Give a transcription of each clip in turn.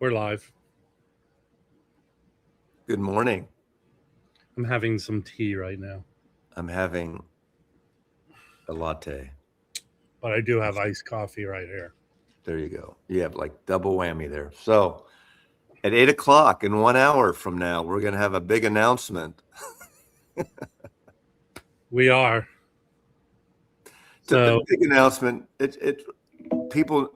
We're live. Good morning. I'm having some tea right now. I'm having a latte. But I do have iced coffee right here. There you go. You have like double whammy there. So at 8 o'clock in 1 hour from now, we're going to have a big announcement. We are. So, big announcement.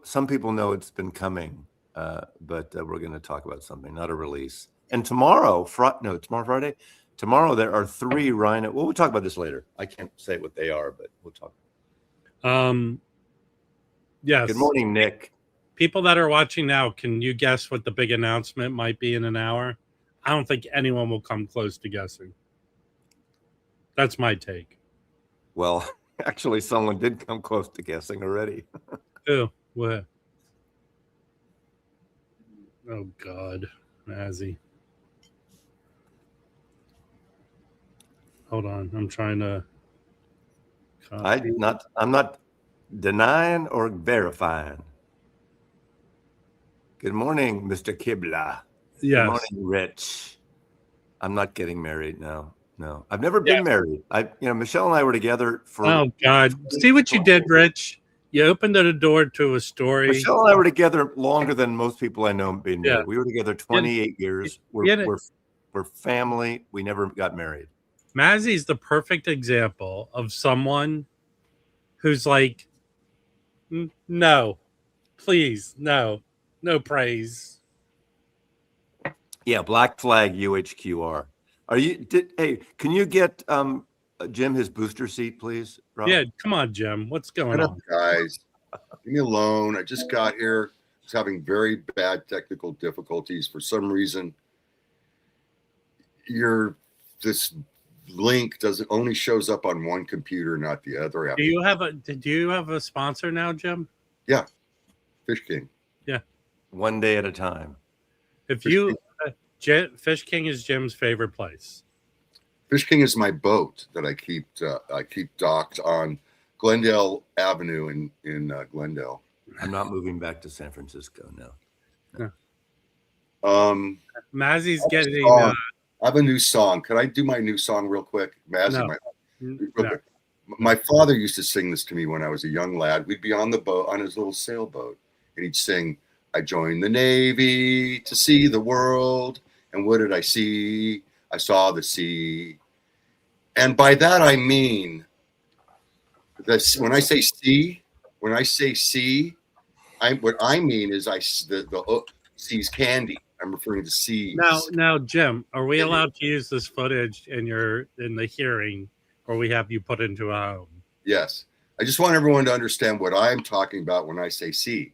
Some people know it's been coming, but we're going to talk about something, not a release. And tomorrow Friday. Tomorrow there are 3 Rhino. Well, we'll talk about this later. I can't say what they are, but we'll talk. Yes. Good morning, Nick. People that are watching now, can you guess what the big announcement might be in an hour? I don't think anyone will come close to guessing. That's my take. Well, actually, someone did come close to guessing already. Who? What? Oh, God. Mazzy. Hold on. I'm trying to... I'm not denying or verifying. Good morning, Mr. Kibla. Yes. Good morning, Rich. I'm not getting married now. No, I've never been married. Michelle and I were together for... Oh, God. See what you did, Rich? You opened the door to a story. Michelle and I were together longer than most people I know being married. We were together 28 years. We're family. We never got married. Mazzy's the perfect example of someone who's like, no, please, no praise. Yeah, Black Flag UHQR. Can you get Jim his booster seat, please? Rob? Yeah, come on, Jim. What's going on? Guys, leave me alone. I just got here. I was having very bad technical difficulties. For some reason, this link only shows up on one computer, not the other. Do you have a sponsor now, Jim? Yeah, Fish King. Yeah, one day at a time. Fish King is Jim's favorite place. Fish King is my boat that I keep docked on Glendale Avenue in Glendale. I'm not moving back to San Francisco now. Mazzy's getting. I have a new song. Can I do my new song real quick? Mazzy, no. My father used to sing this to me when I was a young lad. We'd be on the boat, on his little sailboat, and he'd sing, "I joined the Navy to see the world. And what did I see? I saw the sea." And by that, I mean, when I say sea, what I mean is the sea's candy. I'm referring to seas. Now, Jim, are we allowed to use this footage in the hearing, or we have you put into a home? Yes. I just want everyone to understand what I'm talking about when I say sea.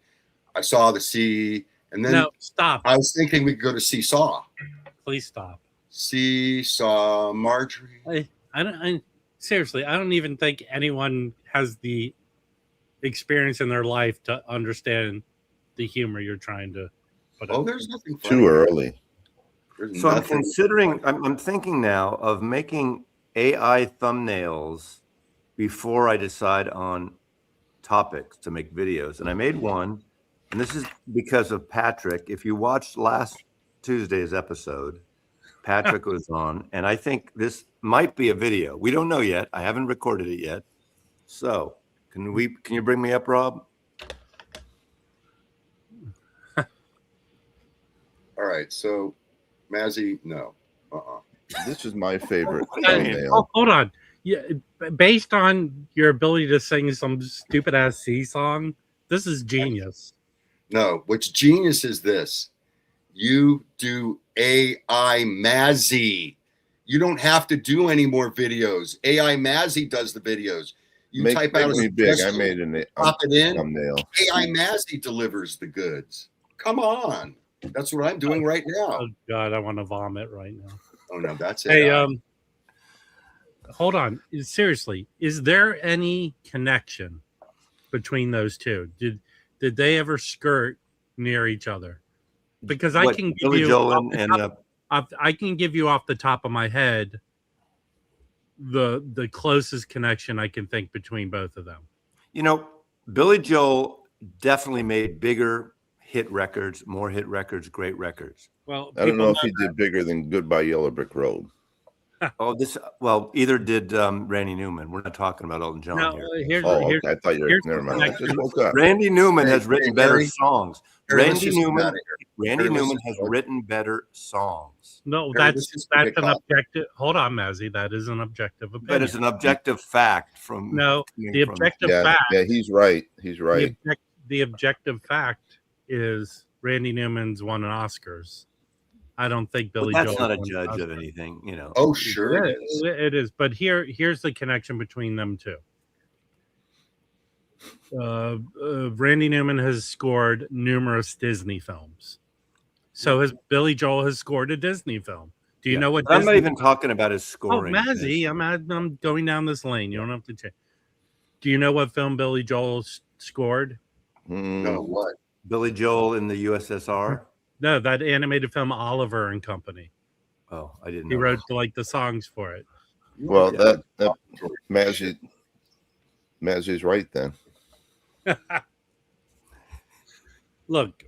I saw the sea, and then stop. I was thinking we could go to Seesaw. Please stop. Seesaw, Marjorie. Seriously, I don't even think anyone has the experience in their life to understand the humor you're trying to put in. There's nothing funny. Too early. So I'm thinking now of making AI thumbnails before I decide on topics to make videos. And I made one, and this is because of Patrick. If you watched last Tuesday's episode, Patrick was on, and I think this might be a video. We don't know yet. I haven't recorded it yet. So can you bring me up, Rob? All right. So Mazzy, no. This is my favorite. Hold on. Yeah, based on your ability to sing some stupid ass sea song, this is genius. No, what's genius is this. You do AI Mazzy. You don't have to do any more videos. AI Mazzy does the videos. You type out me big. I made pop it in. Thumbnail. AI Mazzy delivers the goods. Come on. That's what I'm doing right now. Oh God, I want to vomit right now. Oh no, that's it. Hey, hold on. Seriously, is there any connection between those two? Did they ever skirt near each other? Because I can give you I can give you off the top of my head the closest connection I can think between both of them. Billy Joel definitely made bigger hit records, more hit records, great records. Well, I don't know if people he did bigger than Goodbye Yellow Brick Road. Oh, either did Randy Newman. We're not talking about Elton John now, here. here's Oh, here's okay. I thought you were. here's Never the mind. I just connection. woke up. Randy Newman Hey, has written hey, better Harry. songs. Harry, let's Randy just get Newman, outta here. Randy Harry, let's Newman just has go. written better songs. No, Harry, that's let's just get an caught. objective. Hold on, Mazzy. That is an objective opinion. But it's an objective fact from No, the objective Yeah, fact. yeah, he's right. He's right. The objective fact is Randy Newman's won Oscars. I don't think Billy But that's Joel not a won an judge Oscar. of anything, you know. Oh, sure Yeah, it is. it is. But here's the connection between them two. Randy Newman has scored numerous Disney films. So has Billy Joel has scored a Disney film. Do you know what? But I'm not Disney- even talking about his Oh, scoring. Mazzy, I'm going down this lane. You don't have to change. Do you know what film Billy Joel scored? No, what? Billy Joel in the USSR. No, that animated film Oliver and Company. Oh, I didn't He know. wrote like the songs for it. Well, Yeah. that Mazzy's right then. Look,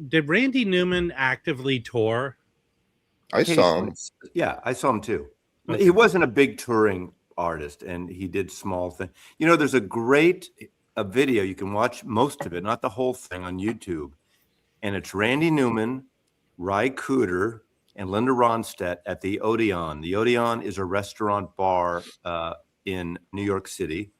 did Randy Newman actively tour? I saw him. Yeah, I saw him too. Okay. He wasn't a big touring artist, and he did small things. You know, there's a video you can watch most of it, not the whole thing, on YouTube, and it's Randy Newman, Ry Cooder, and Linda Ronstadt at the Odeon. The Odeon is a restaurant bar in New York City.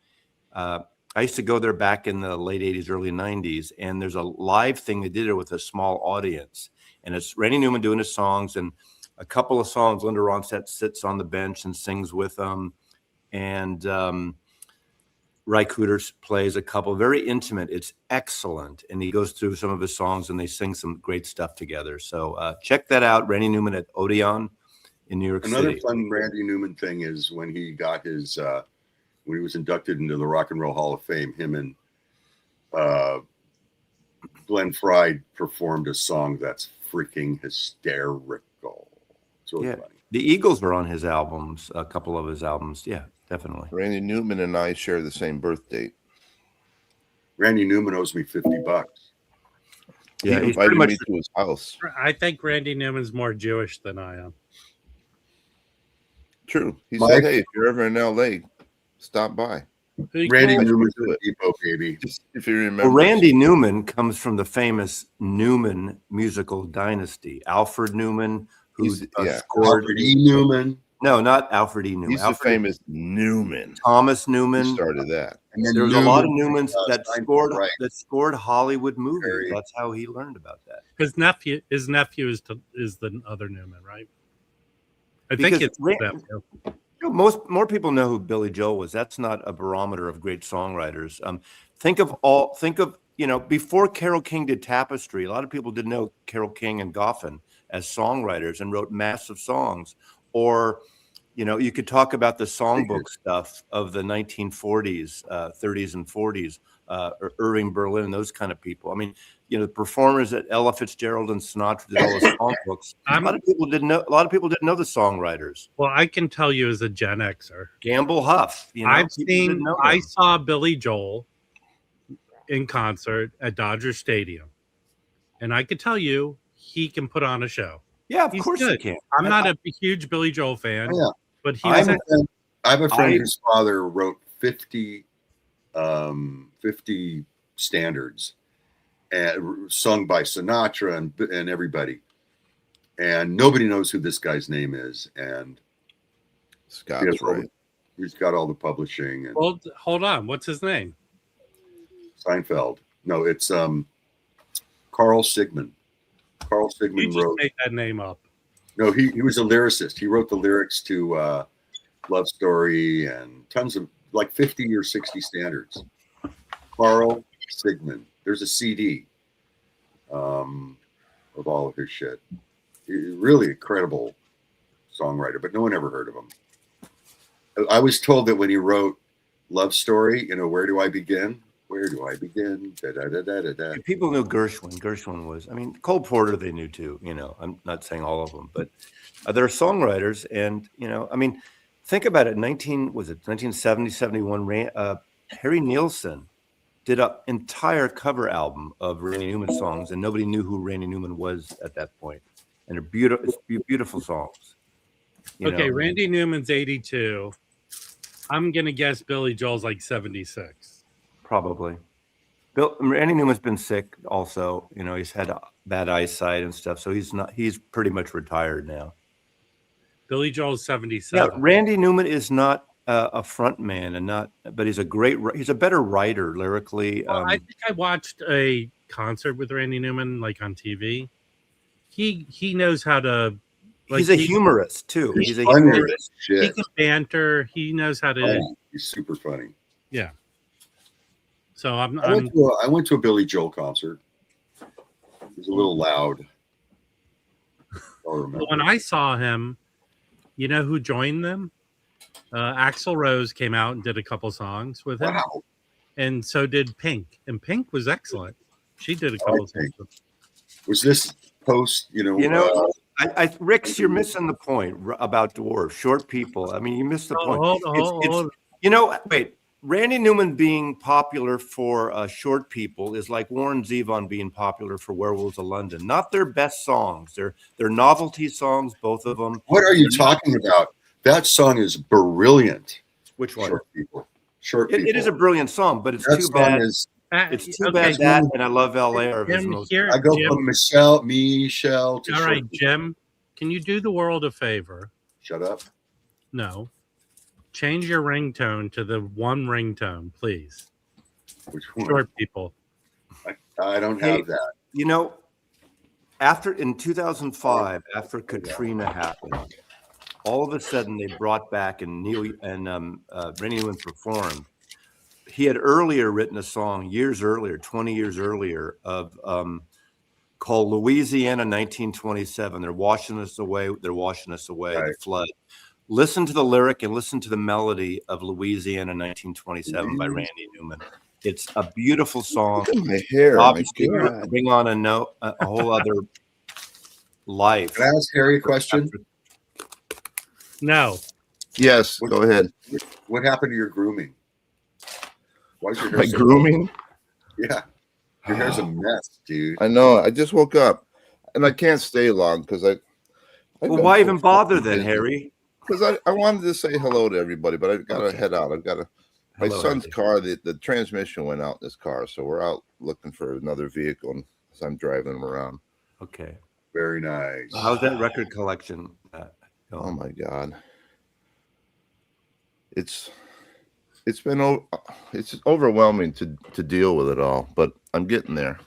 I used to go there back in the late 80s, early 90s, and there's a live thing they did it with a small audience. And it's Randy Newman doing his songs, and a couple of songs, Linda Ronstadt sits on the bench and sings with them. And Ry Cooder plays a couple, very intimate. It's excellent. And he goes through some of his songs, and they sing some great stuff together. So check that out, Randy Newman at Odeon in New York Another City. fun Randy Newman thing is when he got his when he was inducted into the Rock and Roll Hall of Fame, him and Glenn Frey performed a song that's freaking hysterical. It's really funny. The Eagles were on his albums, a couple of his albums. Yeah, definitely. Randy Newman and I share the same birth date. Randy Newman owes me $50. Yeah, He he's pretty invited much me to his house. I think Randy Newman's more Jewish than I am. True. He Mike? said, "Hey, if you're ever in LA, stop by." Randy cool. Newman's Do a it. depot, baby. Just if you remember. Well, Randy Newman comes from the famous Newman musical dynasty. Alfred Newman, who He's- yeah. scored. Alfred E. Newman. No, not Alfred E. Newman. He's the Alfred famous Newman. Thomas He Newman. started that. And then There was a lot of Newman, Newmans that Seinfeld, scored Hollywood movies. Very- That's how he learned about that. His nephew is the other Newman, right? I Because think it's his nephew. You know, more people know who Billy Joel was. That's not a barometer of great songwriters. Think of before Carole King did Tapestry, a lot of people didn't know Carole King and Goffin as songwriters and wrote massive songs. Or, you could talk about the songbook stuff of the 1940s, 30s and 40s, Irving Berlin and those kind of people. I mean, the performers at Ella Fitzgerald and Sinatra did all the songbooks. A lot of people didn't know the songwriters. Well, I can tell you as a Gen Xer, Gamble Huff. I saw Billy Joel in concert at Dodger Stadium, and I could tell you he can put on a show. Yeah, of He's course good. you can. I'm not a huge Billy Joel fan, Yeah. but he I was. have a friend whose father wrote 50 standards and sung by Sinatra and everybody. And nobody knows who this guy's name is. And Scott's right. He's got all the publishing and Well, hold on. What's his name? Seinfeld. No, it's Carl Sigman. Carl You Sigman just wrote. made that name up. No, he was a lyricist. He wrote the lyrics to Love Story and tons of 50 or 60 standards. Carl Sigman. There's a CD of all of his shit. He's really incredible songwriter, but no one ever heard of him. I was told that when he wrote Love Story, Where Do I Begin? Where do I begin? Da, da, da, da, da, da. People knew Gershwin. Gershwin was, Cole Porter they knew too. I'm not saying all of them, but there are songwriters. And, think about it. 1970, 71, Harry Nilsson did an entire cover album of Randy Newman songs, and nobody knew who Randy Newman was at that point. And they're beautiful songs. You Okay, know? Randy Newman's 82. I'm gonna guess Billy Joel's like 76. Probably. Randy Newman's been sick also. You know, he's had bad eyesight and stuff, so he's pretty much retired now. Billy Joel's Yeah, 77. Randy Newman is not a front man, but he's a better writer lyrically. Well, I think I watched a concert with Randy Newman, like on TV. He knows how to. Like, he's a humorist too. He's a funny as humorist. shit. He can banter. He knows how to. Oh, he's super funny. Yeah. So I went to a Billy Joel concert. It was a little loud. When I saw him, you know who joined them? Axl Rose came out and did a couple songs with him. Wow. And so did Pink. And Pink was excellent. She did a couple songs. Was this post, Ricks, you're missing the point about dwarves, short people. I mean, you missed the point. Hold on. You know, wait. Randy Newman being popular for short people is like Warren Zevon being popular for Werewolves of London. Not their best songs. They're novelty songs, both of them. What are you talking about? That song is brilliant. Which one? Short people. Short people. It is a brilliant song, but it's that too bad. It's too bad that and I Love LA are his Jim, most. here, I go Jim. from Michelle to All short right, people. Jim. Can you do the world a favor? Shut up. No. Change your ringtone to the one ringtone, please. Which one? Short people. I don't have that. You know, in 2005, after Katrina happened, all of a sudden they brought back and Randy Newman performed. He had earlier written a song 20 years earlier, called Louisiana 1927. They're washing us away. They're washing us away. Right. The flood. Listen to the lyric and listen to the melody of Louisiana 1927 by Randy Newman. It's a beautiful song. Look at my hair. Obviously, My God. bring on a whole other life. Can I ask Harry a question? No. Yes, go ahead. What happened to your grooming? Why is your hair My so grooming? Yeah. Your hair's a mess, dude. I know. I just woke up, and I can't stay long because Well, why even bother then, Harry? Because I wanted to say hello to everybody, but I've got to head out. My Hello, son's Andy. car, the transmission went out in this car, so we're out looking for another vehicle, and so I'm driving him around. Okay. Very nice. How's that record collection? Oh my God. It's overwhelming to deal with it all, but I'm getting there.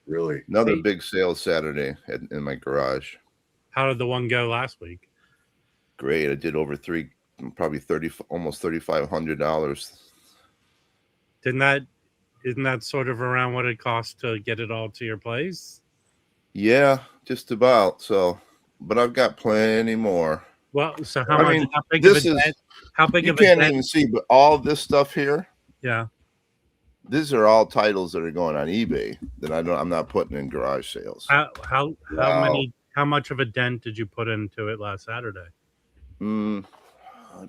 Really? Another big sale Saturday in my garage. How did the one go last week? Great. I did over almost $3,500. Isn't that sort of around what it costs to get it all to your place? Yeah, just about. So, but I've got plenty more. Well, so I mean, how big this of a is- dent? How big You of a can't dent? even see, but all this stuff here, Yeah. these are all titles that are going on eBay that I'm not putting in garage sales. How Wow. how much of a dent did you put into it last Saturday? I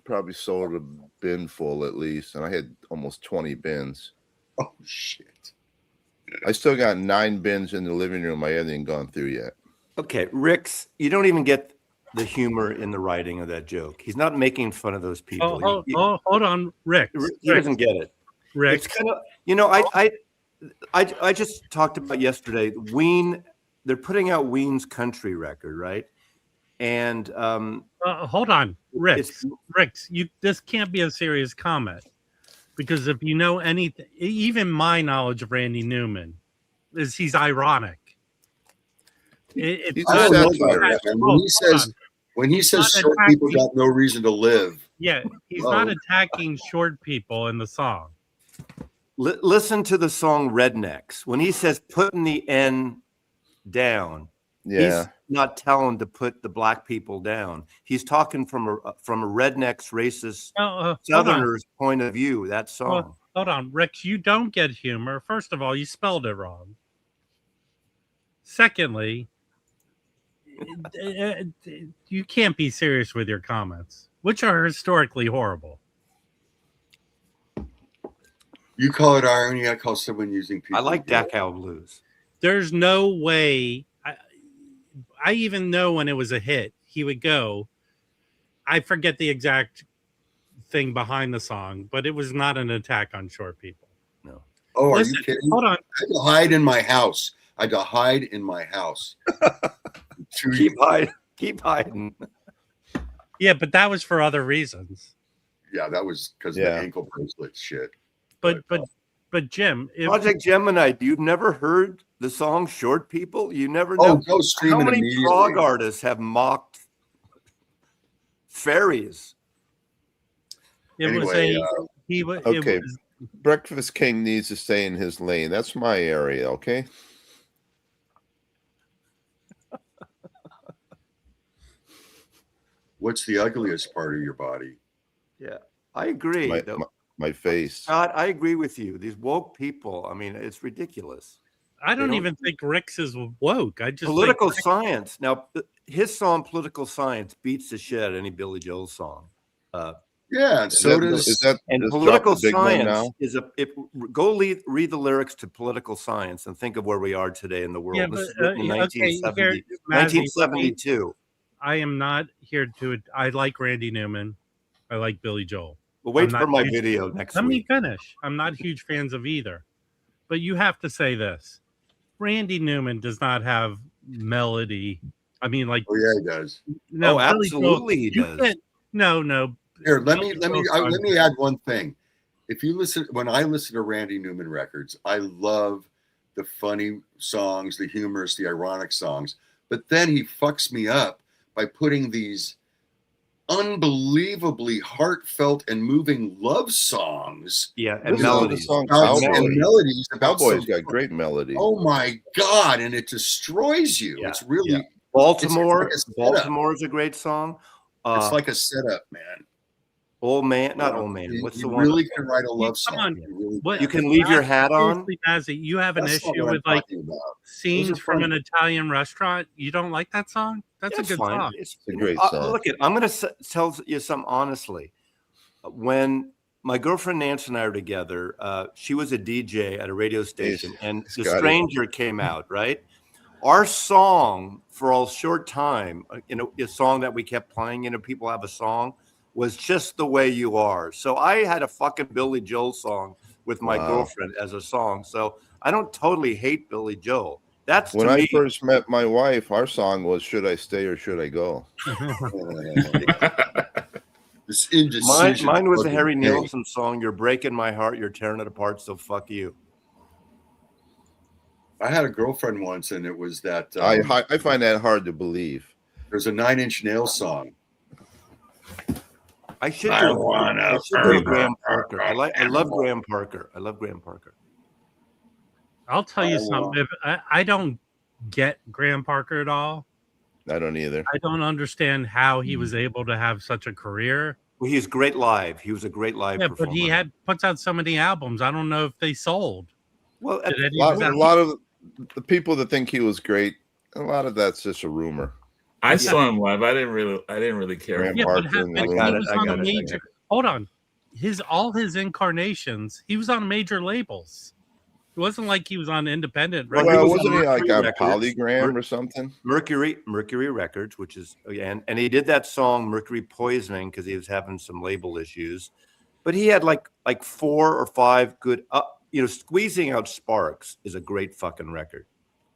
probably sold a bin full at least, and I had almost 20 bins. Oh, shit. I still got 9 bins in the living room I haven't even gone through yet. Okay, Ricks, you don't even get the humor in the writing of that joke. He's not making fun of those people. Hold on, Rick. He doesn't get it. Rick. It's kind of, I just talked about yesterday. They're putting out Ween's country record, right? And Hold on, Rick. This can't be a serious comment because if you know anything, even my knowledge of Randy Newman is he's ironic. He's I a don't know satire. about that, man. When he says not short people attacking- got no reason to live. Yeah, he's Whoa. not attacking short people in the song. listen to the song Rednecks. When he says putting the N down, Yeah. he's not telling to put the black people down. He's talking from a rednecks, racist Southerners' point of view. That song. Hold on, Rick. You don't get humor. First of all, you spelled it wrong. Secondly, you can't be serious with your comments, which are historically horrible. You call it irony. I call someone using people. I like Dachau Blues. There's no way. I even know when it was a hit, he would go. I forget the exact thing behind the song, but it was not an attack on short people. No. Oh, are Listen, you kidding? hold on. I had to hide in my house. I had to hide in my house. Keep hiding. Yeah, but that was for other reasons. Yeah, that was because of the ankle bracelet shit. But Jim, Project Gemini, you've never heard the song "Short People"? You never Oh, know. go stream How it many immediately. prog artists have mocked fairies? it was Anyway, Okay. Breakfast King needs to stay in his lane. That's my area, okay? What's the ugliest part of your body? Yeah, I agree. My face. Scott, I agree with you. These woke people, I mean, it's ridiculous. I don't even think Rick's is woke. I just Political think science. Now, his song "Political Science" beats the shit out of any Billy Joel song. Yeah, and so does and political science is go read the lyrics to Political Science and think of where we are today in the world. Yeah, this but, is in 1972. I am not here to. I like Randy Newman. I like Billy Joel. Well, wait for my video next week. Let me finish. I'm not huge fans of either. But you have to say this. Randy Newman does not have melody. I mean, like, oh yeah, he does. No, absolutely he does. No. Here, let me add one thing. If you listen, when I listen to Randy Newman records, I love the funny songs, the humorous, the ironic songs. But then he fucks me up by putting these unbelievably heartfelt and moving love songs. Yeah, and melodies. Melodies. Cowboys got great melody. Oh my God, and it destroys you. Yeah, it's really Baltimore. Baltimore is a great song. It's like a setup, man. Old man, not old man. What's the one? Really can write a love song. You can leave your hat on. You have an issue with like scenes from an Italian restaurant. You don't like that song? That's a good song. It's a great song. Look, I'm going to tell you something honestly. When my girlfriend Nancy and I were together, she was a DJ at a radio station, and The Stranger came out, right? Our song for a short time, a song that we kept playing, people have a song, was Just the Way You Are. So I had a fucking Billy Joel song with my girlfriend as a song. So I don't totally hate Billy Joel. That's when I first met my wife, our song was Should I Stay or Should I Go? Mine was a Harry Nilsson song, You're Breaking My Heart, You're Tearing It Apart, so fuck you. I had a girlfriend once, and it was that I find that hard to believe. There's a 9 Inch Nails song. I should do Graham Parker. I love Graham Parker. I love Graham Parker. I'll tell you something. I don't get Graham Parker at all. I don't either. I don't understand how he was able to have such a career. Well, he's great live. He was a great live performer. But he puts out so many albums. I don't know if they sold. Well, a lot of the people that think he was great, a lot of that's just a rumor. I saw him live. I didn't really care. Hold on. All his incarnations, he was on major labels. It wasn't like he was on independent records. Well, wasn't he like a Polygram or something? Mercury Records, which is and he did that song Mercury Poisoning because he was having some label issues. But he had like 4 or 5 good Squeezing Out Sparks is a great fucking record.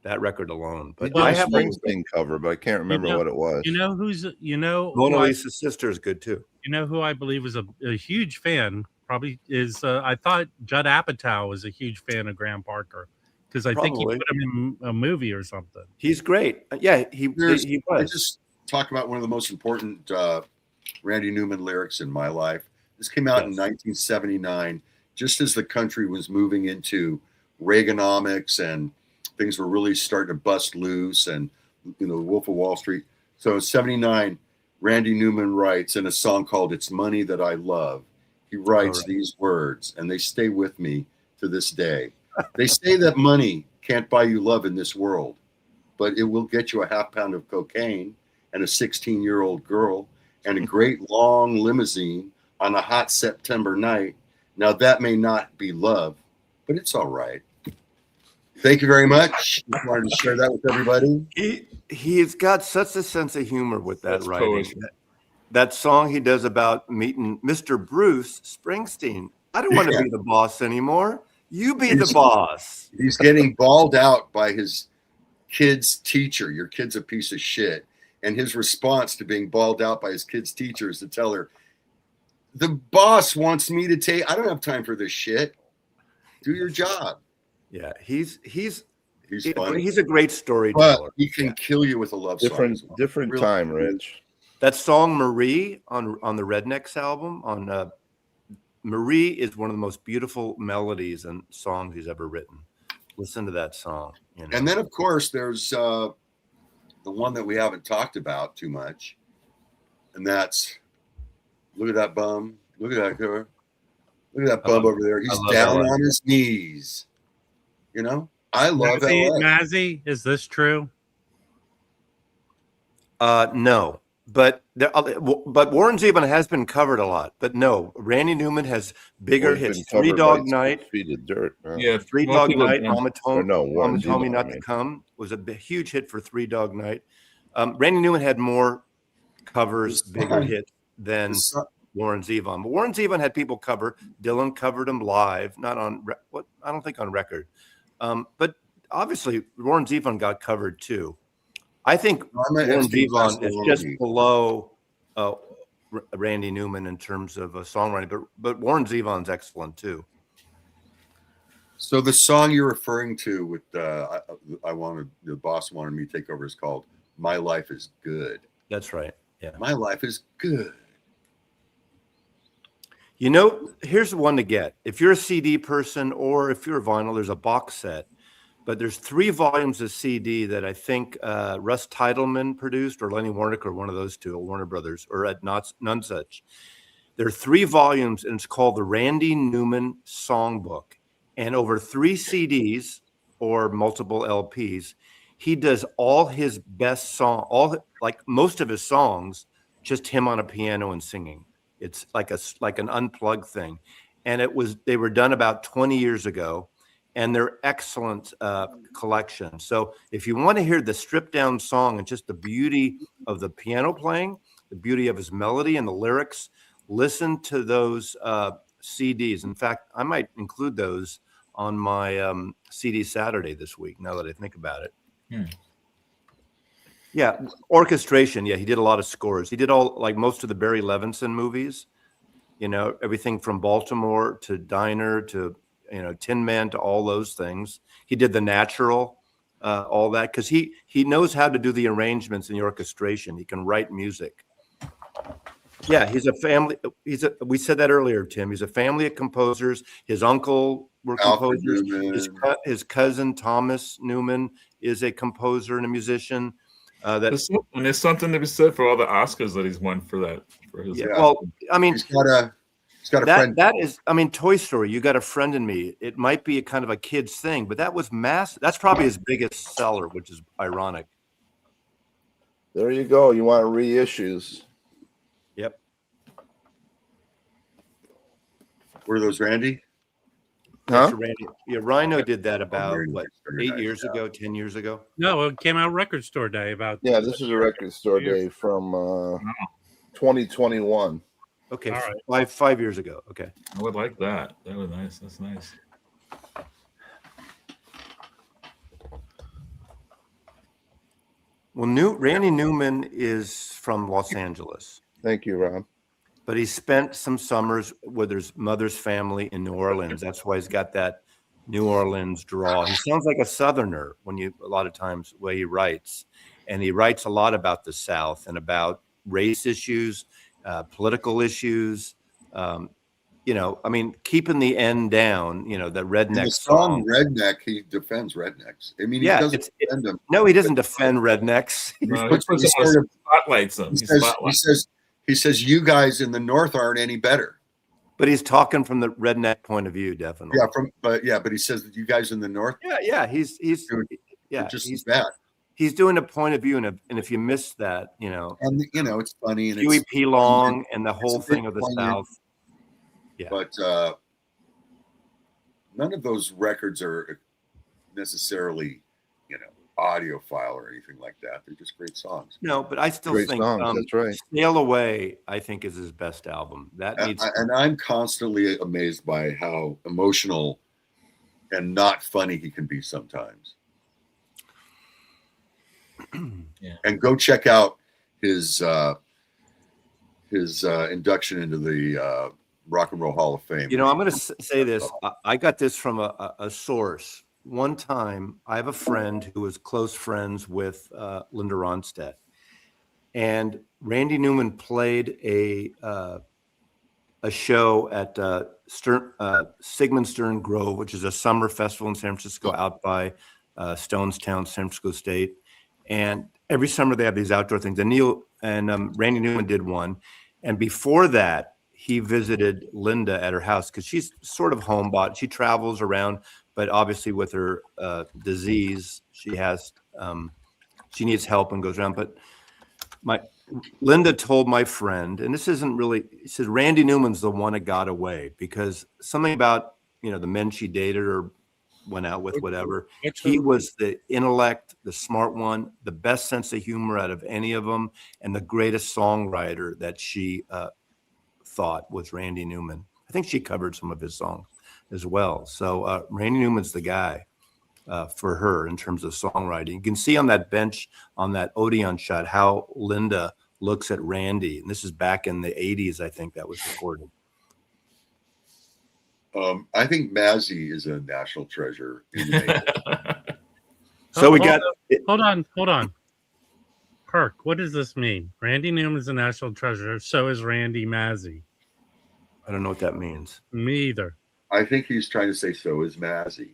That record alone. But I have a Springsteen cover, but I can't remember what it was. Mona Lisa's sister is good too. You know who I believe was a huge fan probably is I thought Judd Apatow was a huge fan of Graham Parker because I think he put him in a movie or something. He's great. Yeah, he was. I just talked about one of the most important Randy Newman lyrics in my life. This came out in 1979, just as the country was moving into Reaganomics and things were really starting to bust loose, and Wolf of Wall Street. So in 79, Randy Newman writes in a song called It's Money That I Love. He writes these words, and they stay with me to this day. They say that money can't buy you love in this world, but it will get you a half pound of cocaine and a 16-year-old girl and a great long limousine on a hot September night. Now that may not be love, but it's all right. Thank you very much. Just wanted to share that with everybody. He's got such a sense of humor with that That's writing. poetry. That song he does about meeting Mr. Bruce Springsteen. I don't want to be the boss anymore. You be the boss. He's getting bawled out by his kid's teacher. Your kid's a piece of shit. And his response to being bawled out by his kid's teacher is to tell her, the boss wants me to take, I don't have time for this shit. Do your job. Yeah, he's funny. He's a great storyteller. But he can kill you with a love song. Different Really. time, Rich. That song Marie on the Rednecks album on Marie is one of the most beautiful melodies and songs he's ever written. Listen to that song. You know? And then, of course, there's the one that we haven't talked about too much, and that's look at that bum, look at that girl, look at that bum over there. He's down on his knees. You know, I love that. Mazzy, is this true? No. But Warren Zevon has been covered a lot. But no, Randy Newman has bigger hits. Three Dog Night. Feet of dirt. Yeah, Three Dog Night. Mama told me not to come was a huge hit for Three Dog Night. Randy Newman had more covers, bigger hits than Warren Zevon. But Warren Zevon had people cover. Dylan covered him live, not on I don't think on record. But obviously Warren Zevon got covered too. I think Warren Zevon is just below Randy Newman in terms of songwriting, but Warren Zevon's excellent too. So the song you're referring to with the boss wanted me to take over is called "My Life Is Good." That's right. Yeah, my life is good. You know, here's one to get if you're a CD person or if you're a vinyl. There's a box set. But there's 3 volumes of CD that I think Russ Titleman produced, or Lenny Warnick, or one of those two, or Warner Brothers, or at none such. There are 3 volumes, and it's called the Randy Newman Songbook. And over 3 CDs or multiple LPs, he does all his best song, like most of his songs, just him on a piano and singing. It's like an unplugged thing, and they were done about 20 years ago. And they're excellent collection. So if you want to hear the stripped down song and just the beauty of the piano playing, the beauty of his melody and the lyrics, listen to those CDs. In fact, I might include those on my CD Saturday this week, now that I think about it. Yeah, Orchestration. Yeah, he did a lot of scores. He did most of the Barry Levinson movies, you know, everything from Baltimore to Diner to Tin Man to all those things. He did The Natural, all that, because he knows how to do the arrangements and the orchestration. He can write music. Yeah, he's a family. We said that earlier, Tim. He's a family of composers. His uncle were composers. His cousin Thomas Newman is a composer and a musician. And there's something to be said for all the Oscars that he's won for that. Well, I mean, he's got a friend. That is, I mean, Toy Story, You Got a Friend in Me. It might be a kind of a kid's thing, but that was massive. That's probably his biggest seller, which is ironic. There you go. You want reissues. Yep. Were those Randy? Huh? Randy. Yeah, Rhino did that about, 8 years ago, 10 years ago? No, it came out Record Store Day about. Yeah, this is a Record Store Day from 2021. Okay, all right. 5 years ago. Okay, I would like that. That was nice. That's nice. Well, Randy Newman is from Los Angeles. Thank you, Rob. But he spent some summers with his mother's family in New Orleans. That's why he's got that New Orleans draw. He sounds like a Southerner a lot of times the way he writes, and he writes a lot about the South and about race issues. Political issues, I mean, keeping the end down, the redneck the song Redneck, he defends rednecks. I mean, he doesn't defend them. No, he doesn't defend rednecks. No, he spotlights them. He says, you guys in the North aren't any better. But he's talking from the redneck point of view, definitely. Yeah, but he says that you guys in the North. Yeah, he's just as bad. He's doing a point of view, and if you miss that, and it's funny, and Huey P. Long and the whole thing of the South. Yeah, but none of those records are necessarily, audiophile or anything like that. They're just great songs. No, but I still Great think songs, that's right. Sail Away, I think, is his best album. That needs. And I'm constantly amazed by how emotional and not funny he can be sometimes. Yeah. And go check out his induction into the Rock and Roll Hall of Fame. I'm going to say this. I got this from a source. One time, I have a friend who was close friends with Linda Ronstadt, and Randy Newman played a show at Sigmund Stern Grove, which is a summer festival in San Francisco out by Stonestown, San Francisco State. And every summer they have these outdoor things. And Randy Newman did one. And before that, he visited Linda at her house because she's sort of homebody. She travels around, but obviously with her disease, she needs help and goes around. But Linda told my friend, and this isn't really, he said, Randy Newman's the one that got away because something about, the men she dated or went out with, whatever. He was the intellect, the smart one, the best sense of humor out of any of them, and the greatest songwriter that she thought was Randy Newman. I think she covered some of his songs as well. So Randy Newman's the guy for her in terms of songwriting. You can see on that bench, on that Odeon shot, how Linda looks at Randy. And this is back in the 80s, I think that was recorded. I think Mazzy is a national treasure. So we got. Hold on. Kirk, what does this mean? Randy Newman's a national treasure. So is Randy Mazzy. I don't know what that means. Me either. I think he's trying to say so is Mazzy.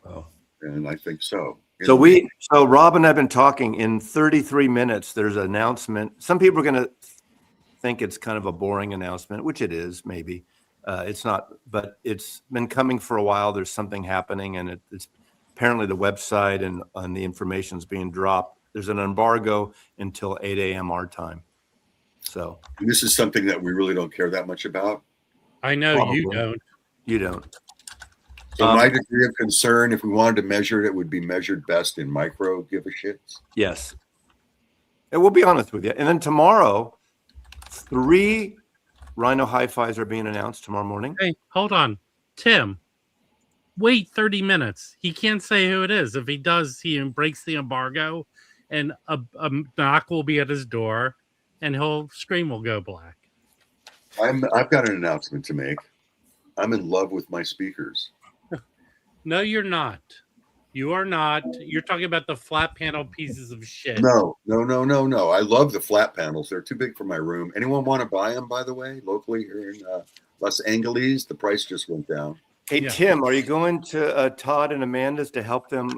Oh. And I think so. So Rob and I have been talking. In 33 minutes, there's an announcement. Some people are going to think it's kind of a boring announcement, which it is, maybe. It's not, but it's been coming for a while. There's something happening, and it's apparently the website and the information is being dropped. There's an embargo until 8 a.m. our time. So this is something that we really don't care that much about. I know Probably. you don't. You don't. So my degree of concern, if we wanted to measure it, it would be measured best in micro give-a-shits. Yes. And we'll be honest with you. And then tomorrow, 3 Rhino Hi-Fis are being announced tomorrow morning. Hey, hold on. Tim, wait 30 minutes. He can't say who it is. If he does, he breaks the embargo, and a knock will be at his door, and screen will go black. I've got an announcement to make. I'm in love with my speakers. No, you're not. You are not. You're talking about the flat panel pieces of shit. No. I love the flat panels. They're too big for my room. Anyone want to buy them, by the way, locally here in Los Angeles? The price just went down. Hey, Tim, are you going to Todd and Amanda's to help them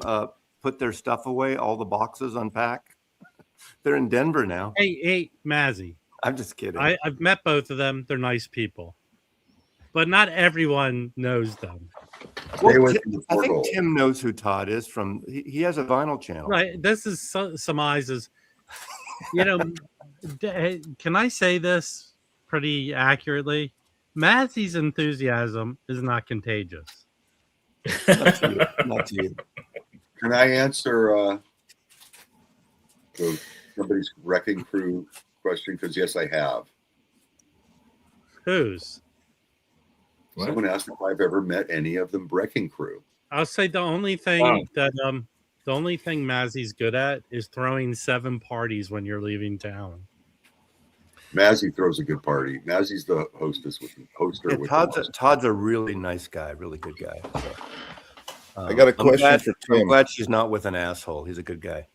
put their stuff away, all the boxes unpack? They're in Denver now. Hey, Mazzy. I'm just kidding. I've met both of them. They're nice people. But not everyone knows them. Well, I think Tim knows who Todd is from. He has a vinyl channel. Right. This is surmises. Can I say this pretty accurately? Mazzy's enthusiasm is not contagious. Not to you. Can I answer somebody's Wrecking Crew question? Because yes, I have. Whose? What? Someone asked if I've ever met any of them Wrecking Crew. I'll say the only thing Mazzy's good at is throwing 7 parties when you're leaving town. Mazzy throws a good party. Mazzy's the hostess with the hoster. Yeah, with Todd's a really nice guy, really good guy. So, I got a question for Tim. I'm glad she's not with an asshole. He's a good guy.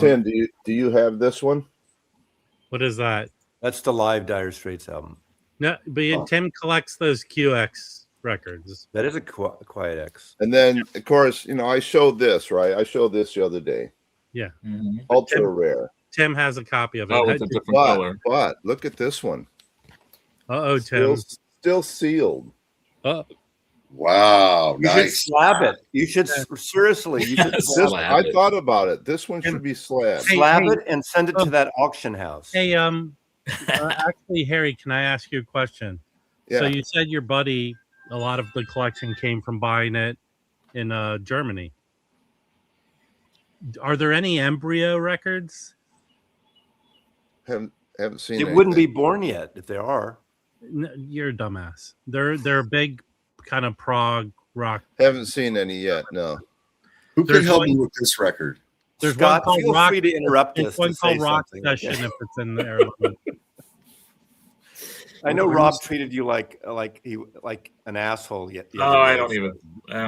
Tim, do you have this one? What is that? That's the live Dire Straits album. No, but Tim collects those QX records. That is a Quiet X. And then, of course, I showed this, right? I showed this the other day. Yeah. Mm-hmm. Ultra rare. Tim has a copy of it. Oh, it's a different color. But look at this one. Tim. Still sealed. Wow, You should nice. slab it. You should seriously. You should I thought about it. This one should be slabbed. slab it and send it to that auction house. Hey, actually, Harry, can I ask you a question? Yeah. So you said your buddy A lot of the collection came from buying it in Germany. Are there any embryo records? Haven't seen. It anything. wouldn't be born yet if there are. You're a dumbass. They're a big kind of prog rock. Haven't seen any yet. No. Who can There's help one- me with this record? There's Scott, one called feel Rock. free to interrupt There's us one to say called Rock something. Session if it's in there. I know Rob treated you like an asshole. Yet Oh, I don't even.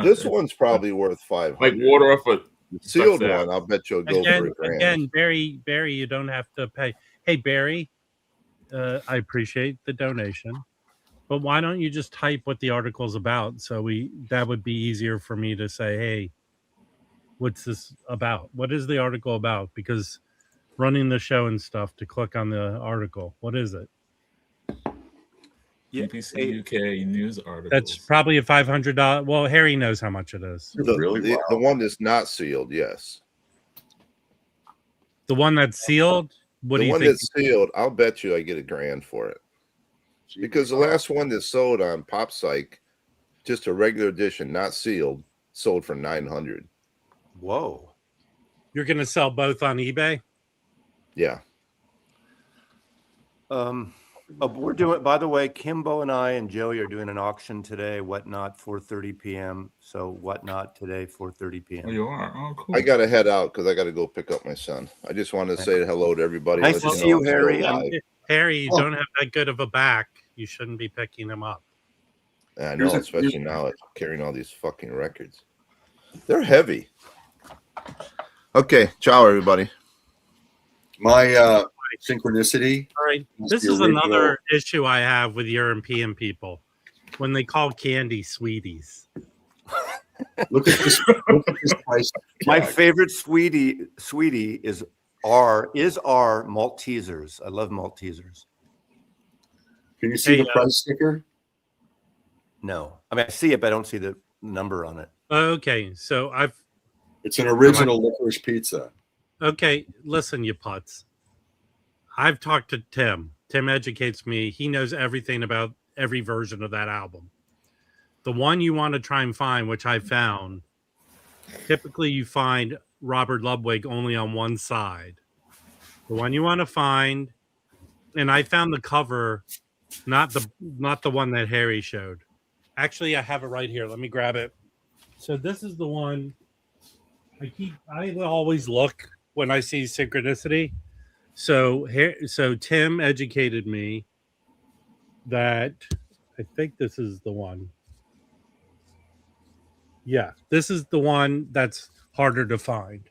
This one's probably worth 500. like water off a Sealed sucks one, ass. I'll bet you'll go for a grand. Again, Barry, you don't have to pay. Hey, Barry, I appreciate the donation, but why don't you just type what the article's about? So that would be easier for me to say, hey, what's this about? What is the article about? Because running the show and stuff to click on the article, what is it? BBC UK news articles. That's probably a $500. Well, Harry knows how much it is. Really? Wow. The one that's not sealed, yes. The one that's sealed. What do The you one think? that's sealed, I'll bet you I get a grand for it. Because the last one that sold on Pop Psych, just a regular edition, not sealed, sold for $900. Whoa. You're going to sell both on eBay? Yeah. We're doing. By the way, Kimbo and I and Joey are doing an auction today. Whatnot, 4:30 p.m. So Whatnot today, 4:30 p.m. Oh, you are. Oh, cool. I got to head out because I got to go pick up my son. I just wanted to say hello to everybody. Nice let to know see you, I'm still Harry. alive. Harry, you don't have that good of a back. You shouldn't be picking him up. I know, especially now carrying all these fucking records. They're heavy. Okay, ciao, everybody. My synchronicity. All right. That's This the is original. another issue I have with European people when they call candy sweeties. Look at this. Look at this price. My tag. favorite sweetie is our Maltesers. I love Maltesers. Can you see Hey, the price sticker? No, I mean I see it, but I don't see the number on it. Okay, so It's an original licorice pizza. okay, listen, you putz. I've talked to Tim. Tim educates me. He knows everything about every version of that album. The one you want to try and find, which I found, typically you find Robert Ludwig only on one side. The one you want to find, and I found the cover, not the one that Harry showed. Actually, I have it right here. Let me grab it. So this is the one I always look when I see synchronicity. So Tim educated me that I think this is the one. Yeah, this is the one that's harder to find.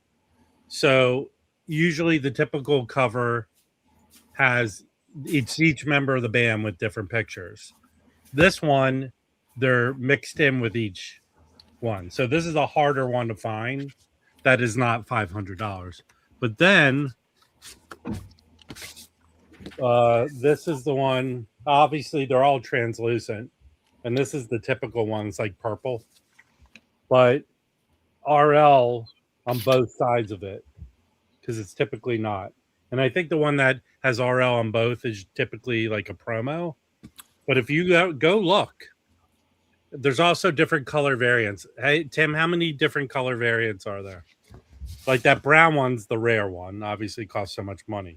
So usually the typical cover has each member of the band with different pictures. This one, they're mixed in with each one. So this is a harder one to find. That is not $500. But then this is the one. Obviously, they're all translucent, and this is the typical ones like purple. But RL on both sides of it because it's typically not. And I think the one that has RL on both is typically like a promo. But if you go look, there's also different color variants. Hey, Tim, how many different color variants are there? Like that brown one's the rare one. Obviously costs so much money.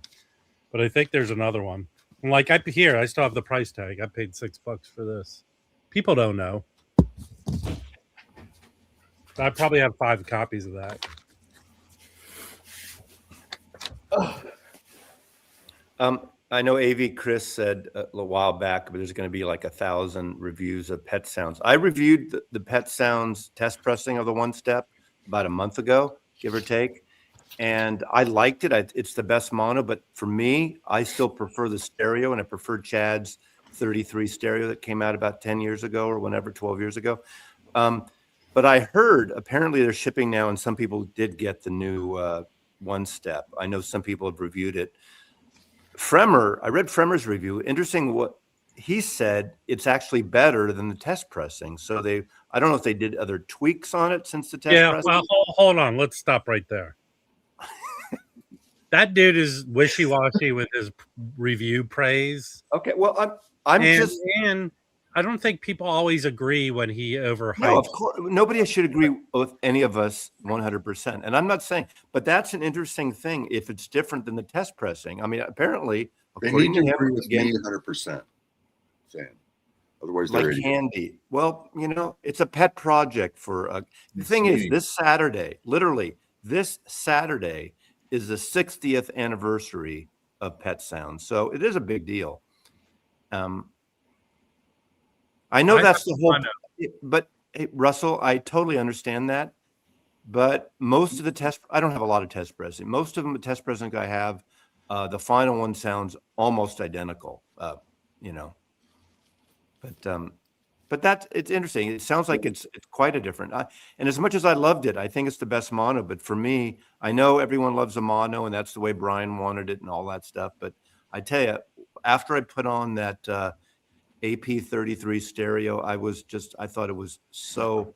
But I think there's another one. And like I still have the price tag. I paid $6 for this. People don't know. I probably have 5 copies of that. I know AV Chris said a little while back, but there's going to be like 1,000 reviews of Pet Sounds. I reviewed the Pet Sounds test pressing of the One Step about a month ago, give or take, and I liked it. It's the best mono, but for me, I still prefer the stereo, and I prefer Chad's 33 stereo that came out about 10 years ago or whenever, 12 years ago. But I heard apparently they're shipping now, and some people did get the new One Step. I know some people have reviewed it. I read Fremer's review. Interesting what he said. It's actually better than the test pressing. So I don't know if they did other tweaks on it since the test pressing. Well, hold on. Let's stop right there. That dude is wishy-washy with his review praise. Okay, well, And I don't think people always agree when he overhypes. No, of course, nobody should agree with any of us 100%. And I'm not saying, but that's an interesting thing if it's different than the test pressing. I mean, apparently, They according need to him, agree with again, me 100%. Sam. Otherwise, like they're idiots. candy. Well, it's a pet project for the thing is, this Saturday, literally this Saturday is the 60th anniversary of Pet Sounds. So it is a big deal. I know that's the whole, but hey, Russell, I totally understand that. But most of the I don't have a lot of test pressing. Most of them, the test pressing I have, the final one sounds almost identical, But it's interesting. It sounds like it's quite a different. And as much as I loved it, I think it's the best mono. But for me, I know everyone loves a mono, and that's the way Brian wanted it and all that stuff. But I tell you, after I put on that AP33 stereo, I thought it was so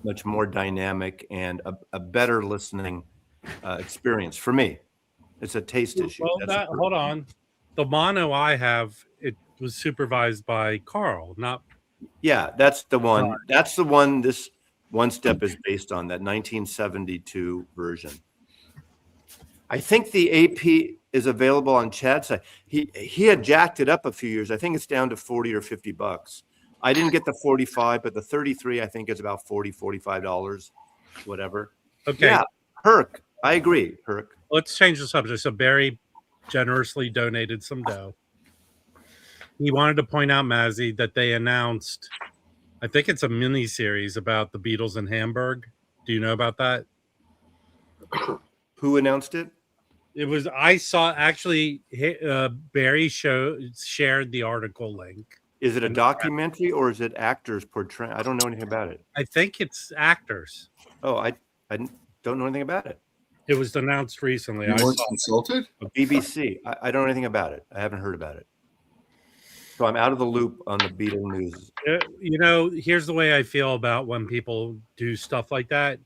much more dynamic and a better listening experience for me. It's a taste issue. Well, hold on. The mono I have, it was supervised by Carl, not. Yeah, that's the one. That's the one this One Step is based on, that 1972 version. I think the AP is available on Chad's side. He had jacked it up a few years. I think it's down to $40 or $50. I didn't get the 45, but the 33 I think is about $45, whatever. Okay. Yeah, Herc. I agree, Herc. Let's change the subject. So Barry generously donated some dough. He wanted to point out, Mazzy, that they announced, I think it's a mini series about the Beatles in Hamburg. Do you know about that? Who announced it? It was, I saw actually, Barry shared the article link. Is it a documentary or is it actors portraying? I don't know anything about it. I think it's actors. Oh, I don't know anything about it. It was announced recently. You weren't consulted? BBC. I don't know anything about it. I haven't heard about it. So I'm out of the loop on the Beatle news. Here's the way I feel about when people do stuff like that.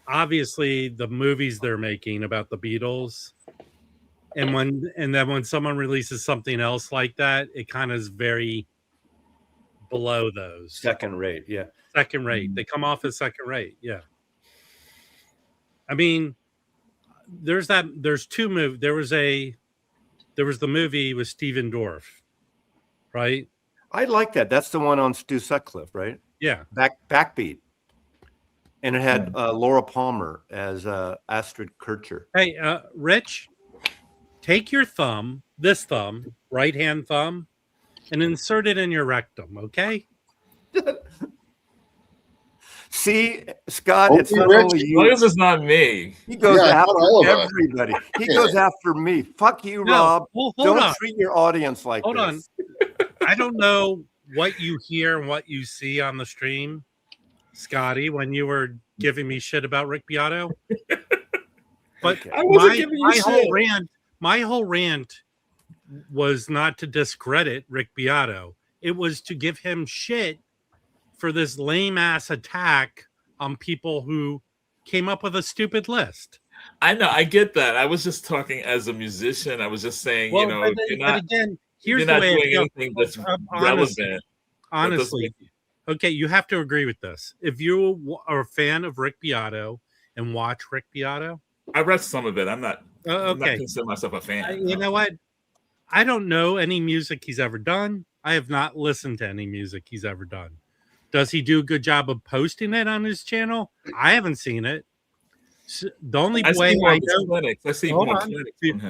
Obviously, the movies they're making about the Beatles, and then when someone releases something else like that, it kind of is very below those. Second rate, yeah. Second rate. They come off as second rate, yeah. I mean, there's two movies. There was the movie with Stephen Dorff, right? I like that. That's the one on Stu Sutcliffe, right? Yeah. Backbeat. And it had Laura Palmer as Astrid Kircher. Hey, Rich, take your thumb, this thumb, right-hand thumb, and insert it in your rectum, okay? See, Scott, it's not only you. This is not me. He goes after everybody. He goes after me. Fuck you, Rob. Don't treat your audience like this. Hold on. I don't know what you hear and what you see on the stream, Scotty, when you were giving me shit about Rick Beato. But I wasn't giving you shit. My whole rant was not to discredit Rick Beato. It was to give him shit for this lame ass attack on people who came up with a stupid list. I know, I get that. I was just talking as a musician. I was just saying, you're not doing anything that's relevant. Honestly, okay, you have to agree with this. If you are a fan of Rick Beato and watch Rick Beato, I read some of it. I'm not okay. Consider myself a fan. You know what? I don't know any music he's ever done. I have not listened to any music he's ever done. Does he do a good job of posting it on his channel? I haven't seen it. The only way I know,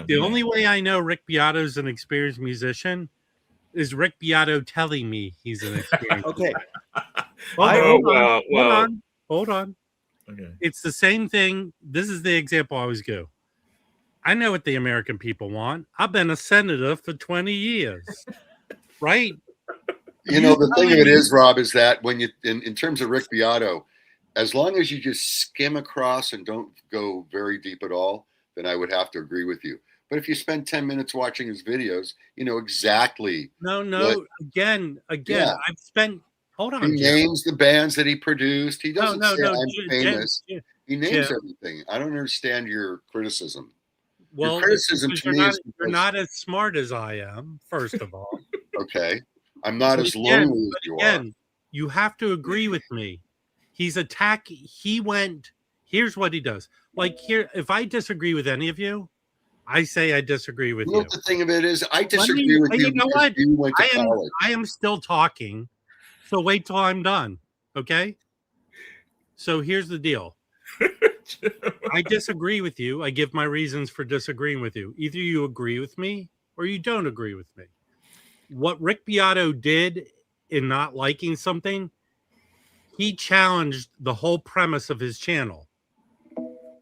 the only way I know Rick Beato is an experienced musician is Rick Beato telling me he's an experienced. Okay. Hold on. Okay. It's the same thing. This is the example I always go. I know what the American people want. I've been a senator for 20 years. Right? The thing of it is, Rob, is that when you, in terms of Rick Beato, as long as you just skim across and don't go very deep at all, then I would have to agree with you. But if you spend 10 minutes watching his videos, you know exactly. No. Again, yeah. I've spent. Hold on. He names the bands that he produced. He doesn't say I'm famous. Jim, he names everything. I don't understand your criticism. Well, your criticism to me is you're not as smart as I am. First of all. Okay. I'm not But as again- lonely as but you are. again, you have to agree with me. He's attacking. He went. Here's what he does. Like here, if I disagree with any of you, I say I disagree with You know you. what the thing of it is? I Let disagree me- with you you know because what? you went to college. I am still talking, so wait till I'm done. Okay. So here's the deal. I disagree with you. I give my reasons for disagreeing with you. Either you agree with me or you don't agree with me. What Rick Beato did in not liking something, he challenged the whole premise of his channel.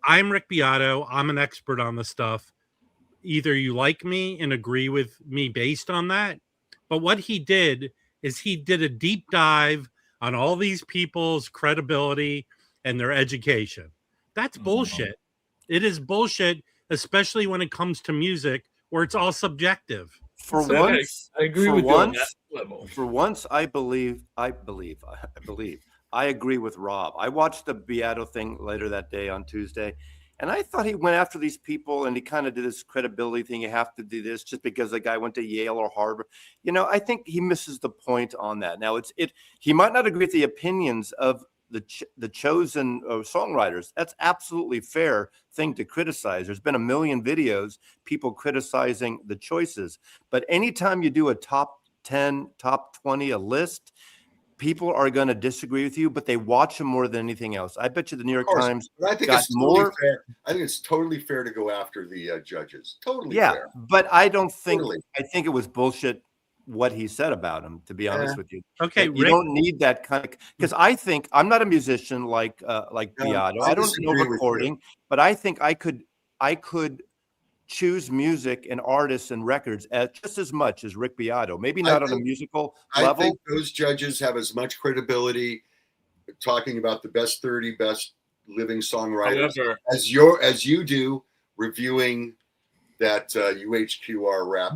I'm Rick Beato. I'm an expert on the stuff. Either you like me and agree with me based on that. But what he did is he did a deep dive on all these people's credibility and their education. That's bullshit. It is bullshit, especially when it comes to music where it's all subjective. For So once, I agree for with you on once, that level. For once, I agree with Rob. I watched the Beato thing later that day on Tuesday, and I thought he went after these people and he kind of did this credibility thing. You have to do this just because the guy went to Yale or Harvard. You know, I think he misses the point on that. Now, he might not agree with the opinions of the chosen songwriters. That's absolutely fair thing to criticize. There's been a million videos, people criticizing the choices. But anytime you do a top 10, top 20, a list, people are going to disagree with you, but they watch them more than anything else. I bet you the New York Times But I think got it's totally more. fair. I think it's totally fair to go after the judges. Totally Yeah, fair. but I don't think, Totally. I think it was bullshit what he said about him, to be honest with you. Okay, That you Rick, don't need that kind of, because I think I'm not a musician like Beato. I I don't know disagree with you. recording, but I think I could choose music and artists and records just as much as Rick Beato. Maybe not on a musical I level. think those judges have as much credibility talking about the best 30 best living songwriters However, as you do reviewing that UHQR rap.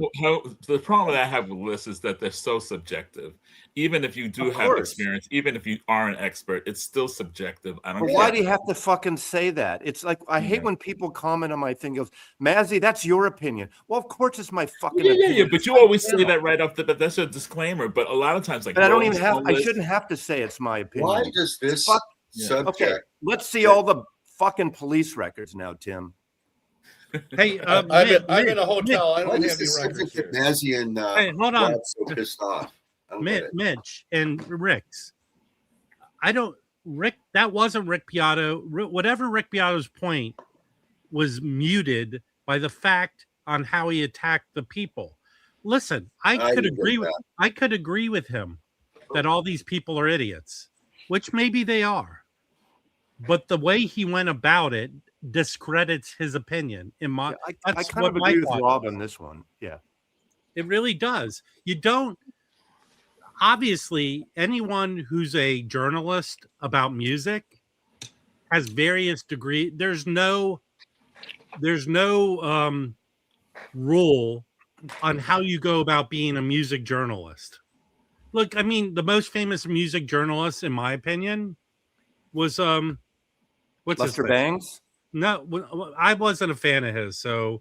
the problem that I have with lists is that they're so subjective. Even if you do Of have course. experience, even if you are an expert, it's still subjective. I don't But care. why do you have to fucking say that? It's like, I hate when people comment on my thing, goes, Mazzy, that's your opinion. Well, of course it's my fucking Yeah, opinion. but you always say that right off the bat. That's a disclaimer. But a lot of times, like, But I don't Rolling even have, Stone I lists- shouldn't have to say it's my opinion. Why does this Fuck. subject? Okay, let's see all the fucking police records now, Tim. hey, I'm in a hotel. I Why don't does have any this records subject here. get Mazzy and Hey, hold on. Rob so pissed off? I don't get it. Mitch and Rick's. Rick, that wasn't Rick Beato. Whatever Rick Beato's point was muted by the fact on how he attacked the people. Listen, I could didn't agree get with that. I could agree with him that all these people are idiots, which maybe they are. But the way he went about it discredits his opinion. I that's kind of what my agree with thought Rob is. on this one. Yeah. It really does. You don't. Obviously, anyone who's a journalist about music has various degrees. There's no rule on how you go about being a music journalist. Look, I mean, the most famous music journalist, in my opinion, was what's Lester his name? Bangs? No, I wasn't a fan of his, so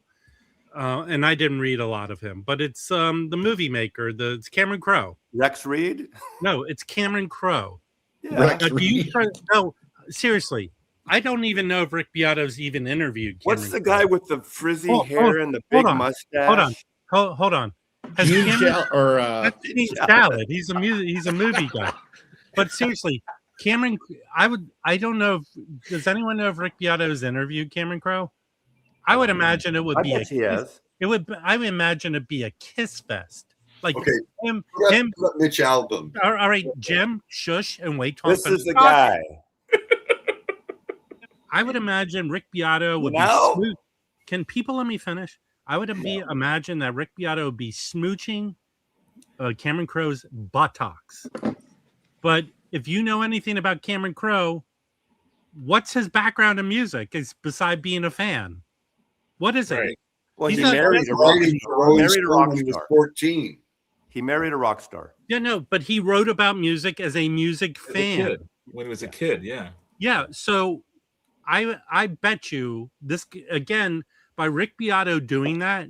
and I didn't read a lot of him. But it's the movie maker. It's Cameron Crowe. Rex Reed? No, it's Cameron Crowe. Yeah. Rex Reed. No, seriously, I don't even know if Rick Beato's even interviewed. What's Cameron the Crowe. guy with the frizzy hair and the big hold on, mustache? Hold on. Has Gene Cameron, Shal- or that's Gene Shalit. He's a movie guy. But seriously, Cameron, I don't know if, does anyone know if Rick Beato's interviewed Cameron Crowe? I would imagine it would I be bet he has. I would imagine it'd be a kiss fest. Like Okay. him. Let Mitch album. All right, Jim, shush and wait till I'm This is finished the talking. guy. I would imagine Rick Beato would be smooth. Can people let me finish? I would imagine that Rick Beato would be smooching Cameron Crowe's buttocks. But if you know anything about Cameron Crowe, what's his background in music? Is beside being a fan? What is it? Right. Well, He's he not- married a rock Writing star. Rolling Married a Stone rock when he was star. 14. He married a rock star. Yeah, no, but he wrote about music as a music As a fan. kid, when he was a kid, yeah. Yeah, so I bet you this again by Rick Beato doing that.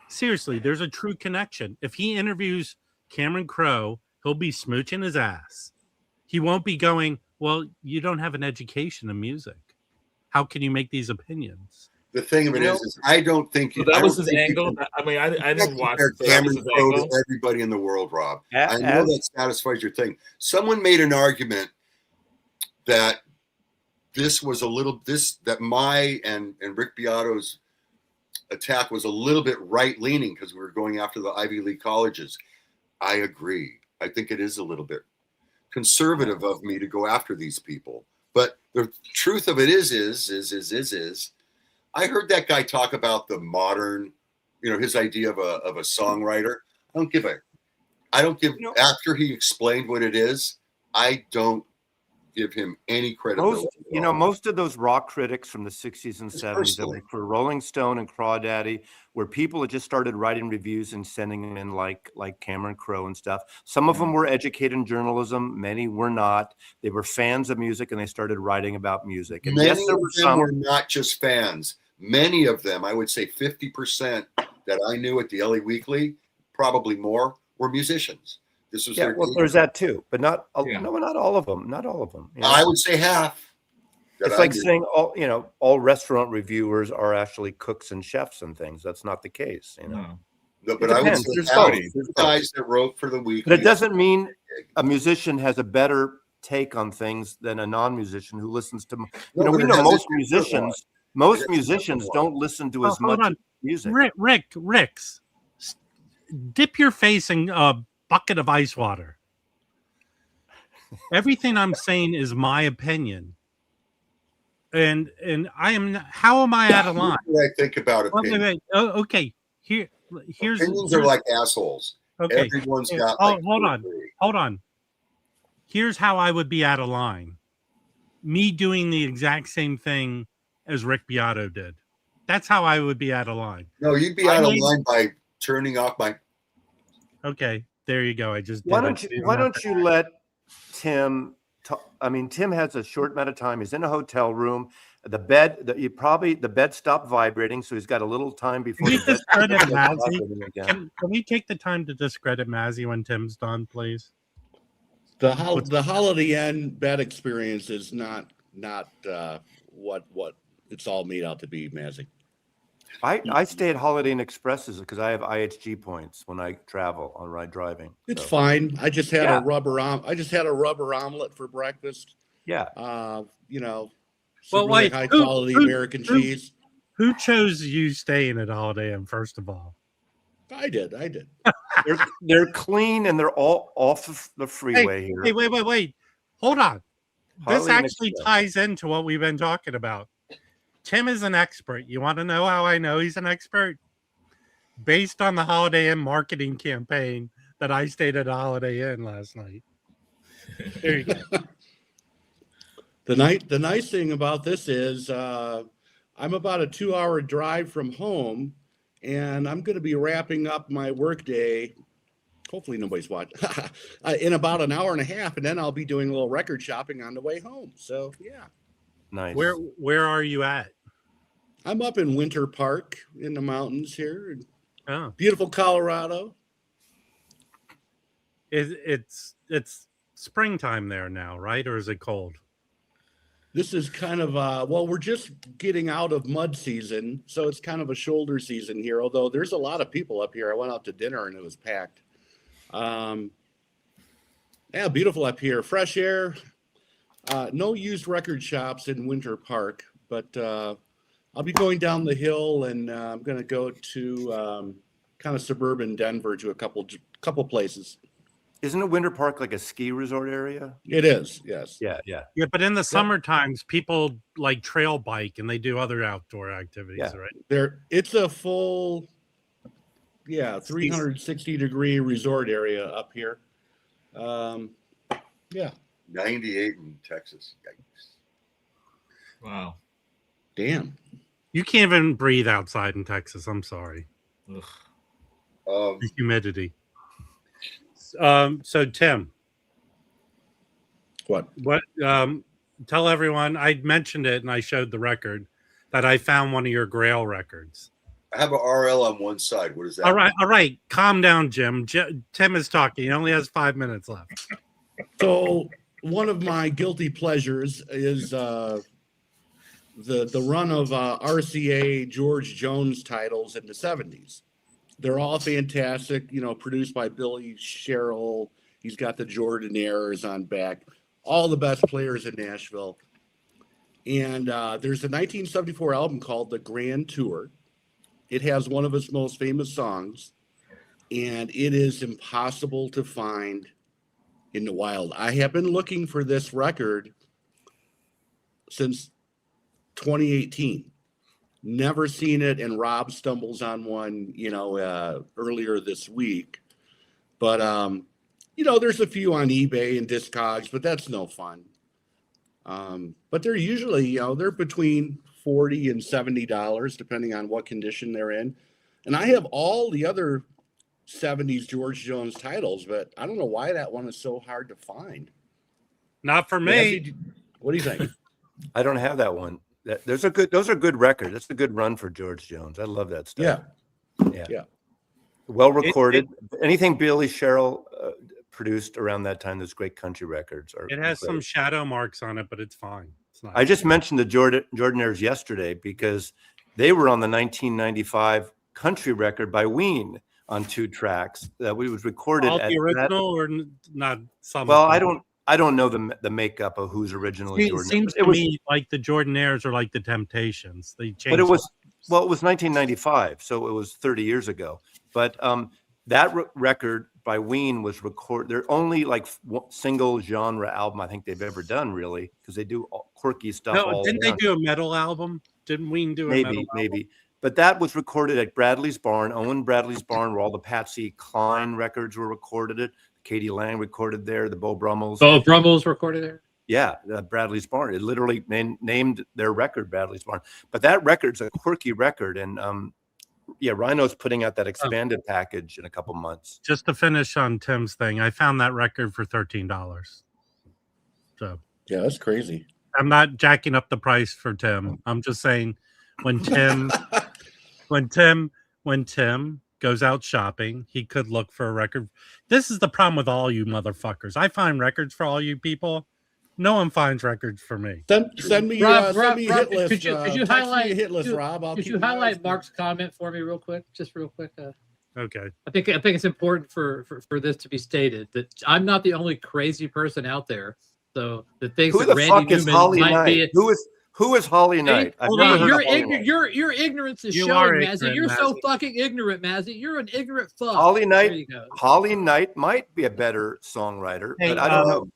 Seriously, there's a true connection. If he interviews Cameron Crowe, he'll be smooching his ass. He won't be going, well, you don't have an education in music. How can you make these opinions? The thing of it is I don't think So that I was don't his think you angle. can- I mean, I didn't watch compare it. So that was Cameron his Crowe angle. to everybody in the world, Rob. A- I know as- that satisfies your thing. Someone made an argument that that my and Rick Beato's attack was a little bit right leaning because we were going after the Ivy League colleges. I agree. I think it is a little bit conservative of me to go after these people. But the truth of it is I heard that guy talk about the modern, his idea of a songwriter. I don't give after he explained what it is, I don't give him any credibility. Most of those rock critics from the 60s and 70s that were for Rolling Stone and Crawdaddy, where people had just started writing reviews and sending them in like Cameron Crowe and stuff. Some of them were educated in journalism. Many were not. They were fans of music and they started writing about music. And many yes, there of were them some were not just fans. Many of them, I would say 50% that I knew at the LA Weekly, probably more, were musicians. This was there's that too, but not Yeah. not all of them. Not all of them. I would say half. It's like saying all restaurant reviewers are actually cooks and chefs and things. That's not the case, No. No, but I would depends. say There's half. both. There's guys that wrote for the Weekly. But it doesn't mean a musician has a better take on things than a non-musician who listens to. No, but we it know has most a different musicians. one. Most It has a musicians different one. don't listen to as hold much on. music. Ricks, dip your face in a bucket of ice water. Everything I'm saying is my opinion, and I am. How am I out of line? Here's what I think about opinions. Wait. Oh, okay. Here's Opinions are like assholes. okay. Everyone's Yeah. got. Oh, like hold two or on. three. Hold on. Here's how I would be out of line. Me doing the exact same thing as Rick Beato did. That's how I would be out of line. No, you'd be out of line by turning off my. Okay, there you go. I just Why did it. don't you let Tim? Tim has a short amount of time. He's in a hotel room. The bed stopped vibrating, so he's got a little time before. Can we the bed discredit stops Mazzy? vibrating again. Can we take the time to discredit Mazzy when Tim's done, please? The Holiday Inn bed experience is not what it's all made out to be, Mazzy. I stay at Holiday Inn Expresses because I have IHG points when I travel on ride driving. It's So, fine. I just had Yeah. a rubber omelet for breakfast. yeah. Some Well, really wait, high who- quality who- American who- cheese. Who chose you staying at Holiday Inn, first of all? I did. They're clean and they're all off of the freeway here. Hey, wait. Hold on. This Holiday Inn actually Express. ties into what we've been talking about. Tim is an expert. You want to know how I know he's an expert? Based on the Holiday Inn marketing campaign that I stayed at a Holiday Inn last night. There you go. The nice thing about this is I'm about a 2-hour drive from home, and I'm going to be wrapping up my workday. Hopefully nobody's watching in about an hour and a half, and then I'll be doing a little record shopping on the way home. So yeah, Nice. Where are you at? I'm up in Winter Park in the mountains here, in Oh, beautiful Colorado. it's springtime there now, right? Or is it cold? This is kind of we're just getting out of mud season, so it's kind of a shoulder season here. Although there's a lot of people up here. I went out to dinner and it was packed. Yeah, beautiful up here. Fresh air. No used record shops in Winter Park, but I'll be going down the hill and I'm going to go to kind of suburban Denver to a couple places. Isn't a Winter Park like a ski resort area? It is, yes. Yeah. Yeah, but in the summer times, people like trail bike and they do other outdoor activities, Yeah. right? It's a full, 360-degree resort area up here. Yeah. 98 in Texas. Yikes. Wow. Damn. You can't even breathe outside in Texas. I'm sorry. Ugh. The humidity. So Tim, What? tell everyone, I mentioned it and I showed the record that I found one of your Grail records. have a RL on one side. What is that? All right. Calm down, Jim. Tim is talking. He only has 5 minutes left. So one of my guilty pleasures is the run of RCA George Jones titles in the 70s. They're all fantastic, produced by Billy Sherrill. He's got the Jordanaires on back, all the best players in Nashville. And there's a 1974 album called The Grand Tour. It has one of his most famous songs, and it is impossible to find in the wild. I have been looking for this record since 2018. Never seen it, and Rob stumbles on one, earlier this week. But there's a few on eBay and Discogs, but that's no fun. But they're usually, they're between $40 and $70, depending on what condition they're in. And I have all the other 70s George Jones titles, but I don't know why that one is so hard to find. Not for me. What do you think? I don't have that one. Those are good records. That's a good run for George Jones. I love that stuff. Yeah. Well recorded. Anything Billy Sherrill produced around that time, those great country records are. It has great. some shadow marks on it, but it's fine. It's not. I just mentioned the Jordanaires yesterday because they were on the 1995 country record by Ween on 2 tracks that was recorded all at the original or not some. Well, I don't know the makeup of who's originally Jordan. It seems to me like the Jordanaires are like the Temptations. They changed. But it was 1995, so it was 30 years ago. But that record by Ween was recorded. They're only like single genre album I think they've ever done, really, because they do quirky stuff. No, didn't they do a metal album? Didn't Ween do a metal album? Maybe. But that was recorded at Bradley's Barn, Owen Bradley's Barn, where all the Patsy Cline records were recorded. Katie Lang recorded there. The Beau Brummels. Beau Brummels recorded there. Yeah, Bradley's Barn. It literally named their record Bradley's Barn. But that record's a quirky record, and Rhino's putting out that expanded package in a couple months. Just to finish on Tim's thing, I found that record for $13. So yeah, that's crazy. I'm not jacking up the price for Tim. I'm just saying when Tim goes out shopping, he could look for a record. This is the problem with all you motherfuckers. I find records for all you people. No one finds records for me. Send me Rob, a hit list. Could you highlight a hit list, Rob? Could you highlight Mark's comment for me real quick? Just real quick. Okay. I think it's important for this to be stated that I'm not the only crazy person out there. So the things Who that the Randy fuck is Newman Holly might Knight? be. Who is Holly Knight? I've never heard of Holly Knight. Your ignorance is You showing, are Mazzy. ignorant, You're so Mazzy. fucking ignorant, Mazzy. You're an ignorant fuck. Holly Knight. There you go. Holly Knight might be a better songwriter, Hey, but I don't know.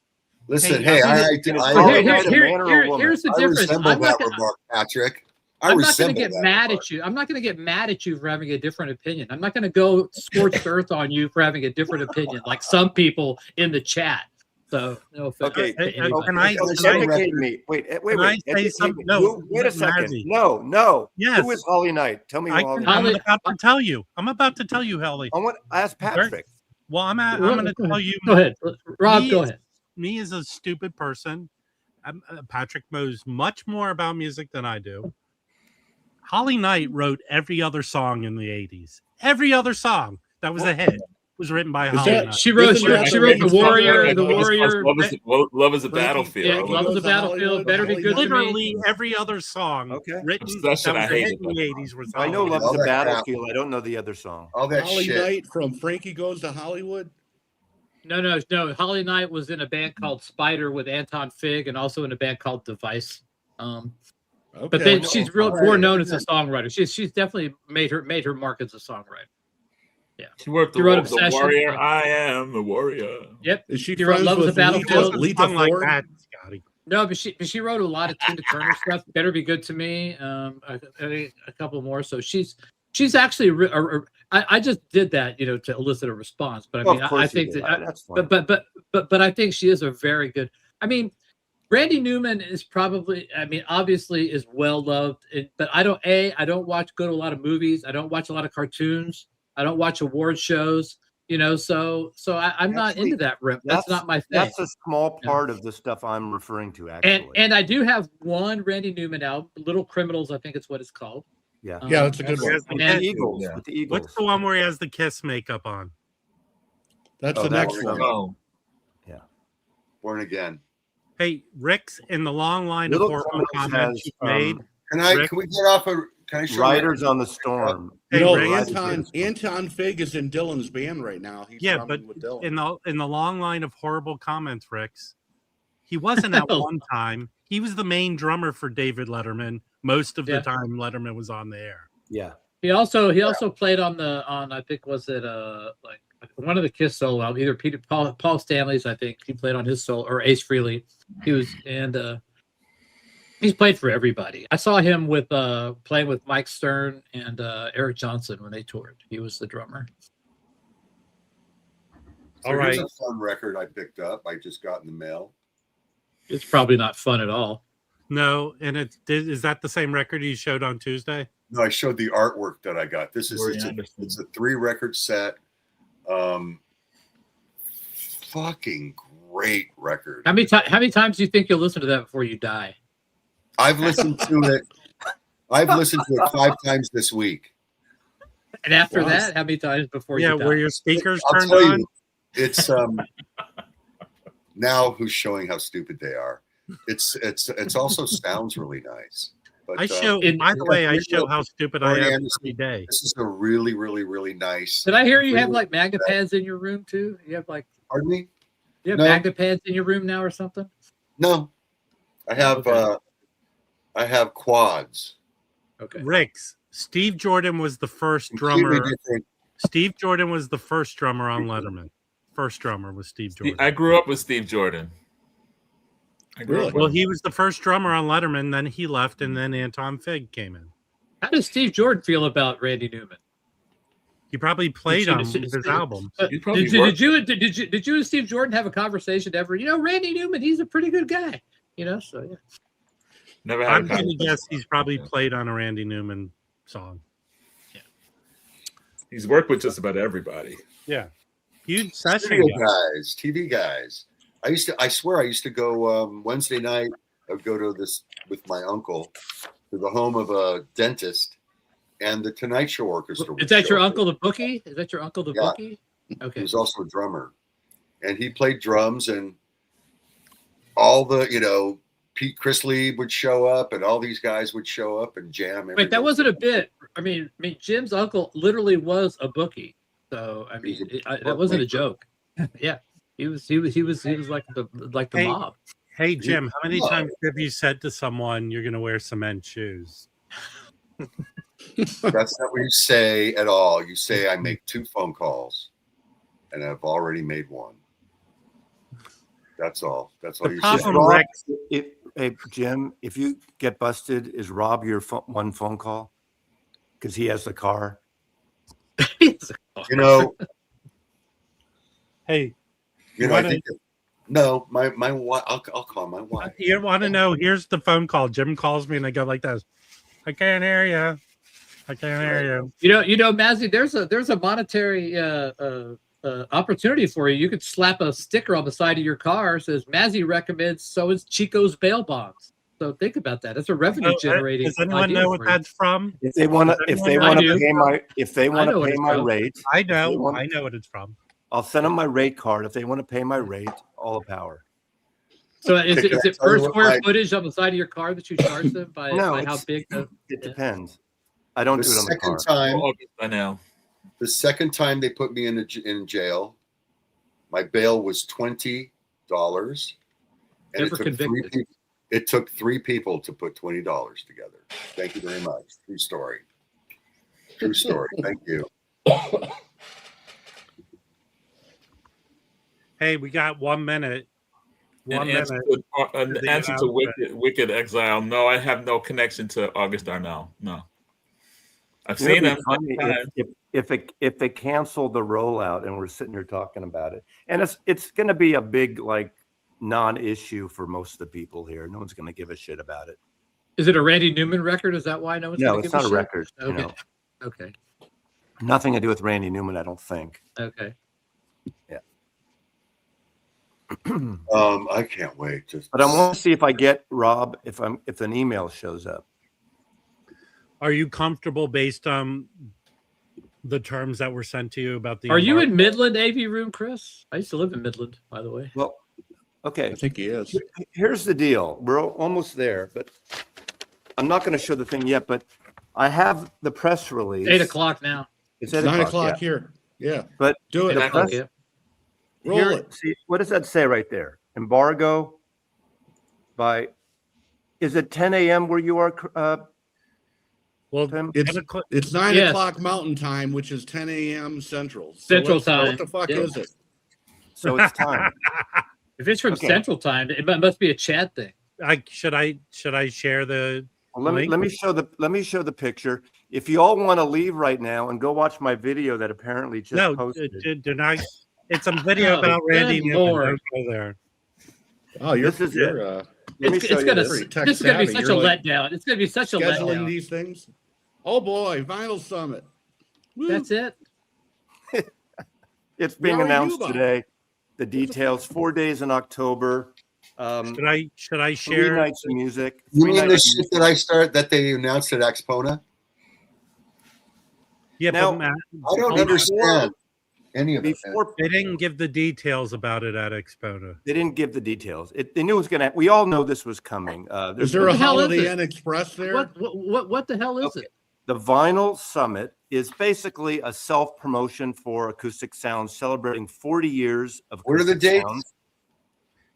Listen, Hey, hey, Holly Knight a man or a woman? Here's the I difference. resemble I'm that not remark, Patrick. I'm not going to get mad at you. I'm not going to get mad at you for having a different opinion. I'm not going to go scorched earth on you for having a different opinion, like some people in the chat. So, no offense. Okay, to anybody. Can I educate me? Wait. Can I say educate something? me. No, Wait a second. Mazzy. No. Yes. Who is Holly Knight? Tell me who Holly Knight. I'm about to tell you. I'm about to tell you, Holly. I want to ask Patrick. Well, I'm going to tell you. Go ahead, Rob. Me Go as- ahead. Me as a stupid person, Patrick knows much more about music than I do. Holly Knight wrote every other song in the 80s. Every other song that was a hit was written by Holly Knight. She wrote Isn't that the the Warrior, the Love is- Warrior. Love is a Yeah, battlefield. Love is a Battlefield. Better be good to me. Literally every other song written That that shit I was a hit hated. in the 80s was I know Holly Love Knight. is a All that crap. Battlefield. I don't know the other song. All that Holly shit. Knight from Frankie Goes to Hollywood. No. Holly Knight was in a band called Spider with Anton Fig, and also in a band called Device. But then she's more known as a songwriter. She's definitely made her mark as a songwriter. Yeah, She worked She wrote the Obsession. warrior. I am the warrior. Yep. Is she She wrote friends Love is a with Battlefield. Lita Song like Ford? that, Scotty. No, but she wrote a lot of Tina Turner stuff. Better Be Good to Me. A couple more. So she's actually. I just did that, to elicit a response. But I Well, mean, of I course think you that. did. That's fine. But I think she is a very good. I mean, Randy Newman is probably. I mean, obviously is well loved. But I don't go to a lot of movies. I don't watch a lot of cartoons. I don't watch award shows. So I'm not Actually, into that rip. That's not my thing. That's a small part of the stuff I'm referring to, actually. And I do have one Randy Newman album, Little Criminals, I think it's what it's called. Yeah. Yeah, that's a good He one. has the And With then- the Eagles. Yeah. With the Eagles. What's the one where he has the Kiss makeup on? That's Oh, the that next one. one. Oh, Born Again. Hey, Rick's in the long line of Little horrible Cummings comments has, you've made. Rick? Can we get off of? Can I show you? Riders on the Storm. Hey, You know, Rick, Anton Fig is in Dylan's band right now. He's yeah, drumming but with Dylan. in the long line of horrible comments, Rick's, he wasn't at one time. He was the main drummer for David Letterman most of the time Letterman was on the air. Yeah. He also played on I think was it like one of the Kiss solo albums, either Paul Stanley's, I think he played on his solo, or Ace Frehley. He was he's played for everybody. I saw him with playing with Mike Stern and Eric Johnson when they toured. He was the drummer. So All right. here's a fun record I picked up. I just got in the mail. It's probably not fun at all. No, and is that the same record you showed on Tuesday? No, I showed the artwork that I got. This is it's a 3-record set. Fucking great record. How many times do you think you'll listen to that before you die? I've listened to it. I've listened to it 5 times this week. And after Wow. that, how many times before you die? were your speakers I'll turned tell on? you, it's now who's showing how stupid they are. It's also sounds really nice. But I show. By the way, I show how stupid I am every day. This is a really, really, really nice. Did I hear you have like magna pads in your room too? You have like, Pardon me? you have No. magna pads in your room now or something? No, I have I have quads. Okay. Rick's Steve Jordan was the first Completely drummer. different. Steve Jordan was the first drummer on Letterman. First drummer was Steve Jordan. I grew up with Steve Jordan. Well, he was the first drummer on Letterman. Then he left, and then Anton Fig came in. How does Steve Jordan feel about Randy Newman? He probably played on his album. Did you and Steve Jordan have a conversation ever? You know, Randy Newman, he's a pretty good guy. You know, so yeah. Never had. I'm going to guess he's probably played on a Randy Newman song. Yeah. He's worked with just about everybody. Yeah. Huge session Studio guy. guys, TV guys. I swear I used to go Wednesday night. I would go to this with my uncle to the home of a dentist, and the Tonight Show Orchestra. Is that your uncle the bookie? Is that your uncle the Yeah. bookie? He Okay. was also a drummer, and he played drums, and all the Pete Chrisley would show up, and all these guys would show up and jam. Wait, that wasn't a bit. I mean, Jim's uncle literally was a bookie. So I mean, that wasn't a joke. Yeah, he was like the Hey, mob. Hey, Jim, how many times have you said to someone you're going to wear cement shoes? That's not what you say at all. You say I make 2 phone calls, and I've already made 1. That's all. That's all The you problem, say. Rick, Jim, if you get busted, is Rob your one phone call? Because he has the car. You know, hey, I think no, my wife. I'll call my wife. you want to know? Here's the phone call. Jim calls me and I go like this. I can't hear you. I can't hear you. You know, Mazzy, there's a monetary opportunity for you. You could slap a sticker on the side of your car that says Mazzy recommends so is Chico's bail bonds. So think about that. It's a revenue generating. Does anyone know what that's from? If they want to pay my rate, I know what it's from. I'll send them my rate card. If they want to pay my rate, all the power. So is it per square footage on the side of your car that you charge them by how big? It depends. I don't do it on the car. I know. The second time they put me in jail, my bail was $20, and it took 3 people to put $20 together. Thank you very much. True story. True story. Thank you. Hey, we got 1 minute. An answer to Wicked Exile. No, I have no connection to August Darnell. No. I've seen him. If they cancel the rollout and we're sitting here talking about it, and it's going to be a big non-issue for most of the people here. No one's going to give a shit about it. Is it a Randy Newman record? Is that why no one's? No, it's not a record. Okay. Okay. Nothing to do with Randy Newman, I don't think. Okay. Yeah. I can't wait. But I want to see if I get Rob if an email shows up. Are you comfortable based on the terms that were sent to you about the? Are you in Midland AV room, Chris? I used to live in Midland, by the way. Well, okay. I think he is. Here's the deal. We're almost there, but I'm not going to show the thing yet, but I have the press release. 8 o'clock now. It's It's 8 9 o'clock o'clock yeah. here. Yeah. But Do it. the Yeah, press, okay. Roll here, it. see, what does that say right there? Embargo by, is it 10 a.m. where you are, Well, Tim? It's 9 Yes. o'clock Mountain Time, which is 10 a.m. Central. Central what Time. the fuck Yeah. is it? So it's time. If it's from Okay. Central Time, it must be a Chad thing. should I share the Well, link? let me show the picture. If you all want to leave right now and go watch my video that apparently just No, posted. do not. It's a video Oh, about Randy good Newman. Lord. Don't go there. Oh, you're, This is you're Let me It's show you gonna. this. Pretty tech This is gonna be savvy. such a You're like letdown. It's gonna be such a scheduling letdown. these things. Oh boy, Vinyl Summit. Woo. That's it. It's being Where are you, announced Bob? today. The details, 4 days in October. Should I 3 share? nights of music. You 3 mean the nights of shit that they announced at Expona? Yeah, Now, but Matt, I don't hold on. understand any of it. Before They didn't give the details about it at Expo. they didn't give the details. They knew it was gonna. We all know this was coming. Is there a What the hell is Holiday it? Inn Express there? What the hell is Okay. it? The Vinyl Summit is basically a self-promotion for acoustic sounds, celebrating 40 years of. What are the acoustic dates?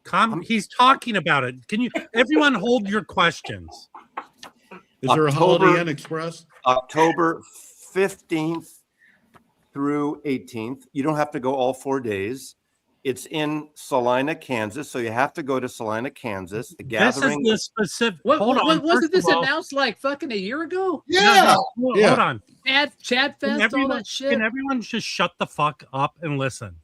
sounds. He's talking about it. Can you everyone hold your questions? Is there a October- Holiday Inn Express? October 15th through 18th. You don't have to go all 4 days. It's in Salina, Kansas. So you have to go to Salina, Kansas. The This is gathering. the specific. What, hold on. wasn't first this of all- announced like fucking a year ago? Yeah. Hold Yeah. on. Chad Can Fest, all that shit. Can everyone just shut the fuck up and listen?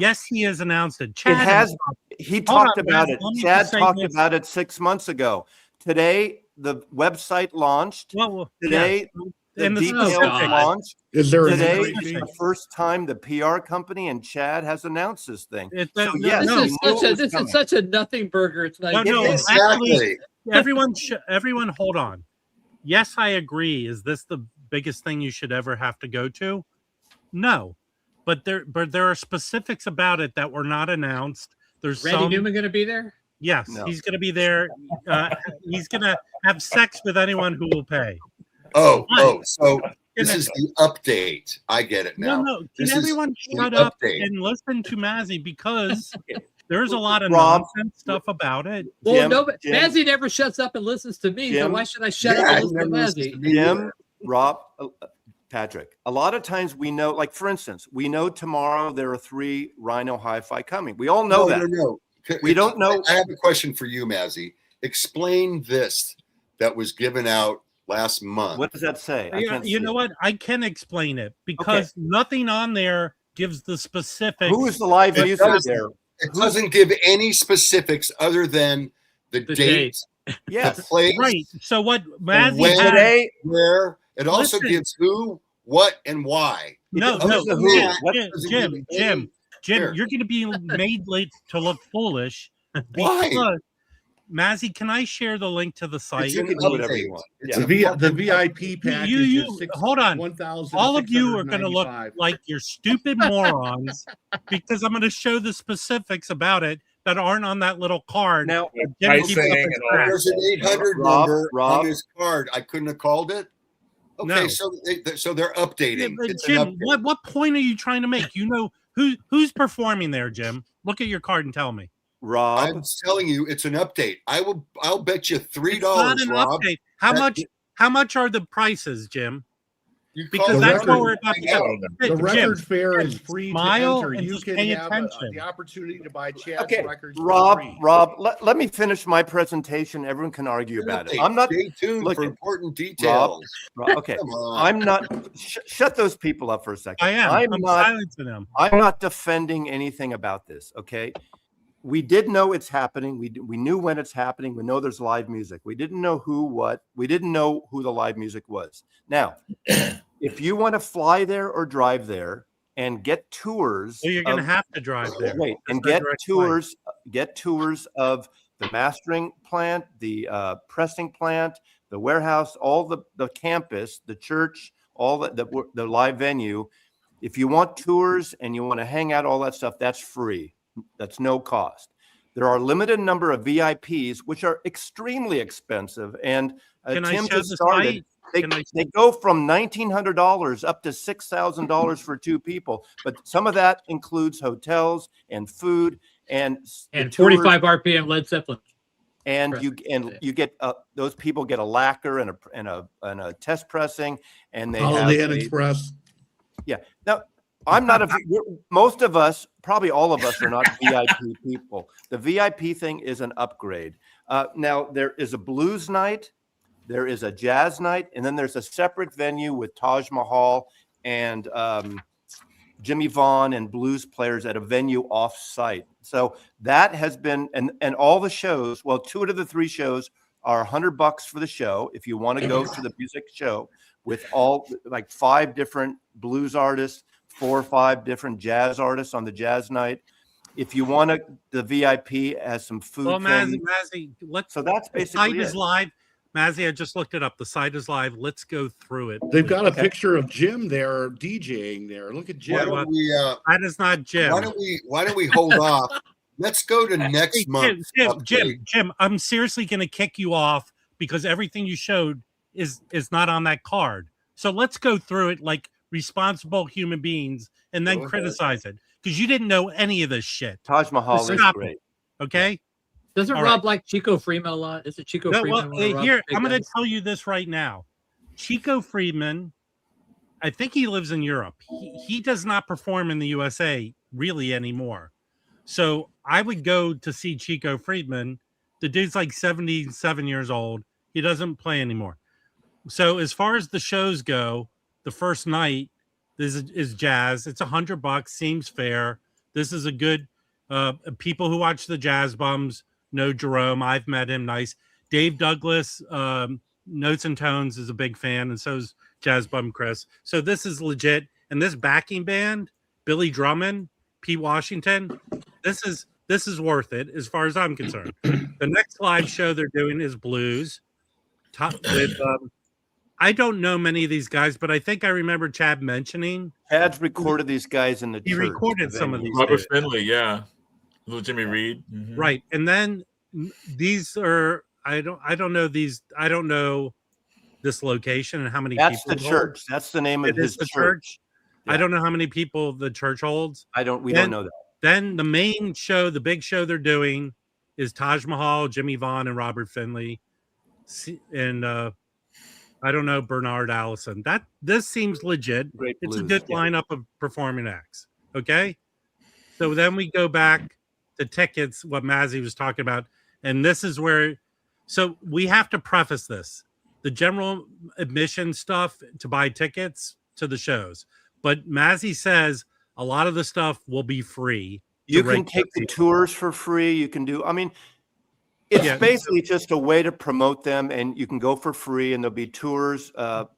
Yes, he has announced it. Chad It has. He Hold talked on, about man. it. Let me Chad just say talked this. about it 6 months ago. Today, the website launched. Well, Today, the and the details specifics. launched. Is there a Today entry is fee? the first time the PR company and Chad has announced this thing. It- So no, yes, no. This is coming. such a nothing burger. It's not. No, even- no, Exactly. everyone hold on. Yes, I agree. Is this the biggest thing you should ever have to go to? No, but there are specifics about it that were not announced. There's Randy some. Newman going to be there? Yes, No. he's going to be there. He's going to have sex with anyone who will pay. So this is the update. I get it now. No. Can This is everyone the shut up update. and listen to Mazzy because there's a lot of Rob- nonsense stuff about it. Well, Jim, no, but Jim. Mazzy never shuts up and listens to me, so Jim. why should I shut Yeah, up he and listen to never listens to Mazzy? me Jim, either. Rob, Patrick. A lot of times we know, like for instance, we know tomorrow there are 3 Rhino Hi-Fi coming. We all know that. No. We don't know. I have a question for you, Mazzy. Explain this that was given out last month. What does that say? I Yeah, can't you see know it. what? I can explain it because nothing on there gives the specifics. Who is the live It music does. there? It doesn't give any specifics other than the The date, the Yes. place, right? So what and Mazzy when, had? Today, where. It also Listen. gives who, what, and why. No, Who's no, the who? Jim, What does it Jim, give Jim, any- Jim, Here. you're going to be made late to look foolish. Why? Because- Mazzy, can I share the link to the site? It's You an can do whatever you update. want. It's Yeah. a The fucking VIP package You is hold on. 1,695. All of you are going to look like you're stupid morons because I'm going to show the specifics about it that aren't on that little card. Now, that Jim Pricing keeps up and his all ass. There's an 800 Rob, number Rob. on his card. I couldn't have called it. Okay, No. so they're Yeah, updating. but It's an Jim, update. what point are you trying to make? You know who's performing there, Jim? Look at your card and tell me. Rob, I'm telling you, it's an update. I'll bet you It's $3, not an Rob. update. How That- much are the prices, Jim? You Because call that's it what we're about to find out. go. The Jim, record fair Jim, is free smile to enter. and You just can pay have attention. the opportunity to buy Chad's okay, records for Rob, free. let me finish my presentation. Everyone can argue about it. I'm not. Stay tuned look, for important details. Okay, Come on. I'm not. Shut those people up for a second. I am. I'm not. silencing them. I'm not defending anything about this. Okay, we did know it's happening. We knew when it's happening. We know there's live music. We didn't know who, what. We didn't know who the live music was. Now, if you want to fly there or drive there and get tours, So you're going to of- have to drive there. wait and That's our get direct flight. tours of the mastering plant, the pressing plant, the warehouse, all the campus, the church, all the live venue. If you want tours and you want to hang out, all that stuff, that's free. That's no cost. There are a limited number of VIPs, which are extremely expensive. And Tim just started. They go from $1,900 up to $6,000 for 2 people. But some of that includes hotels and food and 45 RPM Led Zeppelin. And you get those people get a lacquer and a test pressing, and they Holiday Inn Express. Yeah. Now, I'm not most of us, probably all of us, are not VIP people. The VIP thing is an upgrade. Now, there is a blues night, there is a jazz night, and then there's a separate venue with Taj Mahal and Jimmy Vaughn and blues players at a venue off-site. So that has been, and all the shows, well, 2 out of the 3 shows are $100 for the show. If you want to go to the music show with all like 5 different blues artists, 4 or 5 different jazz artists on the jazz night. If you want the VIP has some food. Well, Mazzy, so that's basically the site is live. Mazzy, I just looked it up. The site is live. Let's go through it. They've got a picture of Jim there DJing there. Look at Jim. That is not Jim. Why don't we hold off? Let's go to next month. Jim, I'm seriously going to kick you off because everything you showed is not on that card. So let's go through it like responsible human beings and then criticize it because you didn't know any of this shit. Taj Mahal is great. Okay. Doesn't Rob like Chico Freeman a lot? Is it Chico Freeman? Well, here, I'm going to tell you this right now. Chico Freeman, I think he lives in Europe. He does not perform in the USA really anymore. So I would go to see Chico Freeman. The dude's like 77 years old. He doesn't play anymore. So as far as the shows go, the first night is jazz. It's $100. Seems fair. This is a good people who watch the Jazz Bums know Jerome. I've met him. Nice. Dave Douglas, Notes and Tones is a big fan, and so is Jazz Bum Chris. So this is legit. And this backing band, Billy Drummond, Pete Washington, this is worth it as far as I'm concerned. The next live show they're doing is blues. I don't know many of these guys, but I think I remember Chad mentioning. Chad's recorded these guys in the He church, recorded some of these. Robert Finley, yeah. Little Jimmy Reed. Mm-hmm. Right. And then these are I don't know these. I don't know this location and how many That's people. the church. That's the name of his church. Yeah. I don't know how many people the church holds. We don't know that. Then the main show, the big show they're doing is Taj Mahal, Jimmy Vaughn, and Robert Finley. And I don't know, Bernard Allison. This seems legit. It's a good lineup of performing acts. Okay. So then we go back to tickets, what Mazzy was talking about. And this is where, so we have to preface this. The general admission stuff to buy tickets to the shows. But Mazzy says a lot of the stuff will be free. You can take the tours for free. You can do, it's basically just a way to promote them, and you can go for free, and there'll be tours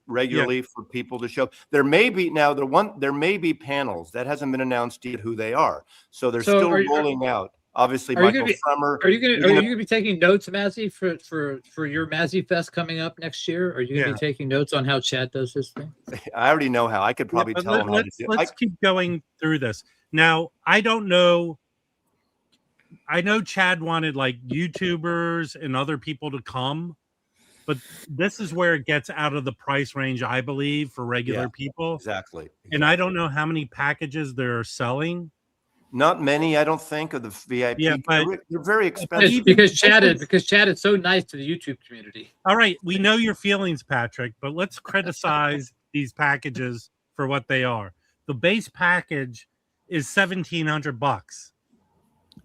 regularly for people to show. There may be panels that hasn't been announced yet who they are. So they're still rolling out. Obviously, Michael Summer. Are you going to be taking notes, Mazzy, for your Mazzy Fest coming up next year? Are you going to be taking notes on how Chad does his thing? I already know how. I could probably tell him how to do it. Let's keep going through this. Now, I don't know. I know Chad wanted like YouTubers and other people to come, but this is where it gets out of the price range, I believe, for regular people. Exactly. And I don't know how many packages they're selling. Not many, I don't think, of the VIP. Yeah, but they're very expensive. Because Chad is so nice to the YouTube community. All right, we know your feelings, Patrick, but let's criticize these packages for what they are. The base package is $1,700.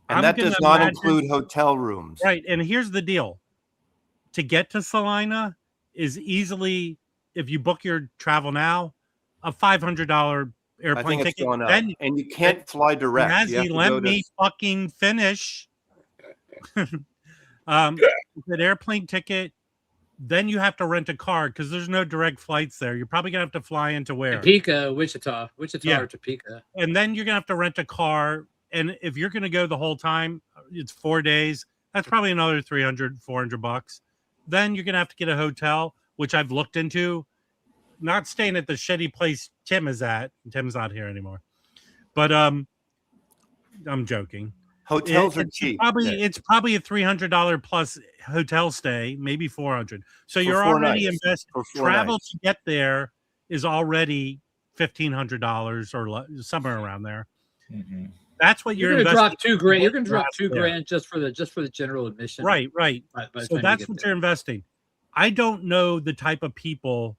And that does not include hotel rooms. Right. And here's the deal. To get to Salina is easily, if you book your travel now, a $500 airplane ticket. And you can't fly direct. Mazzy, let me fucking finish. An airplane ticket, then you have to rent a car because there's no direct flights there. You're probably going to have to fly into where? Topeka, Wichita or Topeka. And then you're going to have to rent a car. And if you're going to go the whole time, it's 4 days. That's probably another $300, $400. then you're gonna have to get a hotel, which I've looked into. Not staying at the shitty place Tim is at. Tim's not here anymore. But I'm joking. Hotels are cheap. It's probably a $300 plus hotel stay, maybe $400. So you're 4 already nights. invested. For 4 Travel nights. to get there is already $1,500 or somewhere around there. Mm-hmm. That's what You're going to drop $2,000. You're going to drop $2,000 just for the general admission. Right. By the So time that's what there. you're investing. I don't know the type of people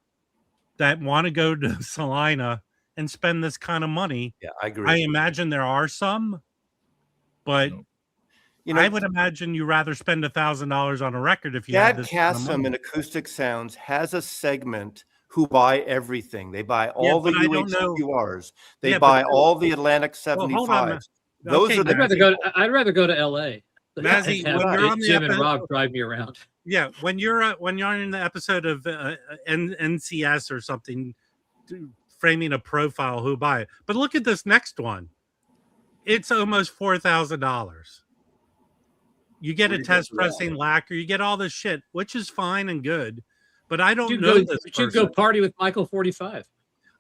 that want to go to Salina and spend this kind of money. Yeah, I agree. I imagine there are some, but I would imagine you rather spend $1,000 on a record if you had Chad this kind of Kassem money. in Acoustic Sounds has a segment who buy everything. They buy all the UHQRs. They buy all the Atlantic 75s. Those are I'd rather go to LA. Mazzy, when you're on the Jim and Rob drive me around. Yeah, when you're in the episode of NCS or something, framing a profile, who buy it. But look at this next one. It's almost $4,000. You get a test pressing lacquer, you get all this shit, which is fine and good. But I don't know this person. You should go party with Michael 45.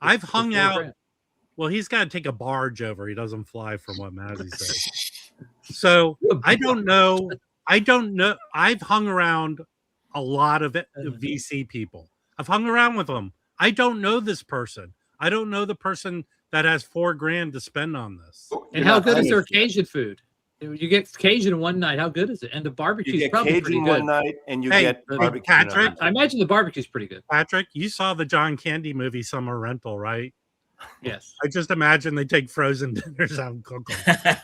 I've hung out. Well, he's got to take a barge over. He doesn't fly, from what Mazzy says. So I don't know. I've hung around a lot of VC people. I've hung around with them. I don't know this person. I don't know the person that has $4,000 to spend on this. And how good is their Cajun food? You get Cajun one night. How good is it? And the barbecue's probably Cajun pretty good. one night, and you get barbecue. Patrick, I imagine the barbecue's pretty good. Patrick, you saw the John Candy movie Summer Rental, right? Yes. I just imagine they take frozen dinners out and cook them.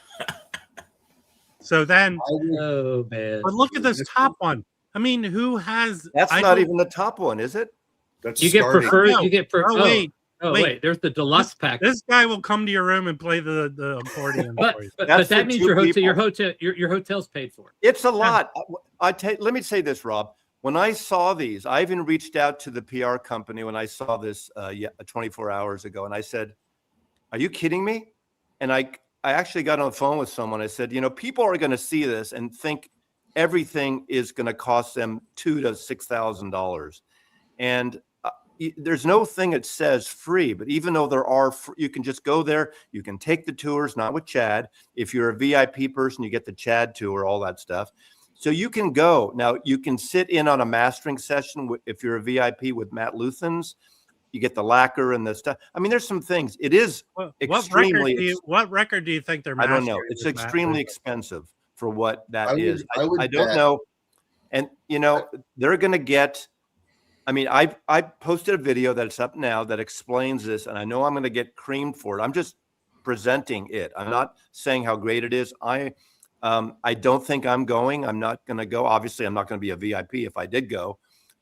So then, oh man! But look at this top one. I mean, who has? That's not even the top one, is it? That's you get preferred. No. You get preferred. Oh, wait. Wait. There's the deluxe pack. This guy will come to your room and play the accordion. but that means your hotel's paid for. It's a lot. Let me say this, Rob. When I saw these, I even reached out to the PR company when I saw this 24 hours ago, and I said, "Are you kidding me?" And I actually got on the phone with someone. I said, people are going to see this and think everything is going to cost them $2,000 to $6,000, and there's no thing that says free. But even though there are, you can just go there. You can take the tours, not with Chad. If you're a VIP person, you get the Chad tour, all that stuff. So you can go. Now, you can sit in on a mastering session if you're a VIP with Matt Luthans. You get the lacquer and the stuff. I mean, there's some things. It is extremely. What record do you think they're? I don't know. It's extremely expensive for what that is. I don't know. And they're going to get. I mean, I posted a video that's up now that explains this, and I know I'm going to get creamed for it. I'm just presenting it. I'm not saying how great it is. I don't think I'm going. I'm not going to go. Obviously, I'm not going to be a VIP if I did go.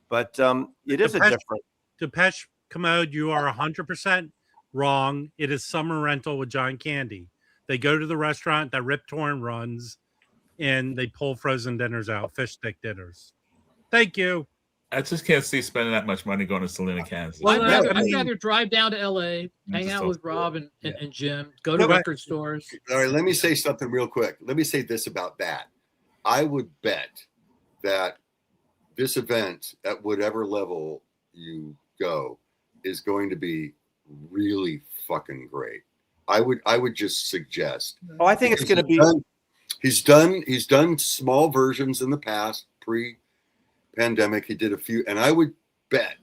But it is a different. Depeche Commode, you are 100% wrong. It is Summer Rental with John Candy. They go to the restaurant that Rip Torn runs, and they pull frozen dinners out, fish stick dinners. Thank you. I just can't see spending that much money going to Salina, Kansas. Well, I'd rather drive down to LA, hang out with Rob and Jim, go to record stores. All right, let me say something real quick. Let me say this about that. I would bet that this event, at whatever level you go, is going to be really fucking great. I would just suggest. Oh, I think it's going to be. He's done small versions in the past, pre-pandemic. He did a few, and I would bet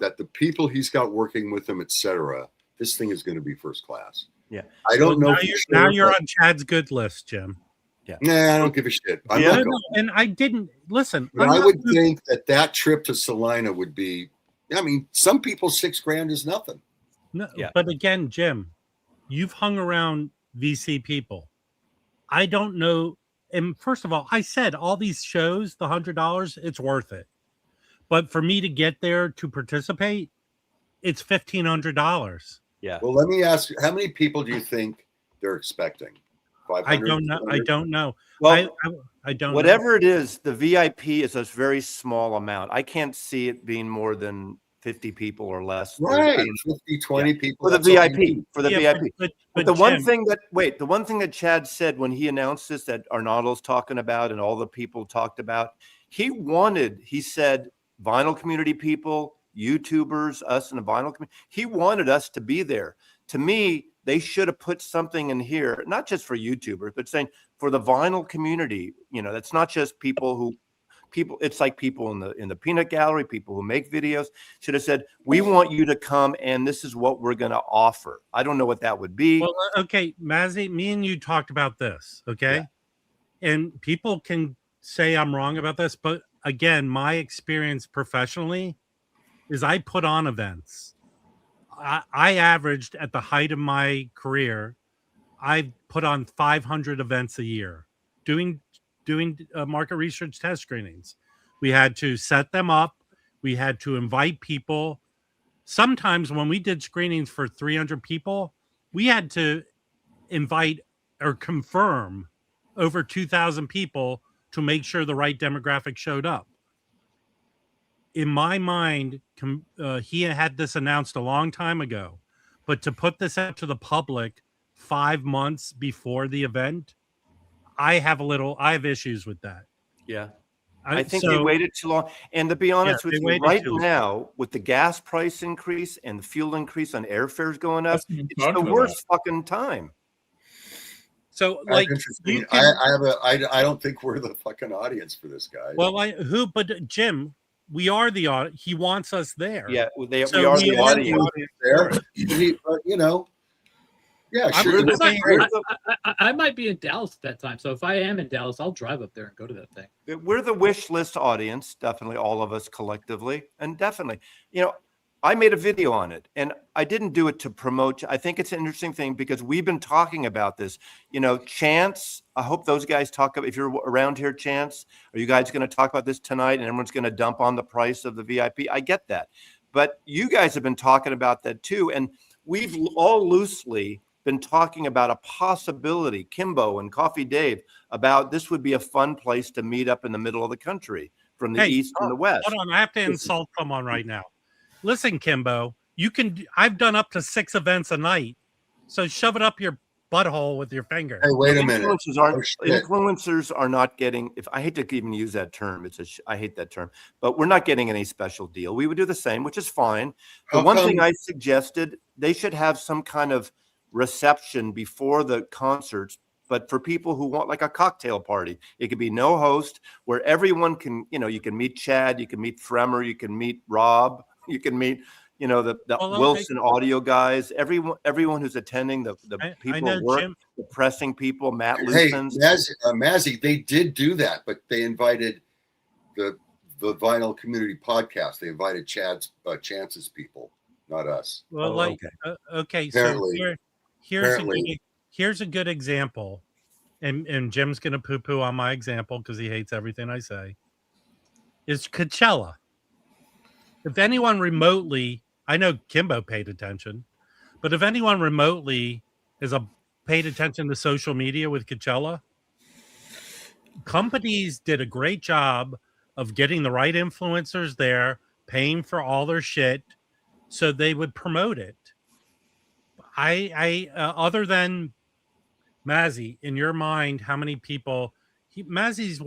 that the people he's got working with him, etc., this thing is going to be first class. Yeah, I don't know. Now you're on Chad's good list, Jim. Yeah, nah, I don't give a shit. And I didn't listen. I would think that trip to Salina would be. I mean, some people $6,000 is nothing. No, but again, Jim, you've hung around VC people. I don't know. And first of all, I said all these shows, the $100, it's worth it. But for me to get there to participate, it's $1,500. Yeah. Well, let me ask you, how many people do you think they're expecting? 500, I don't know. 200? I don't know. Well, I don't. Whatever it is, the VIP is a very small amount. I can't see it being more than 50 people or less. Right, 50, 20 people. For the VIP. For the VIP. But the Jim, one thing that Chad said when he announced this, that Arnaldo's talking about and all the people talked about, He said, vinyl community people, YouTubers, us in the vinyl community, he wanted us to be there. To me, they should have put something in here, not just for YouTubers, but saying for the vinyl community, that's not just people, it's like people in the peanut gallery, people who make videos should have said, we want you to come and this is what we're going to offer. I don't know what that would be. Well, okay, Mazzy, me and you talked about this, okay? Yeah. And people can say I'm wrong about this, but again, my experience professionally is I put on events. I averaged at the height of my career, I put on 500 events a year doing market research test screenings. We had to set them up. We had to invite people. Sometimes when we did screenings for 300 people, we had to invite or confirm over 2,000 people to make sure the right demographic showed up. In my mind, he had this announced a long time ago, but to put this out to the public 5 months before the event, I have issues with that. Yeah. I think they waited too long. And to be honest with you, right now, with the gas price increase and the fuel increase on airfares going up, it's the worst fucking time. So, like, I don't think we're the fucking audience for this guy. Well, but Jim, we are the audience. He wants us there. Yeah, we are the audience there. Yeah, sure. I might be in Dallas at that time. So if I am in Dallas, I'll drive up there and go to that thing. We're the wish list audience, definitely, all of us collectively. And definitely, I made a video on it, and I didn't do it to promote. I think it's an interesting thing because we've been talking about this. Chance, I hope those guys talk about, if you're around here, Chance, are you guys going to talk about this tonight and everyone's going to dump on the price of the VIP? I get that. But you guys have been talking about that too. And we've all loosely been talking about a possibility, Kimbo and Coffee Dave, about this would be a fun place to meet up in the middle of the country from the east and the west. Hold on, I have to insult someone right now. Listen, Kimbo, I've done up to 6 events a night, so shove it up your butthole with your finger. Hey, wait a minute. Influencers are not getting, I hate to even use that term. I hate that term, but we're not getting any special deal. We would do the same, which is fine. The one thing I suggested, they should have some kind of reception before the concerts, but for people who want like a cocktail party, it could be no host where everyone can, you can meet Chad, you can meet Fremer, you can meet Rob, you can meet, the Wilson audio guys, everyone who's attending, the people at work, Jim, the pressing people, Matt Lucens. Hey, Mazzy, they did do that, but they invited the Vinyl Community Podcast. They invited Chance's people, not us. Well, okay, apparently, so here's a good example, and Jim's gonna poo-poo on my example because he hates everything I say. Is Coachella. If anyone remotely, I know Kimbo paid attention, but if anyone remotely has paid attention to social media with Coachella, companies did a great job of getting the right influencers there, paying for all their shit, so they would promote it. I other than Mazzy, in your mind, how many people? Mazzy's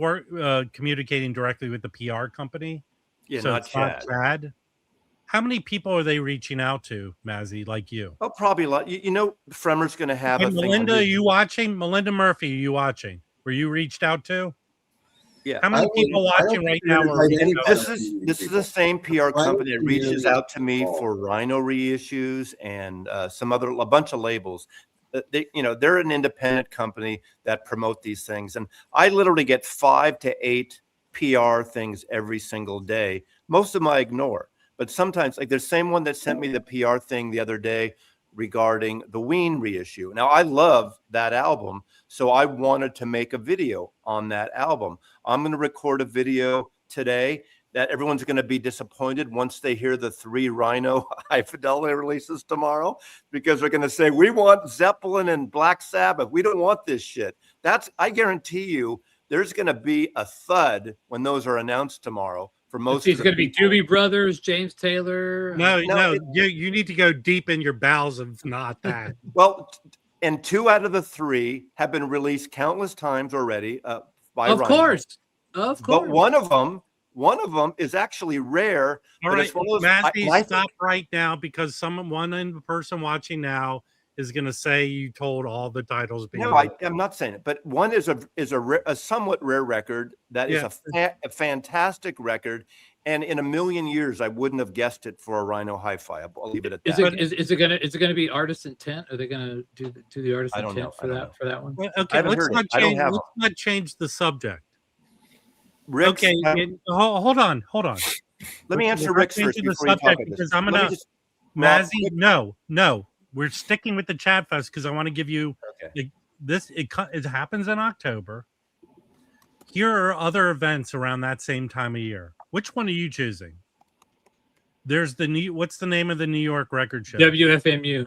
communicating directly with the PR company. Yeah, so not Chad. How many people are they reaching out to, Mazzy, like you? Oh, probably a lot. Fremer's going to have a Melinda, are you watching? Melinda Murphy, are you watching? Were you reached out to? Yeah. How many people watching right now? This is the same PR company that reaches out to me for Rhino reissues and a bunch of labels. They're an independent company that promote these things. And I literally get 5 to 8 PR things every single day. Most of them I ignore. But sometimes, like there's the same one that sent me the PR thing the other day regarding the Ween reissue. Now, I love that album, so I wanted to make a video on that album. I'm going to record a video today that everyone's going to be disappointed once they hear the 3 Rhino High Fidelity releases tomorrow, because they're going to say, we want Zeppelin and Black Sabbath. We don't want this shit. I guarantee you, there's going to be a thud when those are announced tomorrow. For most, it's going to be Doobie Brothers, James Taylor. No, you need to go deep in your bowels of not that. Well, and 2 out of the 3 have been released countless times already by Rhino. Of course. But one of them is actually rare. All but right, it's one of those, Matthew, stop right now because one person watching now is going to say you told all the titles. No, I'm not saying it, but one is a somewhat rare record that is a fantastic record, and in a million years I wouldn't have guessed it for a Rhino Hi-Fi. I'll leave it at that. Is it gonna be artist intent? Are they gonna do the artist intent for that one? Well, okay, let's not change the subject. Rick's, okay, hold on. Let me answer Rick's first before you talk about because I'm gonna Mazzy. No. We're sticking with the Chat Fest because I want to give you this. It happens in October. Here are other events around that same time of year. Which one are you choosing? There's what's the name of the New York record show? WFMU.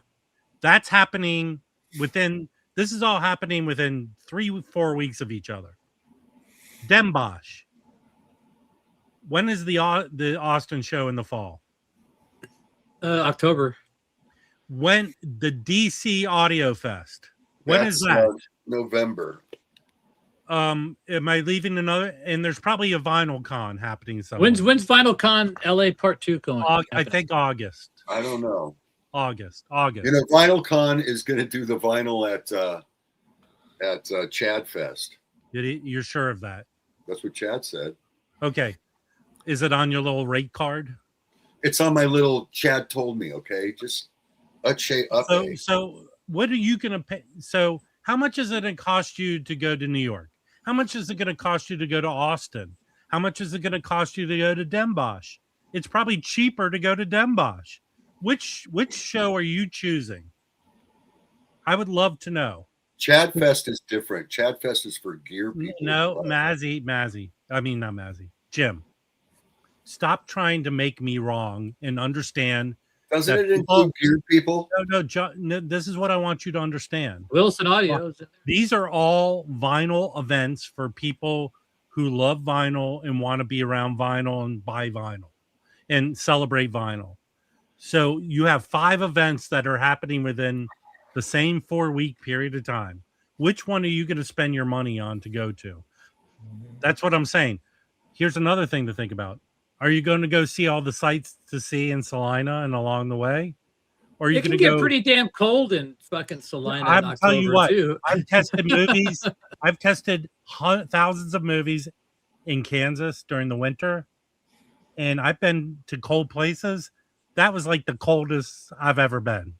That's happening within. This is all happening within 3-4 weeks of each other. Den Bosch. When is the Austin show in the fall? October. When the DC Audio Fest? When is that? November. Am I leaving another? And there's probably a Vinyl Con happening somewhere. When's Vinyl Con LA Part 2 going? I think August. I don't know. August. You know, Vinyl Con is going to do the vinyl at Chad Fest. You're sure of that? That's what Chad said. Okay. Is it on your little rate card? It's on my little Chad told me. Okay, just So what are you going to pay? So how much is it going to cost you to go to New York? How much is it going to cost you to go to Austin? How much is it going to cost you to go to Den Bosch? It's probably cheaper to go to Den Bosch. Which show are you choosing? I would love to know. Chad Fest is different. Chad Fest is for gear people. No, Mazzy. I mean, not Mazzy. Jim, stop trying to make me wrong and understand. Doesn't it include gear people? No, John, no, this is what I want you to understand. Wilson Audio. These are all vinyl events for people who love vinyl and want to be around vinyl and buy vinyl and celebrate vinyl. So you have 5 events that are happening within the same 4-week period of time. Which one are you going to spend your money on to go to? That's what I'm saying. Here's another thing to think about. Are you going to go see all the sights to see in Salina and along the way? Or are you going to get pretty damn cold in fucking Salina. I'll tell you what. I've tested movies. I've tested thousands of movies in Kansas during the winter, and I've been to cold places. That was like the coldest I've ever been.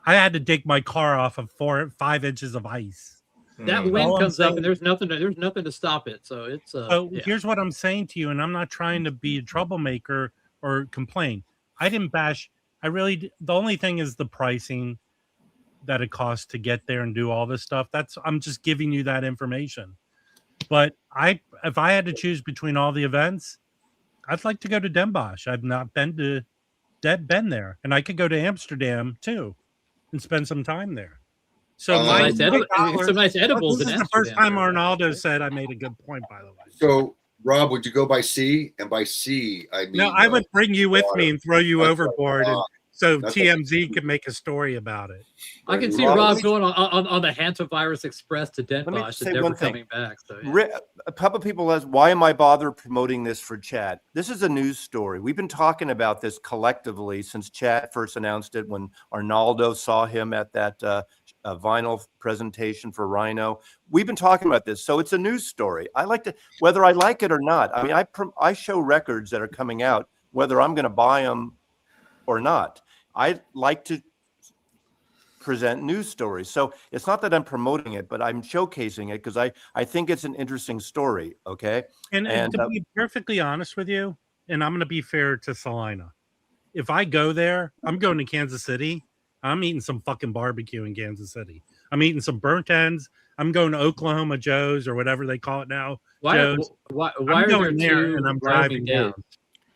I had to dig my car off of 4 or 5 inches of ice. That wind comes up and there's nothing to stop it. So it's here's what I'm saying to you, and I'm not trying to be a troublemaker or complain. I didn't bash. The only thing is the pricing that it costs to get there and do all this stuff. I'm just giving you that information. But if I had to choose between all the events, I'd like to go to Den Bosch. I've not been there, and I could go to Amsterdam too and spend some time there. So some nice edibles. This is the first time Arnaldo said I made a good point, by the way. So, Rob, would you go by sea? And by sea, I mean, no, I would bring you with me and throw you overboard, so TMZ could make a story about it. I can see Rob going on the Hantavirus Express to Den Bosch and never coming back. So, a couple of people ask, why am I bother promoting this for Chad? This is a news story. We've been talking about this collectively since Chad first announced it when Arnaldo saw him at that vinyl presentation for Rhino. We've been talking about this, so it's a news story. I like to, whether I like it or not. I mean, I show records that are coming out, whether I'm going to buy them or not. I like to present news stories. So it's not that I'm promoting it, but I'm showcasing it because I think it's an interesting story. Okay. And to be perfectly honest with you, and I'm going to be fair to Salina, if I go there, I'm going to Kansas City. I'm eating some fucking barbecue in Kansas City. I'm eating some burnt ends. I'm going to Oklahoma Joe's or whatever they call it now. Why I'm going there and I'm driving down.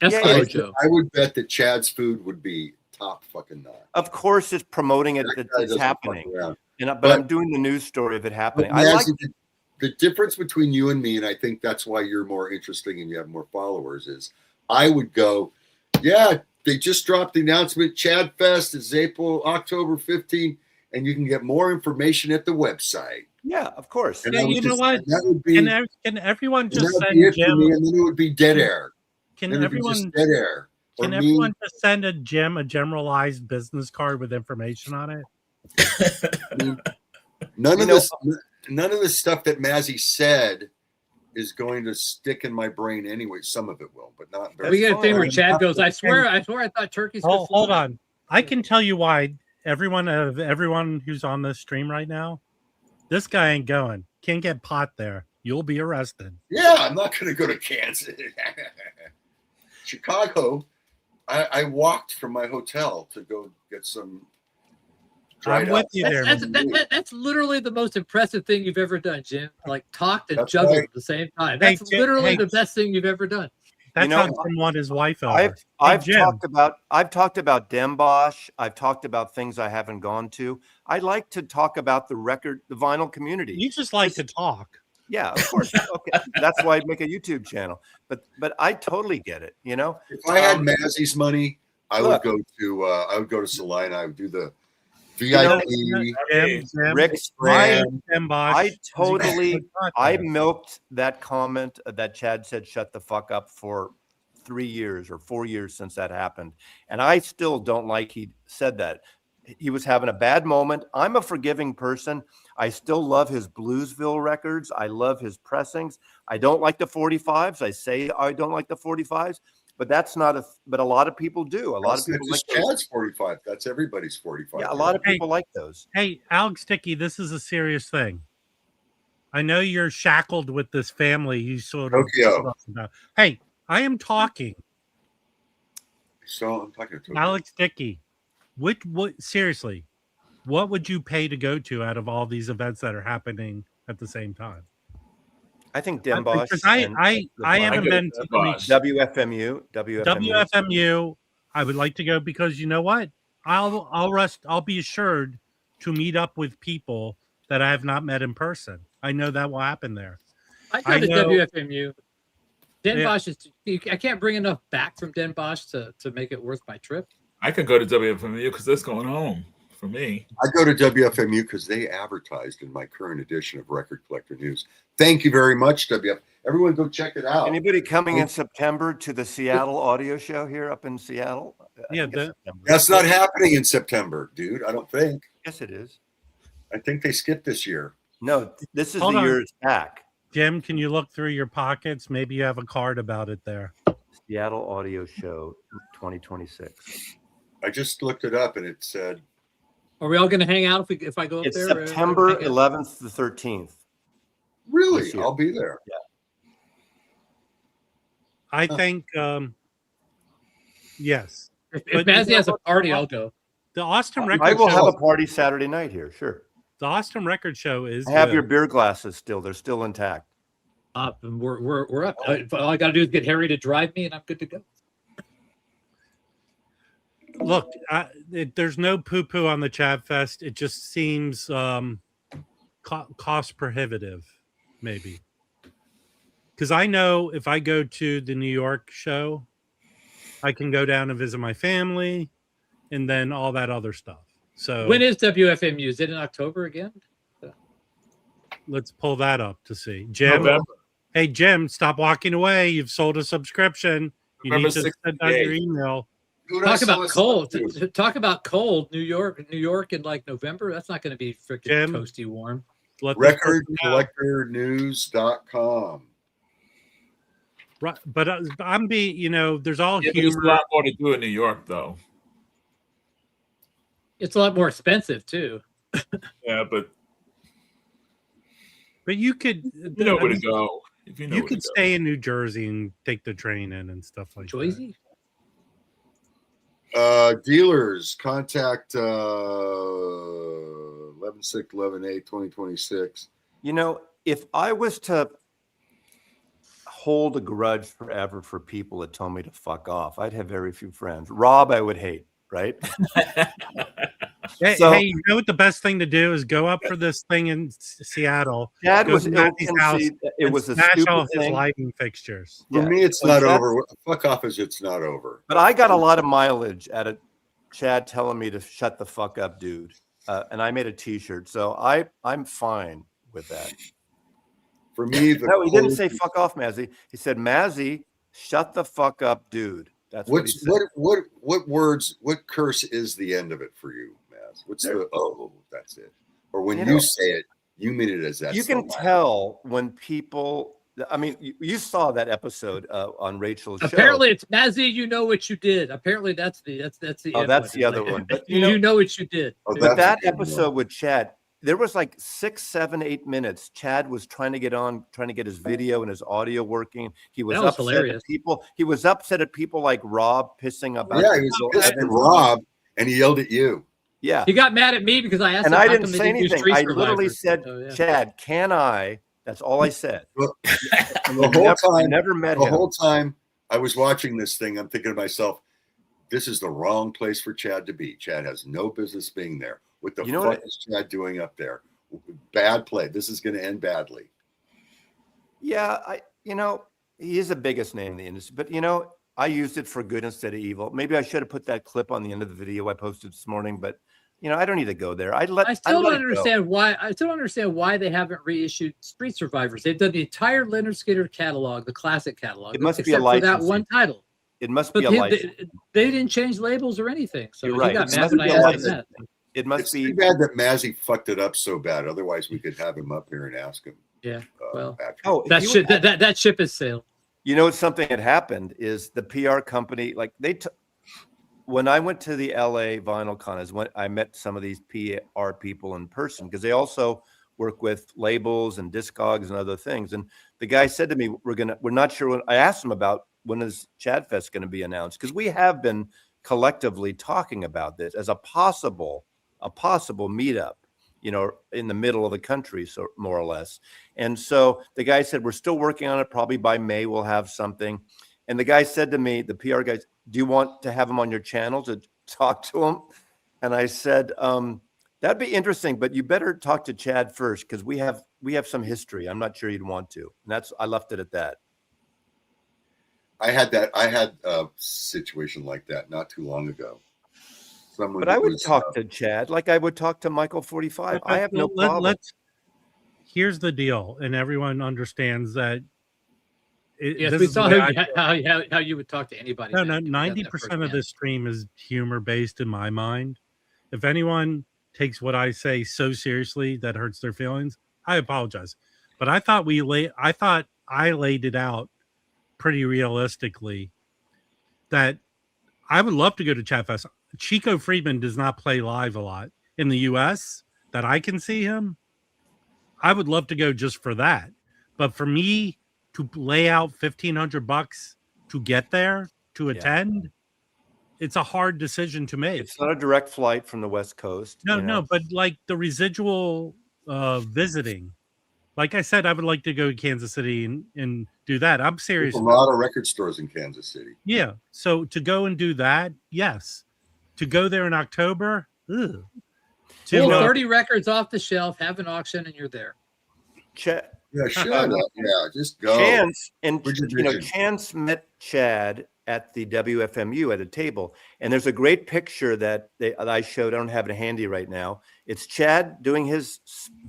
I would bet that Chad's food would be top fucking notch. Of course, it's promoting it. It's happening. But I'm doing the news story of it happening. The difference between you and me, and I think that's why you're more interesting and you have more followers, is I would go, yeah, they just dropped the announcement. Chad Fest is October 15th. and you can get more information at the website. Yeah, of course. And Yeah, I would you know just- what? and that would be, Can everyone and just that would send be it for Jim? me, and then it would be dead air. Can Then it'd be just everyone dead air? Or can me- everyone just send a Jim a generalized business card with information on it? None You of know- this, none of the stuff that Mazzy said is going to stick in my brain anyway. Some of it will, but not very. We get a thing where fine. Chad goes, I swear I thought turkeys could Hold fly." on. I can tell you why everyone who's on this stream right now, this guy ain't going. Can't get pot there. You'll be arrested. Yeah, I'm not going to go to Kansas. Chicago, I walked from my hotel to go get some. I'm with you there. That's literally the most impressive thing you've ever done, Jim. Like talked and That's juggled right. at the same time. Hey, That's Jim, literally hey. the best thing you've ever done. That's You know, how Jim won his wife over. I've Jim. talked about Dembosh. I've talked about things I haven't gone to. I like to talk about the vinyl community. You just like to talk. Yeah, of course. Okay, that's why I make a YouTube channel. But I totally get it. You know, If I had Mazzy's money, I would Look. go to Salina. I would do the know, VIP. Jim, Rick, Jim Bosch. I totally, I milked that comment that Chad said, shut the fuck up, for 3 years or 4 years since that happened. And I still don't like he said that. He was having a bad moment. I'm a forgiving person. I still love his Bluesville records. I love his pressings. I don't like the 45s. I say I don't like the 45s, but that's not but a lot of people do. A lot of people like those. Chad's 45. That's everybody's 45. Yeah, a lot of people like those. Hey, Alex Dickey, this is a serious thing. I know you're shackled with this family you sort of Tokyo. talked about. Hey, I am talking. So I'm talking to Alex Dickey, what seriously, what would you pay to go to out of all these events that are happening at the same time? I think Dembosh. Because I haven't been to WFMU. WFMU. I would like to go because you know what? I'll be assured to meet up with people that I have not met in person. I know that will happen there. I go to know- WFMU. Den Yeah. Bosch I can't bring enough back from Den Bosch to make it worth my trip. I can go to WFMU because that's going home for me. I go to WFMU because they advertised in my current edition of Record Collector News. Thank you very much, WF. Everyone go check it out. Anybody coming in September to the Seattle audio show here up in Seattle? I Yeah, think it's September. That's not happening in September, dude. I don't think. Yes, it is. I think they skipped this year. No, this is Hold the on. year it's back. Jim, can you look through your pockets? Maybe you have a card about it there. Seattle Audio Show 2026. I just looked it up and it said Are we all going to hang out if I go up It's there? September hang out? 11th to 13th. really. This year. I'll be there. I think, yes. If But Mazzy you has know a party, I'll go. The Austin I Record will have Show. a party Saturday night here. Sure. The Austin Record Show is. I have good. your beer glasses still. They're still intact. Up and we're up. All I got to do is get Harry to drive me, and I'm good to go. Look, there's no poo-poo on the Chab Fest. It just seems cost prohibitive, maybe. Because I know if I go to the New York show, I can go down and visit my family, and then all that other stuff. So When is WFMU? Is it in October again? let's pull that up to see. Jim, November. hey Jim, stop walking away. You've sold a subscription. You November need to send out your 68. email. Who did I Talk sell about this cold. to? Talk about cold. New York in like November. That's not going to be freaking Jim? toasty warm. Let this person know. RecordCollectorNews.com. Right, but I'm there's all Yeah, but there's a humor. lot more to do in New York, though. It's a lot more expensive too. Yeah, but But you could, you know where to go. If you know you where could to go. stay in New Jersey and take the train in and stuff like that. Joyzy. Dealers, contact 11/6/11/8/2026. You know, if I was to hold a grudge forever for people that told me to fuck off, I'd have very few friends. Rob, I would hate, right? Hey, So- hey, you know what the best thing to do is go up for this thing in Seattle. Dad Go was to Matthew's house ill-conceived. It and was a smash all stupid his thing. lighting fixtures. For Yeah. me, it's So not Chad- over. Fuck off is it's not over. But I got a lot of mileage out of Chad telling me to shut the fuck up, dude. and I made a T-shirt. So I'm fine with that. For me, No, he didn't say "fuck off, Mazzy." He said, "Mazzy, shut the fuck up, dude." That's what he said. What words? What curse is the end of it for you, Maz? What's the that's it? Or when you say it, you mean it as that. You can tell when people. I mean, you saw that episode on Rachel's show. Apparently, it's Mazzy. You know what you did. Apparently, that's the. Oh, that's the other one. But you know what you did. Oh, but that episode with Chad, there was like 6, 7, 8 minutes. Chad was trying to get his video and his audio working. He was upset hilarious. at people. He was upset at people like Rob pissing about. Yeah, he was pissed at Rob, and he yelled at you. Yeah, he got mad at me because I asked and him I how didn't come they say didn't do anything. Street I literally Survivor. said, "Chad, can I?" That's all I said. The whole him. time I was watching this thing, I'm thinking to myself, this is the wrong place for Chad to be. Chad has no business being there. What the fuck is Chad doing up there? Bad play. This is going to end badly. Yeah, he is the biggest name in the industry, but I used it for good instead of evil. Maybe I should have put that clip on the end of the video I posted this morning, but I don't need to go there. I still don't understand why. I still don't understand why they haven't reissued Street Survivors. They've done the entire Leonard Skinner catalog, the classic catalog. It must be a license for that one title. It must be a license. They didn't change labels or anything. So you're right. Got mad when I asked that. It must be too bad that Mazzy fucked it up so bad. Otherwise, we could have him up here and ask him. Yeah. Well, that ship has sailed. Something had happened is the PR company, like when I went to the LA Vinyl Con is when I met some of these PR people in person, because they also work with labels and discogs and other things. And the guy said to me, we're not sure when. I asked him about when is Chad Fest going to be announced, because we have been collectively talking about this as a possible meetup, in the middle of the country, so more or less. And so the guy said, we're still working on it. Probably by May we'll have something. And the guy said to me, the PR guy, do you want to have him on your channel to talk to him? And I said, that'd be interesting, but you better talk to Chad first, because we have some history. I'm not sure you'd want to. And I left it at that. I had a situation like that not too long ago. But I would talk to Chad like I would talk to Michael 45. I have no problem. Here's the deal, and everyone understands that. Yes, we saw how you would talk to anybody. No, 90% of this stream is humor based in my mind. If anyone takes what I say so seriously that hurts their feelings, I apologize. But I thought I laid it out pretty realistically that I would love to go to Chat Fest. Chico Friedman does not play live a lot in the US that I can see him. I would love to go just for that. But for me to lay out $1,500 to get there, to attend, it's a hard decision to make. It's not a direct flight from the West Coast. No, but like the residual visiting. Like I said, I would like to go to Kansas City and do that. I'm serious. There's a lot of record stores in Kansas City. Yeah. So to go and do that, yes. To go there in October, ugh. Pull 30 records off the shelf, have an auction, and you're there. Yeah, shut up. Yeah, just go. Chance met Chad at the WFMU at a table, and there's a great picture that I showed. I don't have it handy right now. It's Chad doing his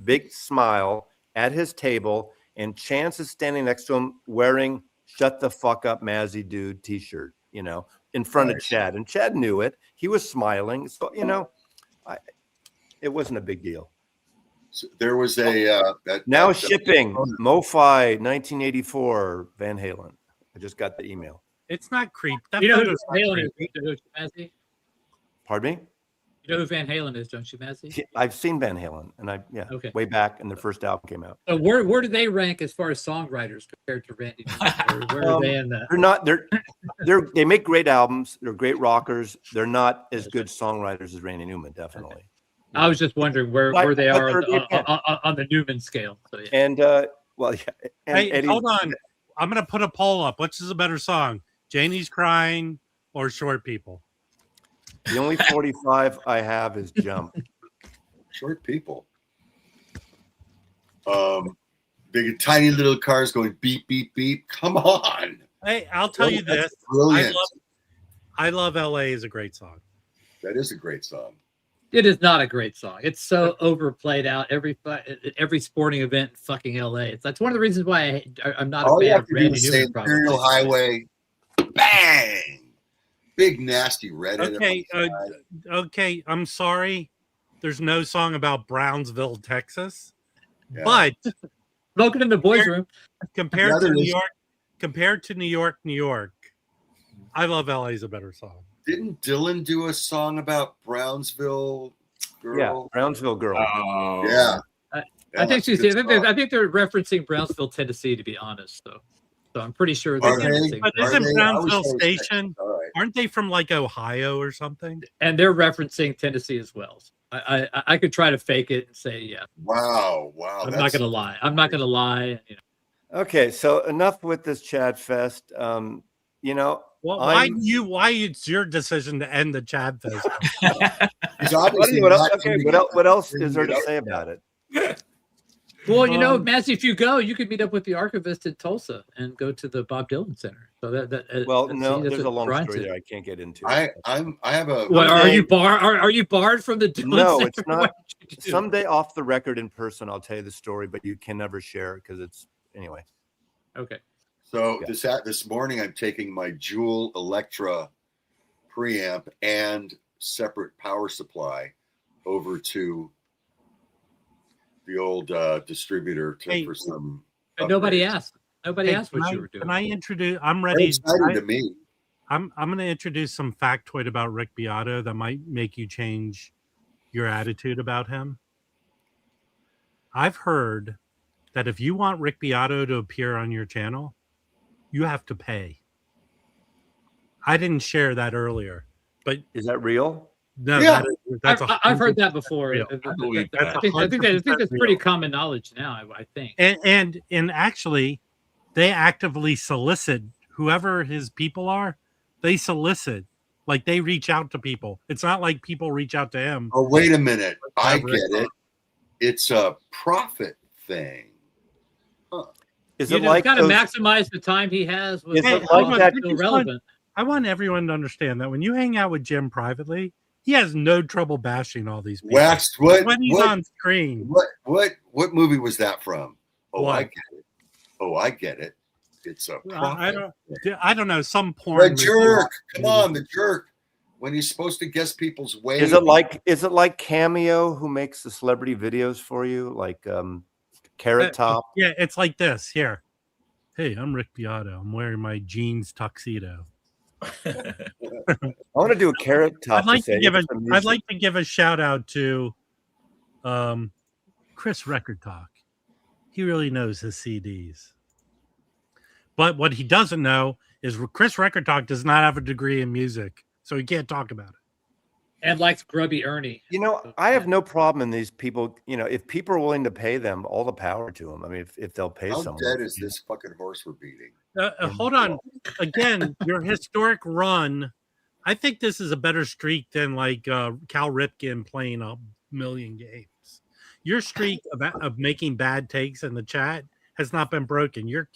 big smile at his table, and Chance is standing next to him wearing "Shut the fuck up, Mazzy dude" T-shirt. In front of Chad, and Chad knew it. He was smiling, so it wasn't a big deal. So there was shipping MoFi 1984 Van Halen. I just got the email. It's not creep. You know who Van Halen is, Mazzy? Pardon me? You know who Van Halen is, don't you, Mazzy? I've seen Van Halen, and way back, and their first album came out. So where do they rank as far as songwriters compared to Randy Newman? Where are they in that? They're not. They make great albums. They're great rockers. They're not as good songwriters as Randy Newman, definitely. Okay. I was just wondering where they are on the Newman scale. So, yeah. And hey, hold on. I'm going to put a poll up. Which is a better song, Janie's Crying or Short People? The only 45 I have is Jump. Short People. Big tiny little cars going beep beep beep. Come on. Hey, I'll tell you this. Brilliant. I love LA is a great song. That is a great song. It is not a great song. It's so overplayed out. Every sporting event in fucking LA. That's one of the reasons why I'm not All a you fan have of to do Randy is say Newman. Imperial Highway, bang, big nasty redhead. Okay. I'm sorry. There's no song about Brownsville, Texas, Yeah. but Smoking in the boys' room. compared to New York, New York, I love LA is a better song. Didn't Dylan do a song about Brownsville girl? Yeah, Brownsville girl. Oh, Yeah. I think she's. I think they're referencing Brownsville, Tennessee, to be honest. So I'm pretty sure they're referencing. But isn't Brownsville Station? Aren't they from like Ohio or something? And they're referencing Tennessee as well. I could try to fake it and say yeah. Wow. I'm not gonna lie. I'm not gonna lie. You know. Okay, so enough with this Chad Fest. You know, well, why it's your decision to end the Chad Fest? What else is there to say about it? Well, you know, Massey, if you go, you could meet up with the archivist in Tulsa and go to the Bob Dylan Center. So there's a long story there I can't get into. I have a. What are you barred? Are you barred from the Dylan No, Center? it's not. Someday off the record in person, I'll tell you the story, but you can never share it because it's anyway. Okay. So this morning, I'm taking my Jewel Electra preamp and separate power supply over to the old distributor for some. Nobody asked. Nobody asked what you were doing. Can I introduce? I'm ready. Exciting to me. I'm going to introduce some factoid about Rick Beato that might make you change your attitude about him. I've heard that if you want Rick Beato to appear on your channel, you have to pay. I didn't share that earlier, but is that real? No, yeah. I've heard that before. I think that's pretty common knowledge now. I think. And actually, they actively solicit whoever his people are. They solicit, like they reach out to people. It's not like people reach out to him. Oh, wait a minute! I get it. It's a profit thing. Huh. Is it like got to maximize the time he has? With is it like that? Relevant. I want everyone to understand that when you hang out with Jim privately, he has no trouble bashing all these people. Waxed. When he's on screen. What movie was that from? Oh, what? I get it. Oh, I get it. It's a profit. I don't know. Some porn. The jerk. Come on, the jerk. When he's supposed to guess people's ways. Is it like Cameo who makes the celebrity videos for you, like Carrot Top? Yeah, it's like this. Here. Hey, I'm Rick Beato. I'm wearing my jeans tuxedo. I want to do a Carrot Top. I'd like to give a shout out to Chris Record Talk. He really knows his CDs. But what he doesn't know is Chris Record Talk does not have a degree in music, so he can't talk about it. And likes Grubby Ernie. You know, I have no problem in these people. You know, if people are willing to pay them, all the power to them. I mean, if they'll pay someone. How dead is this fucking horse we're beating? Hold on. Again, your historic run. I think this is a better streak than like Cal Ripken playing a million games. Your streak of making bad takes in the chat has not been broken. You're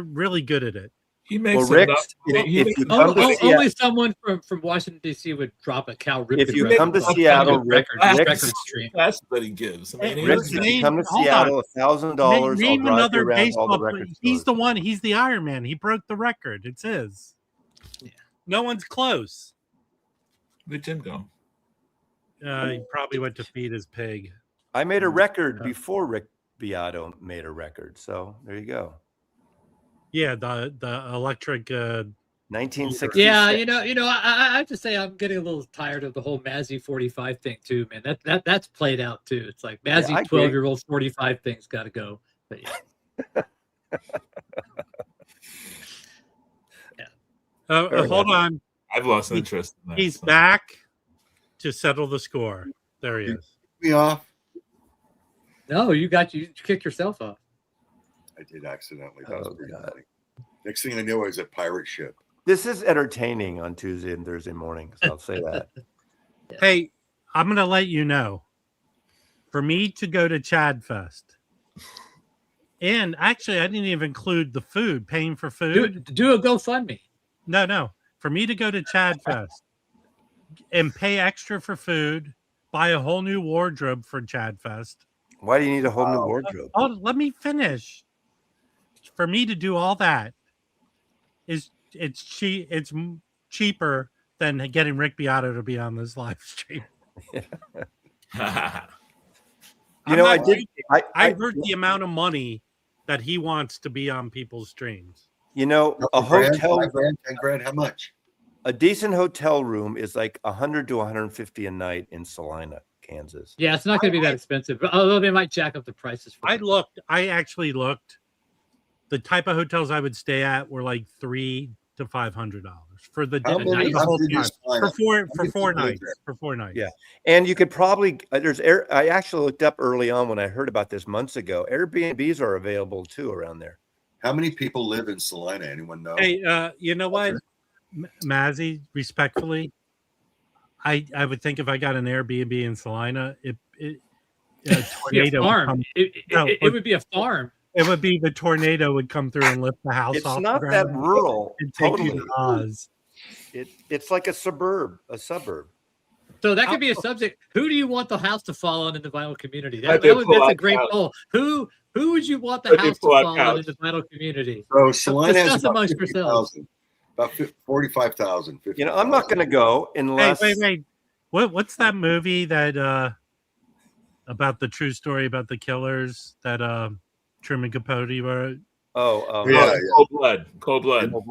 really good at it. He makes only someone from Washington D.C. would drop a Cal Ripken. If you come to Seattle, record stream. That's what he gives. I mean, if you come to Seattle, $1,000. Name another baseball player. He's the one. He's the Iron Man. He broke the record. It's his. Yeah. No one's close. Where'd Jim go? He probably went to feed his pig. I made a record before Rick Beato made a record. So there you go. Yeah, the electric 1960. Yeah, you know, I have to say I'm getting a little tired of the whole Mazzy 45 thing too, man. That's played out too. It's like Mazzy 12-year-old 45 thing's got to go. But yeah. Hold on. I've lost interest in that. He's back to settle the score. There he is. Me off. No, you kicked yourself off. I did accidentally. That was pretty funny. Next thing I knew, I was a pirate ship. This is entertaining on Tuesday and Thursday mornings. I'll say that. Hey, I'm going to let you know. For me to go to Chad Fest, and actually, I didn't even include the food, paying for food. Do a GoFundMe. No. For me to go to Chad Fest and pay extra for food, buy a whole new wardrobe for Chad Fest. Why do you need a whole new wardrobe? Oh, let me finish. For me to do all that it's cheaper than getting Rick Beato to be on this live stream. I heard the amount of money that he wants to be on people's streams. You know, a hotel, $10,000, how much? a decent hotel room is like 100 to 150 a night in Salina, Kansas. Yeah, it's not going to be that expensive, but although they might jack up the prices. I actually looked. The type of hotels I would stay at were like $300 to $500 for the whole time for 4 nights. For 4 nights. Yeah, and you could probably I actually looked up early on when I heard about this months ago. Airbnbs are available too around there. How many people live in Salina? Anyone know? Hey, you know what, Mazzy? Respectfully, I would think if I got an Airbnb in Salina, a tornado it would be a farm. It would be the tornado would come through and lift the house It's off. not the that ground rural. and take Totally. you to Oz. It's like a suburb. So that could be a subject. Who do you want the house to fall on in the vinyl community? That'd be a That's a great pull-out poll. Who would you want the That'd be house to pull-out fall couch. on in the vinyl community? So Salina has Discuss about amongst yourselves. 50,000, about 45,000. You know, I'm not going to go unless. Wait. What's that movie that about the true story about the killers that Truman Capote wrote? Cold Blood.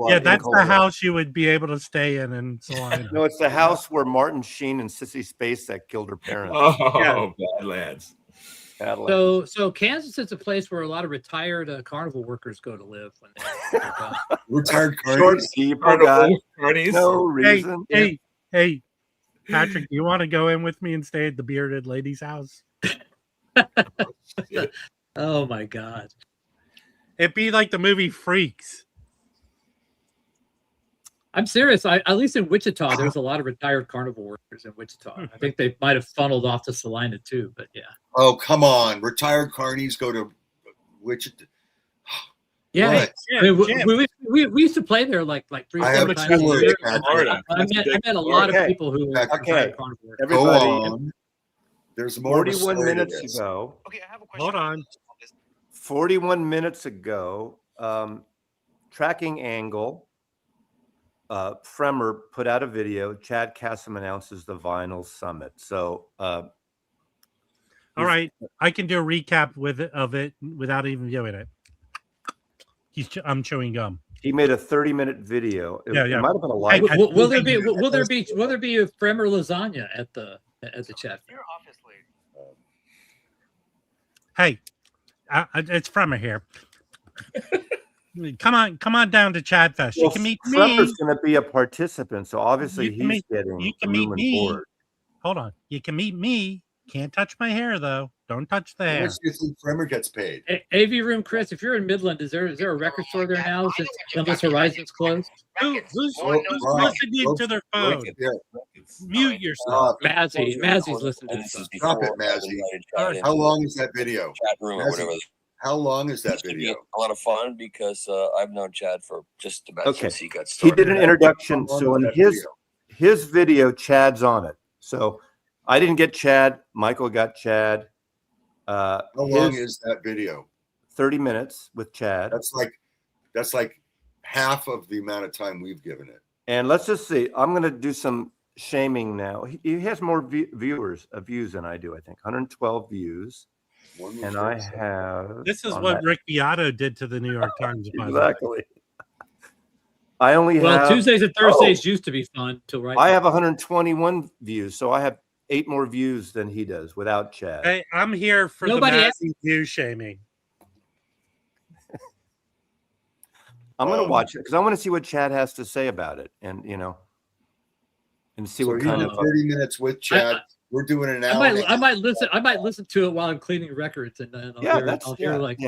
Yeah, that's the house you would be able to stay in Salina. No, it's the house where Martin Sheen and Sissy Spacek killed her parents. Badlands. So Kansas is a place where a lot of retired carnival workers go to live when they're gone. Retired Short people got no reason. Hey, Patrick, do you want to go in with me and stay at the bearded lady's house? Oh my God. It'd be like the movie Freaks. I'm serious. At least in Wichita, there's a lot of retired carnival workers in Wichita. I think they might have funneled off to Salina too, but yeah. Oh, come on. Retired carnies go to Wichita. Yeah. I mean, we used to play there like 3-4 times a year. I met a lot of people who were retired carnival workers. Everybody, there's more. 41 minutes ago. Okay, I have a question. Hold on. 41 minutes ago, Tracking Angle, Fremer put out a video. Chad Kassem announces the Vinyl Summit. So, all right, I can do a recap of it without even viewing it. I'm chewing gum. He made a 30-minute video. It might have been a live. Hey, will there be a Fremer lasagna at the chat? Obviously. Hey, it's Fremer here. Come on down to Chad Fest. You can meet me. Fremer's going to be a participant, so obviously he's getting. You can meet me. Board. Hold on. You can meet me. Can't touch my hair though. Don't touch the hair. How much do you think Fremer gets paid? AV Room, Chris. If you're in Midland, is there a record store there now? Since Endless Horizon's closed. Who's listening to their phone? Mute yourself. Mazzy's listening to this. Stop it, Mazzy. How long is that video? Chat room or whatever. How long is that video? A lot of fun because I've known Chad for just about since he got He started. did an introduction. So in his video, Chad's on it. So I didn't get Chad. Michael got Chad. How long is that video? 30 minutes with Chad. That's like half of the amount of time we've given it. And let's just see. I'm going to do some shaming now. He has more views than I do. I think 112 views. And I have. This is what Rick Beato did to the New York Times. Exactly. I only have. Well, Tuesdays and Thursdays used to be fun till right. I have 121 views, so I have 8 more views than he does without Chad. Hey, I'm here for the Mazzy view shaming. I'm going to watch it because I want to see what Chad has to say about it, and and see what kind of 30 minutes with Chad. We're doing an hour. I might listen to it while I'm cleaning records, and then I'll hear like.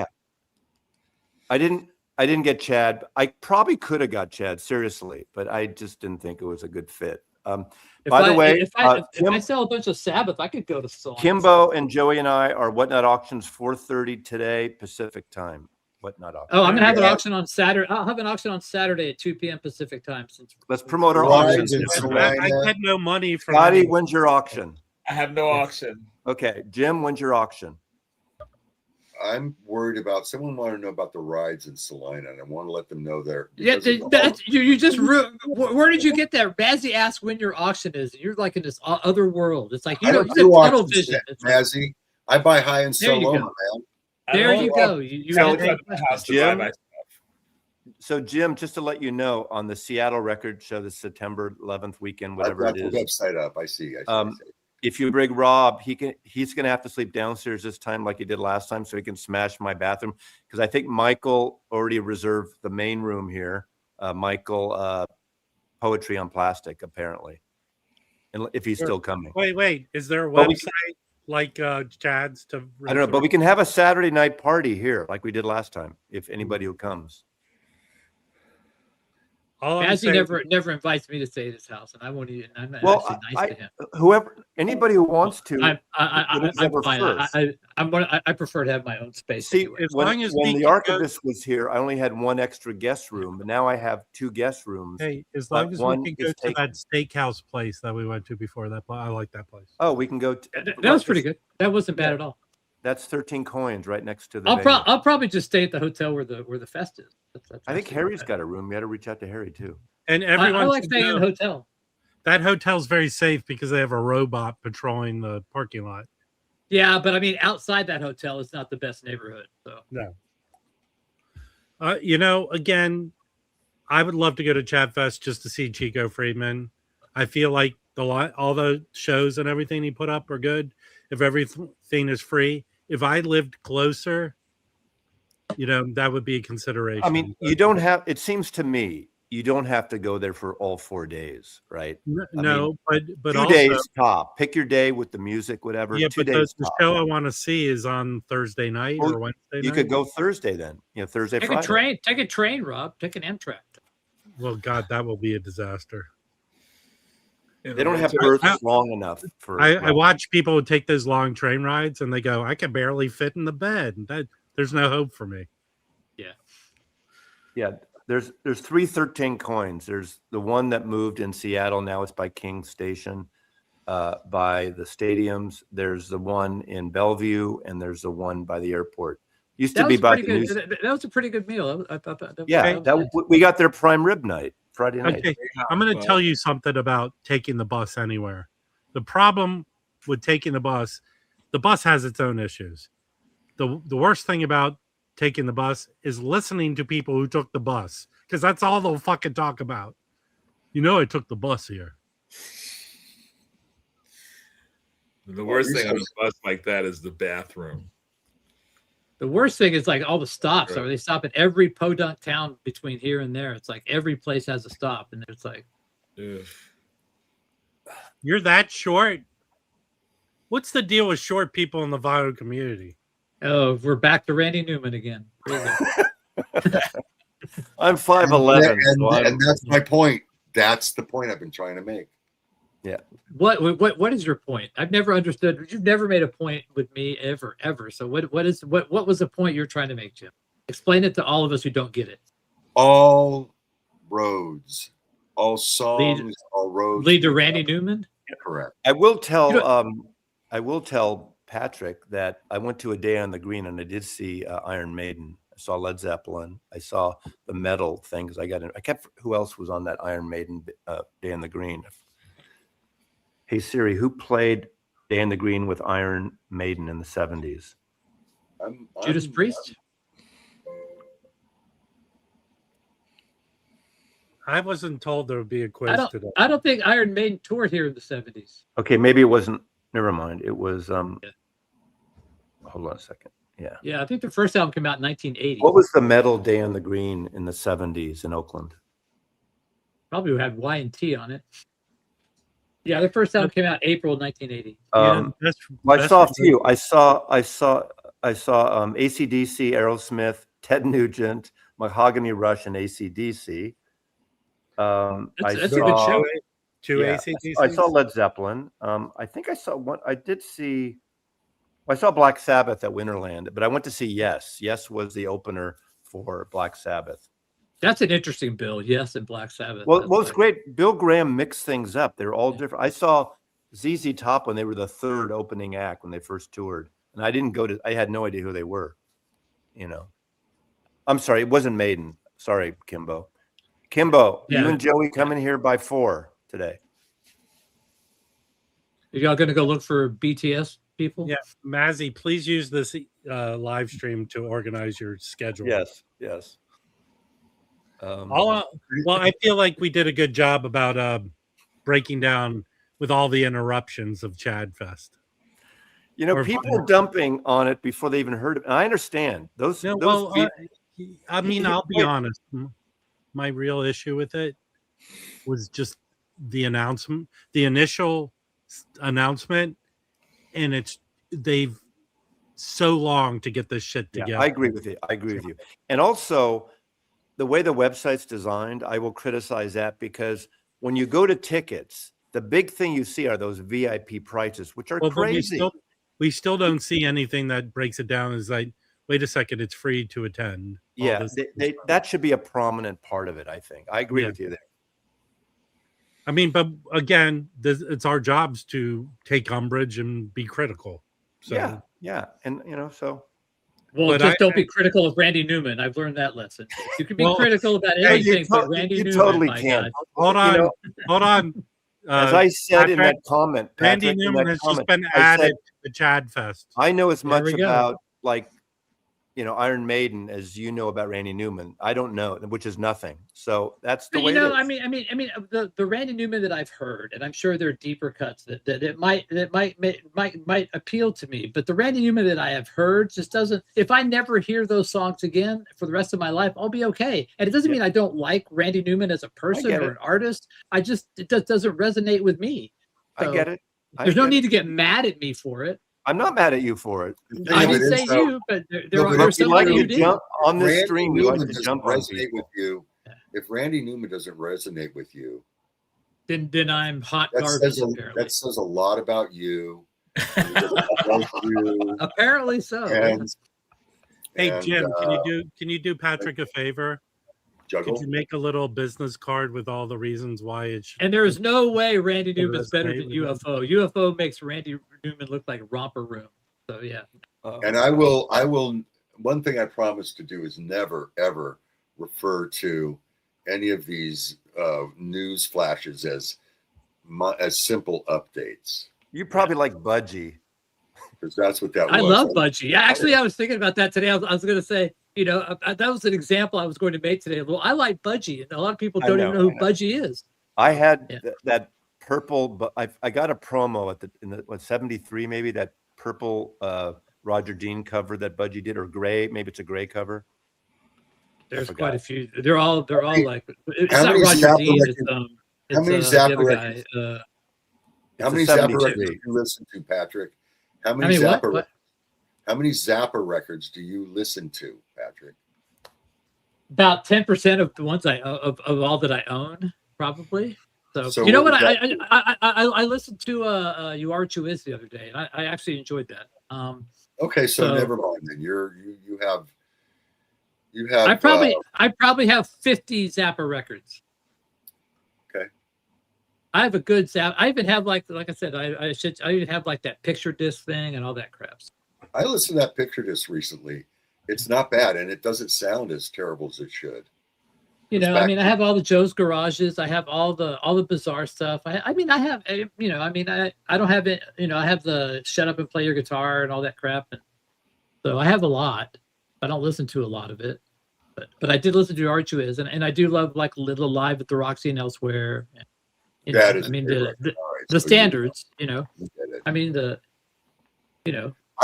I didn't get Chad. I probably could have got Chad seriously, but I just didn't think it was a good fit. By the way, if I sell a bunch of Sabbath, I could go to Salon. Kimbo and Joey and I are Whatnot Auctions 4:30 today Pacific time. Whatnot Auctions. Oh, I'm gonna have an auction on Saturday. I'll have an auction on Saturday at 2 p.m. Pacific time. Let's promote our auctions. I get no money from. Scotty, when's your auction? I have no auction. Okay, Jim, when's your auction? I'm worried about someone wanted to know about the rides in Salina, and I want to let them know there. Yeah, you just where did you get that? Bazzy asked when your auction is. You're like in this other world. It's like you know, do tunnel auctions vision. yet, Bazzy. I buy high and There you sell low, go. man. There you go. You tell had the house to Jim? buy my stuff. So, Jim, just to let you know, on the Seattle record show, the September 11th weekend, whatever I've it got the is, website up. I see. if you bring Rob, he's going to have to sleep downstairs this time like he did last time, so he can smash my bathroom. Because I think Michael already reserved the main room here. Michael, Poetry on Plastic, apparently, and if he's still coming. Wait, is there a But website like Chad's to? I don't know, but we can have a Saturday night party here like we did last time if anybody who comes. Bazzy never invites me to stay at his house, and I won't even. I'm actually nice to him. Whoever, anybody who wants to, I'm fine. I prefer to have my own space. See, anyway. when the archivist was here, I only had one extra guest room, but now I have 2 guest rooms. Hey, as long as one we can go is to taken. that steakhouse place that we went to before that, I like that place. Oh, we can go. That was pretty good. That wasn't bad at all. That's 13 coins right next to the. I'll probably just stay at the hotel where the fest is. I think Harry's got a room. You got to reach out to Harry too. And everyone, I like staying in the hotel. That hotel's very safe because they have a robot patrolling the parking lot. Yeah, but I mean, outside that hotel is not the best neighborhood. So no. Again, I would love to go to Chat Fest just to see Chico Friedman. I feel like all the shows and everything he put up are good. If everything is free, if I lived closer, that would be a consideration. I mean, you don't have. It seems to me you don't have to go there for all 4 days, right? No, but 2 also, days top. Pick your day with the music, whatever. Yeah, 2 but days. the show I want to see is on Thursday night or Wednesday night. You could go Thursday then. Thursday, Friday. Take a train, Rob. Take an Amtrak. Well, God, that will be a disaster. They don't have berths long enough for. I watch people take those long train rides, and they go, "I can barely fit in the bed." There's no hope for me. Yeah. There's 313 coins. There's the one that moved in Seattle. Now it's by King Station, by the stadiums. There's the one in Bellevue, and there's the one by the airport. Used to be by the news. That was a pretty good meal. I thought that. Yeah, we got their prime rib night Friday night. Okay, I'm going to tell you something about taking the bus anywhere. The problem with taking the bus has its own issues. The worst thing about taking the bus is listening to people who took the bus, because that's all they'll fucking talk about. I took the bus here. The worst thing on a bus like that is the bathroom. The worst thing is like all the stops. Right. Or they stop at every podunk town between here and there. It's like every place has a stop, and it's like, Ugh. You're that short? What's the deal with short people in the vinyl community? oh, we're back to Randy Newman again. I'm 5'11", and that's my point. That's the point I've been trying to make. Yeah. What is your point? I've never understood. You've never made a point with me ever. So what was the point you're trying to make, Jim? Explain it to all of us who don't get it. All roads, all songs, all roads lead to Randy Newman. Correct. I will tell Patrick that I went to a Day on the Green and I did see Iron Maiden. I saw Led Zeppelin. I saw the metal things. Who else was on that Iron Maiden Day on the Green? Hey Siri, who played Day on the Green with Iron Maiden in the 70s? Judas Priest. I wasn't told there would be a quiz today. I don't think Iron Maiden toured here in the 70s. Okay, maybe it wasn't. Never mind. It was. Hold on a second. Yeah. Yeah, I think the first album came out in 1980. What was the metal Day on the Green in the 70s in Oakland? Probably had Y&T on it. Yeah, the first album came out April 1980. I saw a few. I saw AC/DC, Aerosmith, Ted Nugent, Mahogany Rush, and AC/DC. That's a good show. I saw Led Zeppelin. I think I saw one. I did see. I saw Black Sabbath at Winterland, but I went to see Yes. Yes was the opener for Black Sabbath. That's an interesting bill. Yes, and Black Sabbath. Well, it's great. Bill Graham mixed things up. They're all different. I saw ZZ Top when they were the third opening act when they first toured, and I had no idea who they were. You know, I'm sorry, it wasn't Maiden. Sorry, Kimbo. Kimbo, Yeah. you and Joey coming here by 4 today. Are y'all going to go look for BTS people? Yeah, Mazzy, please use this live stream to organize your schedule. Yes. Well, I feel like we did a good job about breaking down with all the interruptions of Chad Fest. You know, people dumping on it before they even heard it. And I understand those. No, those well, I mean, I'll be honest. My real issue with it was just the announcement, the initial announcement, and they've so long to get this shit together. Yeah, I agree with you. And also, the way the website's designed, I will criticize that because when you go to tickets, the big thing you see are those VIP prices, which are crazy. We still don't see anything that breaks it down as like, wait a second, it's free to attend. Yeah, that should be a prominent part of it, I think. I agree with you there. I mean, but again, it's our jobs to take umbrage and be critical. So yeah. And, so. Well, just don't be critical of Randy Newman. I've learned that lesson. You can be critical about anything, but Randy Newman. You totally can. Hold on. As I said in that comment, Randy Newman has just been added to Chad Fest. I know as much about Iron Maiden as you know about Randy Newman. I don't know, which is nothing. So that's the way. I mean, the Randy Newman that I've heard, and I'm sure there are deeper cuts that might appeal to me. But the Randy Newman that I have heard just doesn't. If I never hear those songs again for the rest of my life, I'll be okay. And it doesn't mean I don't like Randy Newman as a person or an artist. It just doesn't resonate with me. So I get it. There's no need to get mad at me for it. I'm not mad at you for it. I didn't say you, but there's somebody who did. Jump on this Randy stream. Newman You like to jump resonate with you. If Randy Newman doesn't resonate with you, then I'm hot garbage. That says a lot about you. Apparently so. Hey Jim, can you do Patrick a favor? Juggle? Could you make a little business card with all the reasons why it should? And there's no way Randy Newman's better than UFO. UFO makes Randy Newman look like Romper Room. So yeah. And I will. One thing I promise to do is never ever refer to any of these news flashes as simple updates. You probably like Budgie. Because that's what that was. I love Budgie. Actually, I was thinking about that today. I was going to say, that was an example I was going to make today. Well, I like Budgie, and a lot of people don't even know who Budgie is. I had that purple, but I got a promo in the 73 maybe, that purple Roger Dean cover that Budgie did, or gray, maybe it's a gray cover. There's quite a few. They're all like, it's not Roger Dean. How many Zappa records? How many Zappa records do you listen to, Patrick? How many Zappa records do you listen to, Patrick? About 10% of the ones of all that I own, probably. So you know what? I listened to You Are Who Is the other day, and I actually enjoyed that. Okay, so never mind then. You have. I probably have 50 Zappa records. Okay. I have a good Zappa. I even have like I said, I even have like that picture disc thing and all that crap. I listened to that picture disc recently. It's not bad, and it doesn't sound as terrible as it should. I have all the Joe's Garages. I have all the bizarre stuff. I don't have it. I have the Shut Up and Play Your Guitar and all that crap. And so I have a lot. I don't listen to a lot of it, but I did listen to Archu Is, and I do love like Little Live at the Roxy and elsewhere. The standards. I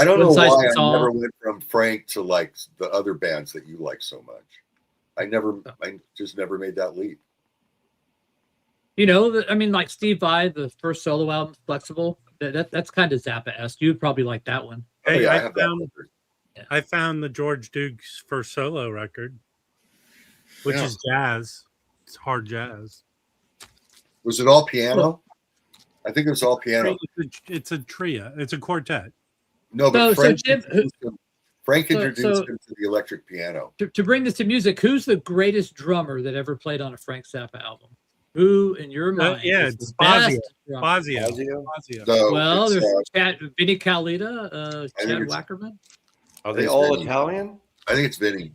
don't know why I never went from Frank to like the other bands that you like so much. I just never made that leap. Like Steve Vai, the first solo album, Flexible, that's kind of Zappa-esque. You'd probably like that one. Hey, I found the George Duke's first solo record, which is jazz. It's hard jazz. Was it all piano? I think it was all piano. It's a trio. It's a quartet. No, but Frank introduced him to the electric piano. To bring this to music, who's the greatest drummer that ever played on a Frank Zappa album? Who in your mind? Yeah, is it's the best Fazio. drummer? Fazio. So Well, it's, there's Chad, Vinny Calita, I think Chad it's- Wackerman. Are they It's all Vinny. Italian? I think it's Vinny.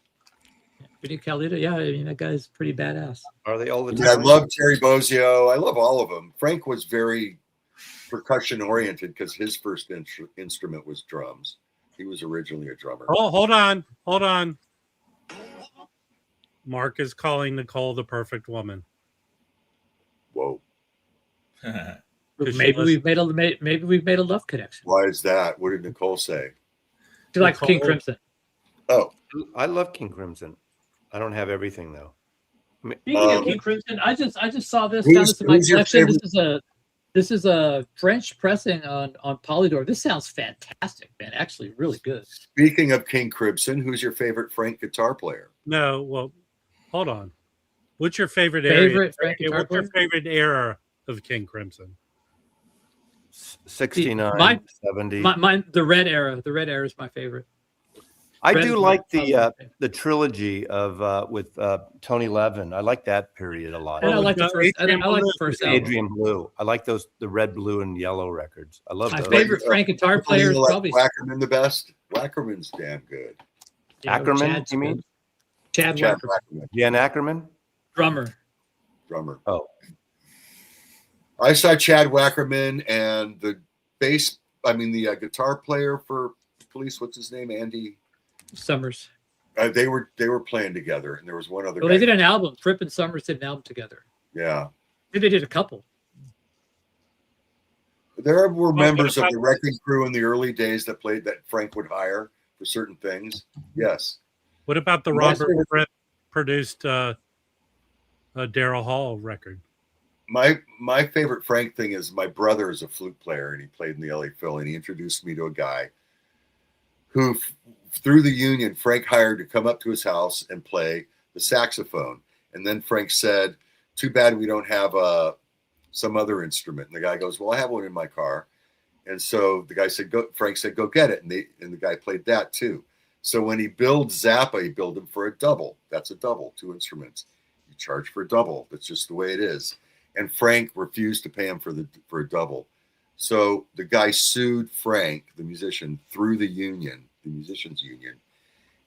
Vinny Calita, yeah, I mean that guy's pretty badass. Are they all I mean, Italian? I love Terry Bozzio. I love all of them. Frank was very percussion oriented because his first instrument was drums. He was originally a drummer. Oh, hold on. Mark is calling Nicole the perfect woman. Whoa. Maybe we've made a love connection. Why is that? What did Nicole say? She likes King Nicole- Crimson. Oh, I love King Crimson. I don't have everything though. I mean, Speaking of King Crimson, I just saw this. Who's- Found this in my who's your collection. favorite- This is a French pressing on Polydor. This sounds fantastic, man. Actually, really good. speaking of King Crimson, who's your favorite Frank guitar player? No, well, hold on. What's your favorite Frank guitar What's your player? favorite era of King Crimson? 69, My- 70. Mine, the red era. The red era is my favorite. I Red do is like probably my favorite. the trilogy of with Tony Levin. I like that period a lot. And I like the no, first. I Adrian like the Blue. first album. Adrian Blue. I like the red, blue, and yellow records. I love My those. favorite Frank guitar player is You like probably Wackerman the best. Wackerman's damn good. Ackerman, Chad's you mean? good. Chad Chad Walker, Wackerman, Jan Ackerman. drummer. drummer. Oh, I saw Chad Wackerman and the bass. I mean the guitar player for Police. What's his name? Andy. Summers. They were playing together, and there was one other. Well, guy. they did an album. Fripp and Summers did an album together. Yeah, Maybe they did a couple. there were members of about- the wrecking crew in the early days that played that Frank would hire for certain things. Yes, What about the My Robert favorite- Fripp produced Daryl Hall record? my favorite Frank thing is my brother is a flute player, and he played in the LA Phil, and he introduced me to a guy who, through the union, Frank hired to come up to his house and play the saxophone. And then Frank said, "Too bad we don't have some other instrument." And the guy goes, "Well, I have one in my car." And so the guy said, Frank said, "Go get it." And the guy played that too. So when he billed Zappa, he billed him for a double. That's a double, 2 instruments. You charge for a double. That's just the way it is. And Frank refused to pay him for a double. So the guy sued Frank, the musician, through the union, the musicians union.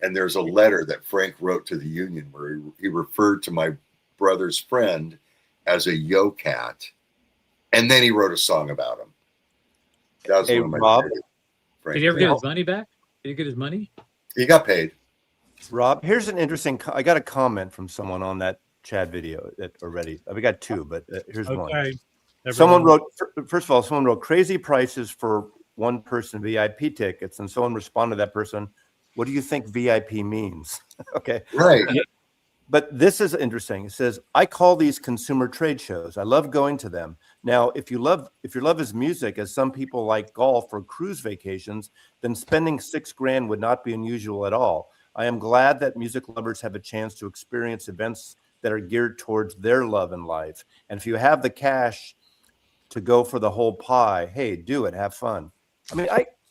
And there's a letter that Frank wrote to the union where he referred to my brother's friend as a yo cat. And then he wrote a song about him. That was Hey, one of my Rob. favorite Frank Did he ever get things. his money back? Did he get his money? He got paid. Rob, here's an interesting. I got a comment from someone on that Chad video that already. We got 2, but here's one. Okay. Someone everyone. wrote, first of all, someone wrote crazy prices for 1-person VIP tickets. And someone responded to that person, "What do you think VIP means?" Okay. Right. But this is interesting. It says, "I call these consumer trade shows. I love going to them. Now, if your love is music, as some people like golf or cruise vacations, then spending $6,000 would not be unusual at all. I am glad that music lovers have a chance to experience events that are geared towards their love in life. And if you have the cash to go for the whole pie, hey, do it. Have fun." I mean,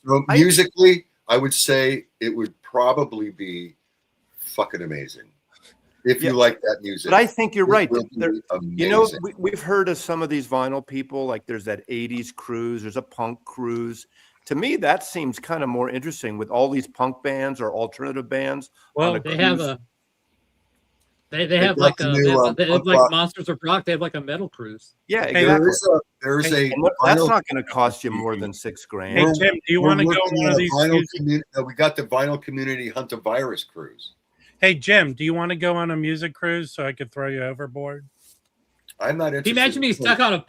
So musically, I would say it would probably be fucking amazing. If Yeah. you like that music. but I think you're it right. will be There- amazing. You know, we've heard of some of these vinyl people, like there's that 80s cruise, there's a punk cruise. To me, that seems kind of more interesting with all these punk bands or alternative bands. Well, on a They have cruise. a. They have got like the a new, they have punk like rock. Monsters of Rock. They have like a metal cruise. Yeah, Hey, exactly. There's Hey, a And that's vinyl- not going to cost you more than $6,000. Hey, Jim, do you we're want to go working on one on of a these? vinyl we got the vinyl community hunt a virus cruise. Hey, Jim, do you want to go on a music cruise so I could throw you overboard? I'm not Can interested. you imagine being stuck on a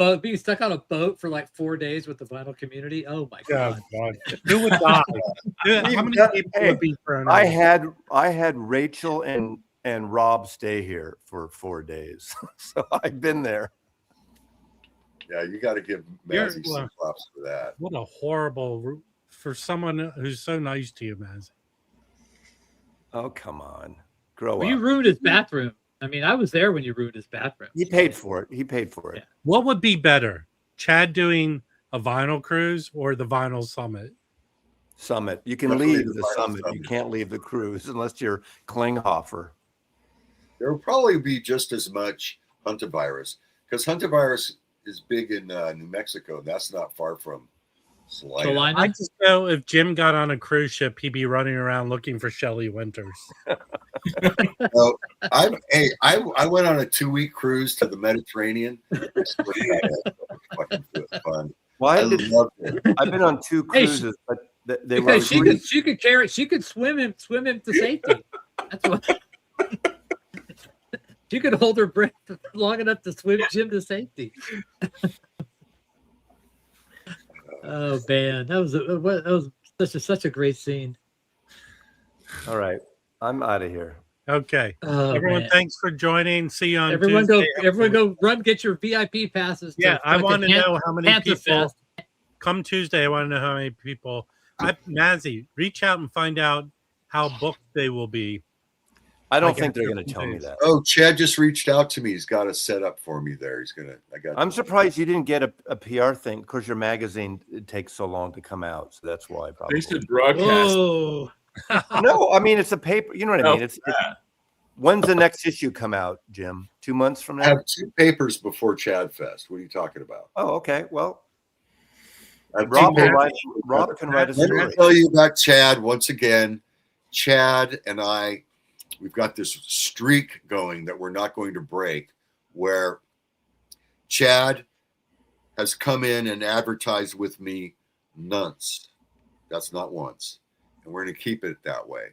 boat for like 4 days with the vinyl community? Oh my god! God. Who would die? How many people would be thrown I out? had Rachel and Rob stay here for 4 days. So I've been there. Yeah, you got to give You're- Mazzy some props for that. What a horrible for someone who's so nice to you, Maz. Oh, come on. Grow Well, you up. ruined his bathroom. I mean, I was there when you ruined his bathroom. He paid for it. He paid for it. Yeah. What would be better, Chad doing a vinyl cruise or the vinyl summit? Summit. You can Definitely leave the the vinyl summit. You summit. can't leave the cruise unless you're Klinghoffer. There will probably be just as much huntavirus because Huntavirus is big in New Mexico. That's not far from Salina. I just know if Jim got on a cruise ship, he'd be running around looking for Shelley Winters. So I went on a 2-week cruise to the Mediterranean. Fucking fun. Why I loved it. I've been on 2 cruises, but they were Because she could swim him to safety. That's what. She could hold her breath long enough to swim Jim to safety. Oh man, that was such a great scene. All right, I'm out of here. Okay, Oh, everyone, man. thanks for joining. See you on Everyone Tuesday. go run get your VIP passes. Yeah, I want to know how many Panther people Fest. come Tuesday. I want to know how many people. Mazzy, reach out and find out how booked they will be. I don't think they're going to tell me that. Oh, Chad just reached out to me. He's got a setup for me there. I'm surprised you didn't get a PR thing because your magazine it takes so long to come out. So that's why probably. They should broadcast. Whoa. No, I mean it's a paper. You know what I mean? It's when's the next issue come out, Jim? 2 months from now? I have 2 papers before Chad Fest. What are you talking about? Oh, okay. Well, Rob can write a Let story. me tell you about Chad once again. Chad and I, we've got this streak going that we're not going to break, where Chad has come in and advertised with me once. That's not once. And we're going to keep it that way.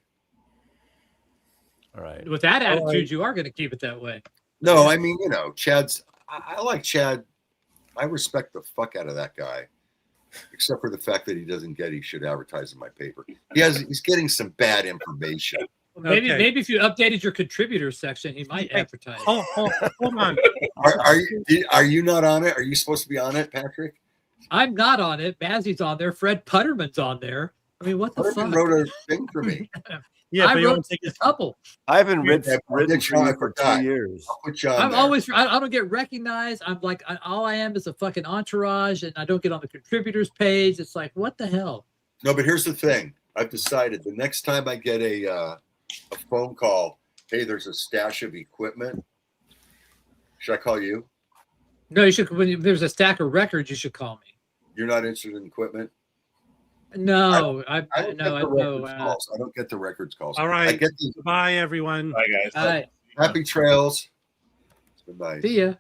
All right. With that attitude, you are going to keep it that way. No, I mean, Chad's, I like Chad. I respect the fuck out of that guy, except for the fact that he should advertise in my paper. He's getting some bad information. Maybe if you updated your contributors section, he might advertise. Hold on. Are you not on it? Are you supposed to be on it, Patrick? I'm not on it. Mazzy's on there. Fred Putterman's on there. I mean, what the fuck? Wrote a thing for me. Yeah, I but you wrote want to take a couple. I haven't written for you I for forgot. 2 years. I'll put you on I'm there. always. I don't get recognized. I'm like, all I am is a fucking entourage, and I don't get on the contributors page. It's like, what the hell? No, but here's the thing. I've decided the next time I get a phone call, hey, there's a stash of equipment. Should I call you? No, you should. When there's a stack of records, you should call me. You're not interested in equipment? No, I don't get the records calls. All I right. get Bye, everyone. Bye, guys. All right. happy trails. Good night. See ya.